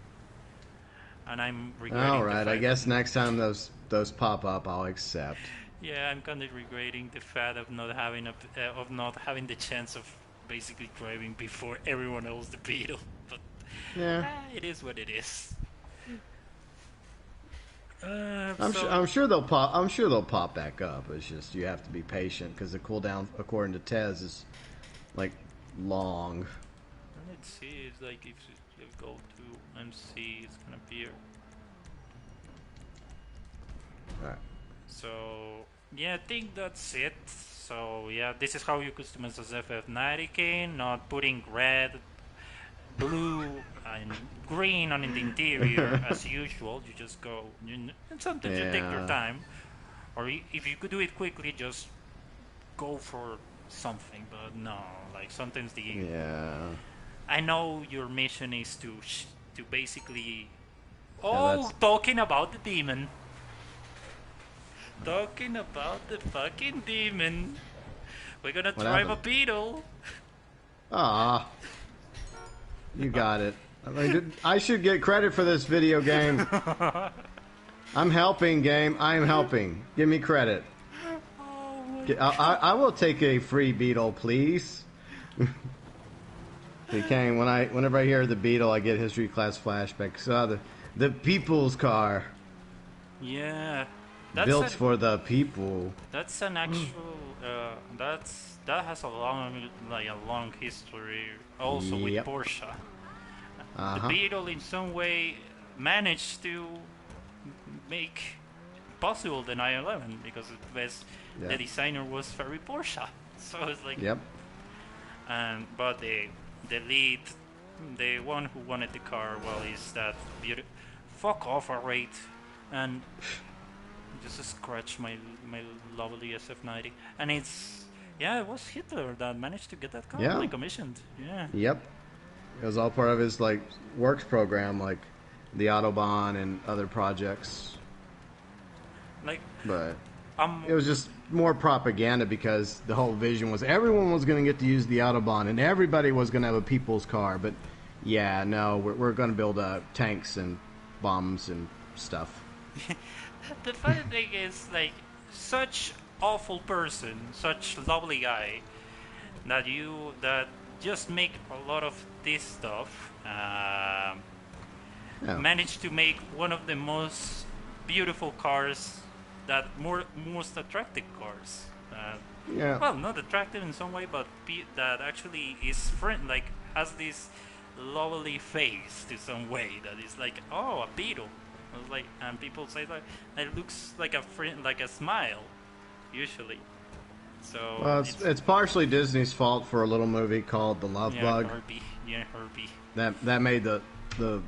and I'm regretting All the right. I fact guess next time those pop up, I'll accept. yeah, I'm kind of regretting the fact of not having of not having the chance of basically driving before everyone else the Beetle. But Yeah. it is what it is. I'm sure they'll pop. I'm sure they'll pop back up. It's just you have to be patient because the cooldown, according to Tez, is like long. Let's see. It's like if you go to MC, it's gonna appear. All right. So yeah, I think that's it. So yeah, this is how you customize the FF90K, not putting red, blue, and green on the interior as usual. You just go, and sometimes you take your Yeah. time, or if you could do it quickly, just go for something. But no, like sometimes Yeah. I know your mission is to basically. Yeah, Oh, that's- talking about the demon. Talking about the fucking demon. We're gonna What drive happened? a beetle. Ah. You got it. I should get credit for this video game. I'm helping, game. I'm helping. Give me credit. Oh my I will take a free beetle, please. Hey, Kane, whenever I hear the beetle, I get history class flashbacks. The people's car, Yeah, built for the people. that's an actual that has a long history also with Yep. Porsche. The Uh-huh. Beetle in some way managed to make possible the 911 because the Yeah. designer was Ferry Porsche. So it's like Yep. but the lead, the one who wanted the car, well, is that beautiful. Fuck off, alright, and just scratch my lovely SF90, and it was Hitler that managed to get that car Yeah. commissioned. Yeah. Yep. It was all part of his like works program, like the Autobahn and other projects. Like But it was just more propaganda because the whole vision was everyone was going to get to use the Autobahn and everybody was going to have a people's car. But yeah, no, we're going to build tanks and bombs and stuff. the funny thing is, like, such awful person, such lovely guy, that just make a lot of this stuff. Yeah. Managed to make one of the most beautiful cars, most attractive cars Yeah. Well, not attractive in some way, but that actually is friend like has this lovely face to some way that is like, oh, a beetle. I was like, and people say that it looks like a friend, like a smile, usually. So Well, it's partially Disney's fault for a little movie called The Love yeah, Bug Herbie, yeah, Herbie. that made the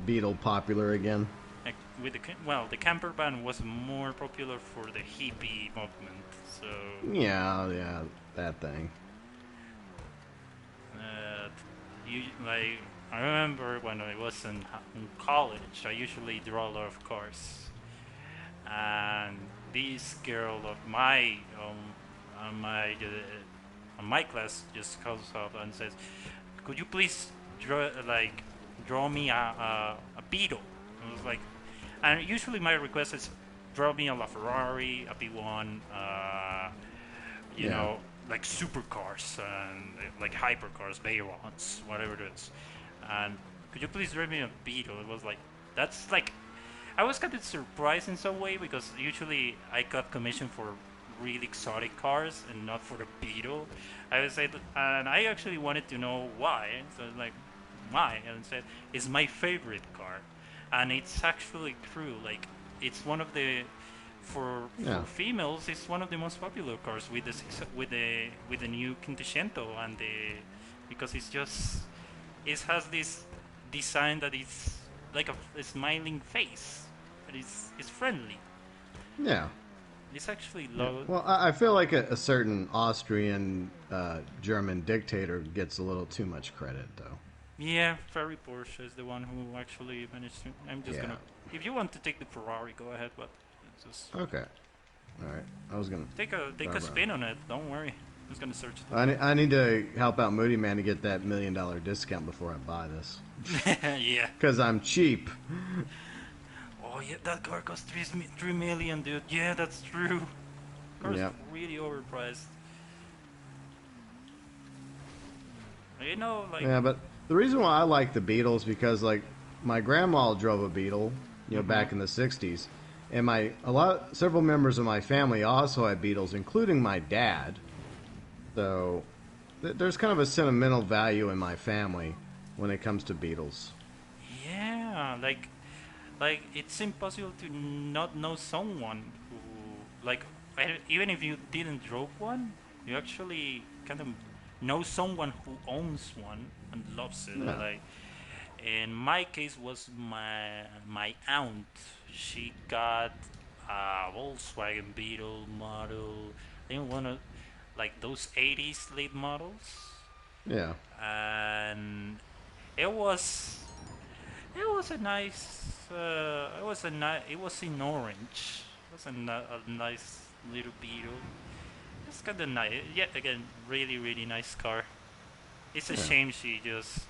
beetle popular again. Like, with the camper van was more popular for the hippie movement. So Yeah, that thing. you like I remember when I was in college, I usually draw a lot of cars, and this girl of my on my class just comes up and says, "Could you please draw me a beetle?" I was like, and usually my request is draw me a LaFerrari, a B1, you Yeah. know, like supercars and like hypercars, Veyrons, whatever it is. And could you please draw me a beetle? It was like, that's like, I was kind of surprised in some way because usually I got commission for really exotic cars and not for the beetle. I would say that, and I actually wanted to know why. So I was like, why? And said, it's my favorite car, and it's actually true. Like, it's one of the Yeah. for females, it's one of the most popular cars with the new Quintecento and the because it's just it has this design that is like a smiling face, but it's friendly. Yeah. It's actually Yeah. low. Well, I feel like a certain Austrian German dictator gets a little too much credit, though. Yeah, Ferry Porsche is the one who actually managed to. I'm just Yeah. gonna. If you want to take the Ferrari, go ahead, but just Okay. All right. I was gonna. take a Barbara. spin on it. Don't worry. I'm just gonna search it. I need to help out Moody Man to get that $1 million discount before I buy this. Yeah. Because I'm cheap. Oh yeah, that car cost 3 million, dude. Yeah, that's true. Car's Yep. really overpriced. You know, like Yeah, but the reason why I like the Beetles because like my grandma drove a Beetle, back in the '60s, and several members of my family also had Beetles, including my dad. So there's kind of a sentimental value in my family when it comes to Beetles. yeah, like it's impossible to not know someone who like even if you didn't drove one, you actually kind of know someone who owns one and loves it. Yeah. Like in my case was my aunt. She got a Volkswagen Beetle model. I think one of like those 80s late models, Yeah. and it was it was a nice it was in orange. It was a nice little Beetle. It's kind of nice. Yet again, really nice car. It's a Yeah. shame she just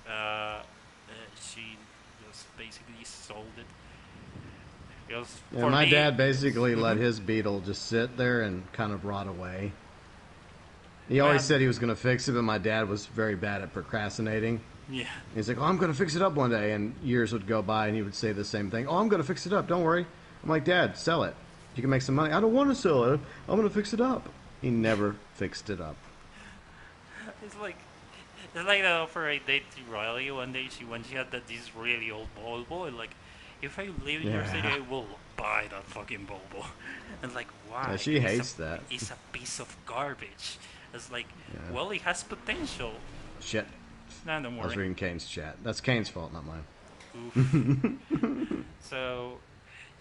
basically sold it. Because Yeah, for my me, dad basically let Mhm. his Beetle just sit there and kind of rot away. He always Man. said he was going to fix it, but my dad was very bad at procrastinating. Yeah, He's like, "Oh, I'm going to fix it up one day," and years would go by, and he would say the same thing. "Oh, I'm going to fix it up. Don't worry." I'm like, "Dad, sell it. You can make some money." "I don't want to sell it. I'm going to fix it up." He never fixed it up. it's like that offer I did to Riley one day. When she had this really old Volvo, and like, if I live in your Yeah. city, I will buy that fucking Volvo. And like, why? Yeah, she It's hates a, that. It's a piece of garbage. It's like, Yeah. well, it has potential. Shit. Nah, don't I was worry. reading Kane's chat. That's Kane's fault, not mine. Oof. So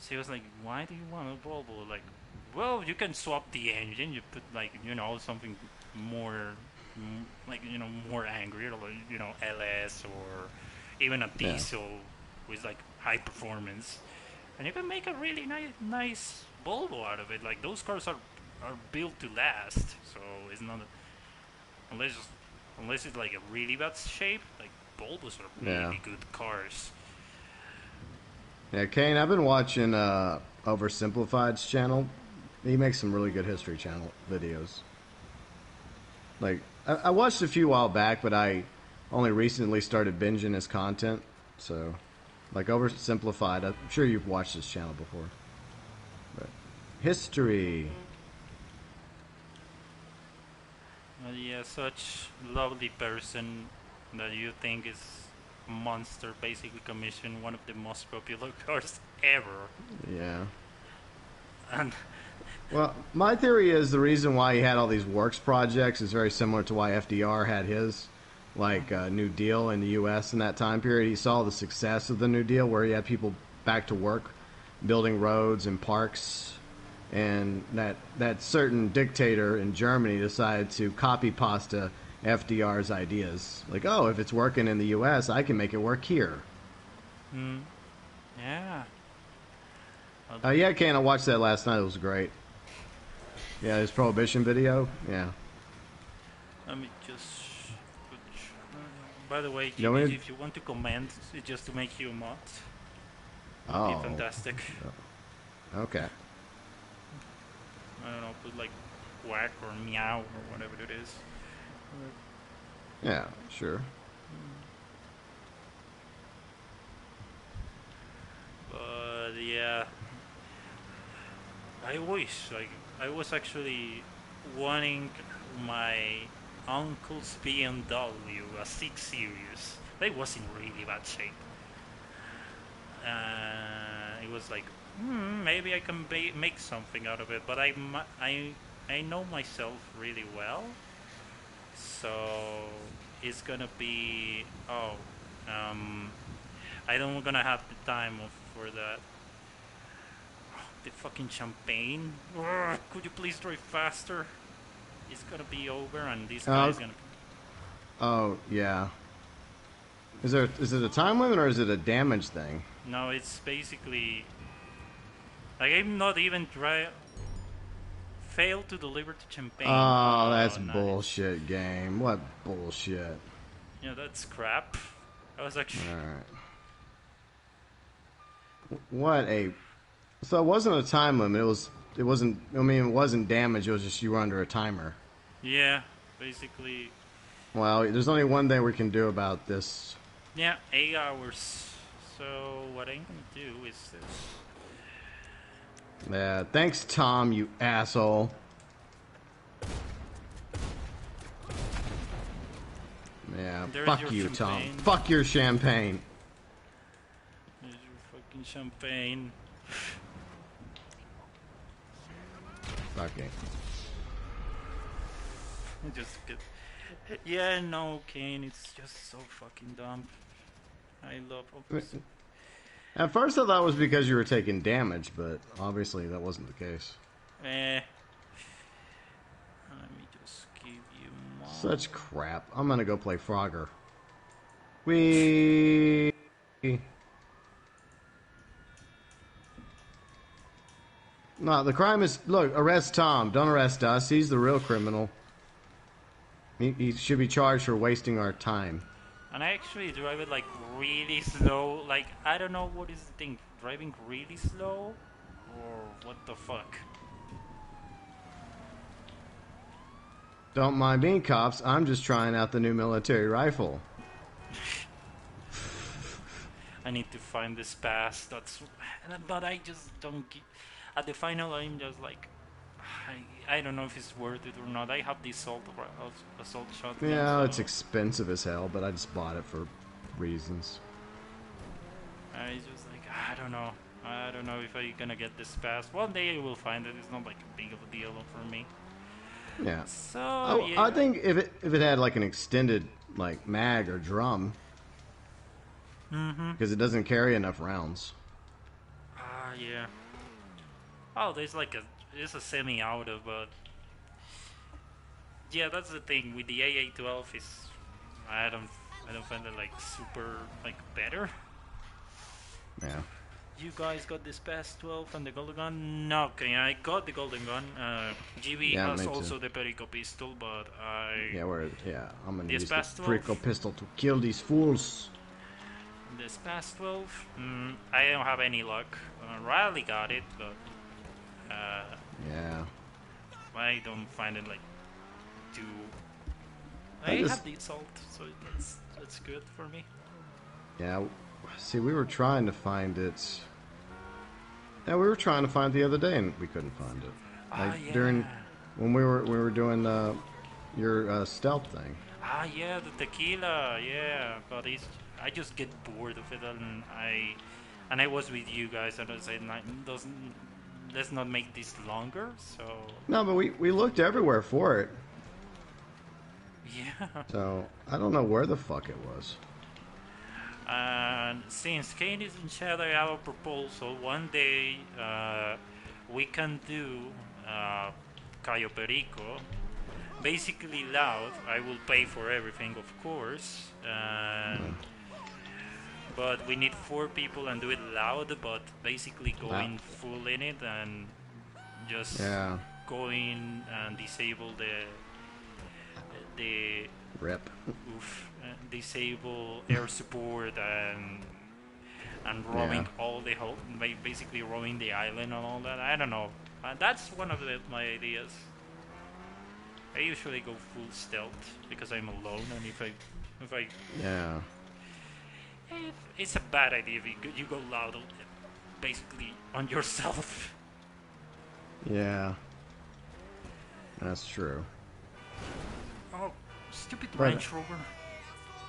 she was like, "Why do you want a Volvo?" Like, well, you can swap the engine. You put like something more more angry, or like, LS or even a Yeah. diesel with like high performance, and you can make a really nice Volvo out of it. Like those cars are built to last, so it's not unless it's like a really bad shape. Like Volvos are really Yeah. good cars. Yeah, Kane, I've been watching Oversimplified's channel. He makes some really good History Channel videos. Like, I watched a few while back, but I only recently started binging his content. So, like, Oversimplified, I'm sure you've watched his channel before. But, history. Yeah, such lovely person that you think is a monster basically commissioned one of the most popular cars ever. Yeah. And Well, my theory is the reason why he had all these works projects is very similar to why FDR had his, like, New Deal in the U.S. in that time period. He saw the success of the New Deal where he had people back to work, building roads and parks, and that certain dictator in Germany decided to copy pasta FDR's ideas. Like, oh, if it's working in the U.S., I can make it work here. mm, yeah, Yeah, Kane, I watched that last night. It was great. Yeah, his prohibition video. Yeah. let me just. By the way, You know, Jimmy, if you want to comment, just to make you a mod, would be Oh. fantastic. Okay. I don't know, put like quack or meow or whatever it is. Yeah, sure. But yeah, I wish like I was actually wanting my uncle's BMW, a 6 Series. They was in really bad shape. It was like, maybe I can make something out of it, but I know myself really well, so it's gonna be I don't gonna have the time for that. The fucking champagne. Ugh, could you please drive faster? It's gonna be over, and this guy's gonna. Oh, yeah. Is it a time limit or is it a damage thing? No, it's basically like I'm not even try. Failed to deliver to champagne. Oh, that's nice. bullshit game. What bullshit. Yeah, that's crap. I was actually. Alright. What a... So it wasn't a time limit. It wasn't damage. It was just you were under a timer. Yeah, basically. Well, there's only one thing we can do about this. Yeah, 8 hours. So what I'm gonna do is this. Yeah, thanks, Tom, you asshole. Yeah, There's fuck your you, Tom. champagne. Fuck your champagne. There's your fucking champagne. Okay. Just get. Yeah, no, Kane. It's just so fucking dumb. I love. At first I thought it was because you were taking damage, but obviously that wasn't the case. Let me just give you more. Such crap. I'm gonna go play Frogger. We. No, the crime is... Look, arrest Tom. Don't arrest us. He's the real criminal. He should be charged for wasting our time. And I actually drive it like really slow. Like, I don't know what is the thing. Driving really slow? Or what the fuck? Don't mind me, cops. I'm just trying out the new military rifle. I need to find this pass. But I just don't get. At the final, I'm just like, I don't know if it's worth it or not. I have the assault shotgun. Yeah, so it's expensive as hell, but I just bought it for reasons. I just like, I don't know. I don't know if I'm gonna get this pass. One day I will find it. It's not like a big of a deal for me. Yeah. So yeah. I think if it had like an extended like mag or drum, because it doesn't carry enough rounds. Yeah. Oh, there's a semi-auto, but yeah, that's the thing with the AA12 is I don't find it like super like better. Yeah. You guys got this pass 12 and the golden gun? No, okay, I got the golden gun. GB Yeah, has me too. also the Perico pistol, but I'm gonna This use the past 12? Perico pistol to kill these fools. this pass 12, I don't have any luck. Riley got it, but Yeah. I don't find it like too. I I just- have the assault, so that's good for me. Yeah. See, we were trying to find it. Yeah, we were trying to find it the other day, and we couldn't find it. Like yeah. during when we were doing your stealth thing. Ah, yeah, the tequila, yeah. But I just get bored of it, and I was with you guys, and I said, doesn't let's not make this longer. So No, but we looked everywhere for it. yeah. So I don't know where the fuck it was. And since Kane is in chat, I have a proposal. One day, we can do Cayo Perico. Basically loud. I will pay for everything, of course. But we need 4 people and do it loud, but basically going full in it and just Yeah. go in and disable the Rip. disable air support and roaming all the whole, basically roaming the island and all that. I don't know. That's one of my ideas. I usually go full stealth because I'm alone, and if I Yeah. it's a bad idea if you go loud, basically on yourself. Yeah. That's true. Oh, stupid Right. Range Rover.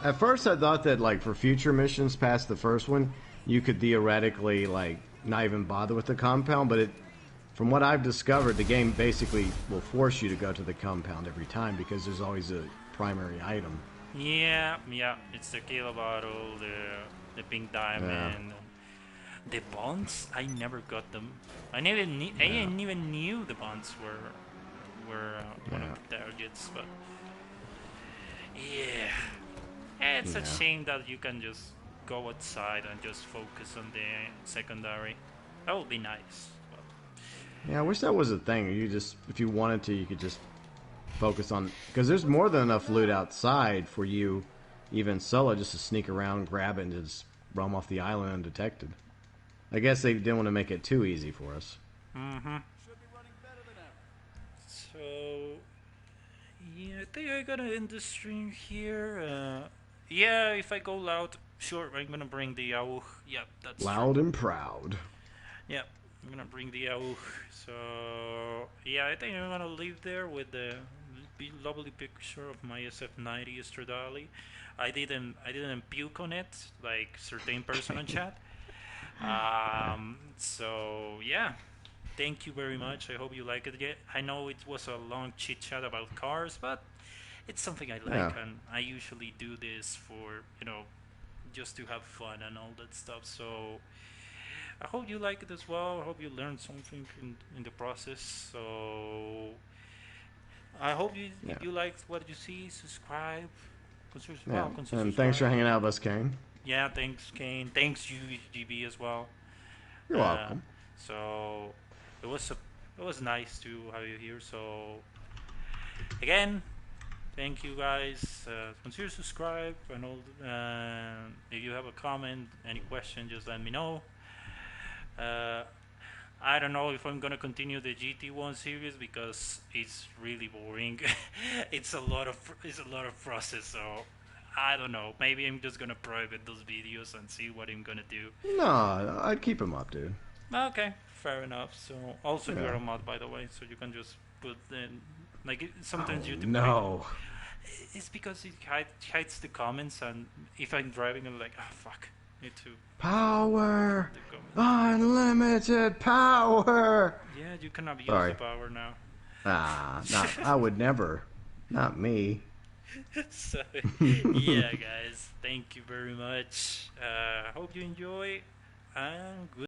At first, I thought that like for future missions past the first one, you could theoretically like not even bother with the compound. But from what I've discovered, the game basically will force you to go to the compound every time because there's always a primary item. Yeah, it's the kilo bottle, the pink diamond, the bonds. I never got them. I didn't even knew the bonds were one of the targets. But yeah, it's a shame that you can just go outside and just focus on the secondary. That would be nice. But Yeah, I wish that was a thing. You just, if you wanted to, you could just focus on, because there's more than enough loot outside for you, even solo, just to sneak around, grab it, and just roam off the island undetected. I guess they didn't want to make it too easy for us. So yeah, I think I gotta end the stream here. Yeah, if I go loud, sure, I'm gonna bring the AUG. Yeah, that's Loud and proud. Yeah, I'm gonna bring the AUG. So yeah, I think I'm gonna leave there with the lovely picture of my SF90 Stradale. I didn't puke on it like certain person on chat. So yeah, thank you very much. I hope you like it. Yeah, I know it was a long chit chat about cars, but it's something I like, and I usually do this for just to have fun and all that stuff. So I hope you like it as well. I hope you learned something in the process. So I hope if you liked what you see, subscribe. Consider And thanks for hanging out with us, Kane. Yeah, thanks, Kane. Thanks, you, GB, as well. You're welcome. So it was nice to have you here. So again, thank you guys. Consider subscribe and all. If you have a comment, any question, just let me know. I don't know if I'm gonna continue the GT1 series because it's really boring. it's a lot of process. So I don't know. Maybe I'm just gonna private those videos and see what I'm gonna do. No, I'd keep them up, dude. Okay, fair enough. So also you're a mod, by the way, so you can just put in sometimes YouTube. No. It's because it hides the comments, and if I'm driving, I'm like, oh fuck, need to. Power! Unlimited power! Yeah, you can abuse the power now. I would never. Not me. So, yeah, guys, thank you very much. Hope you enjoy, and good.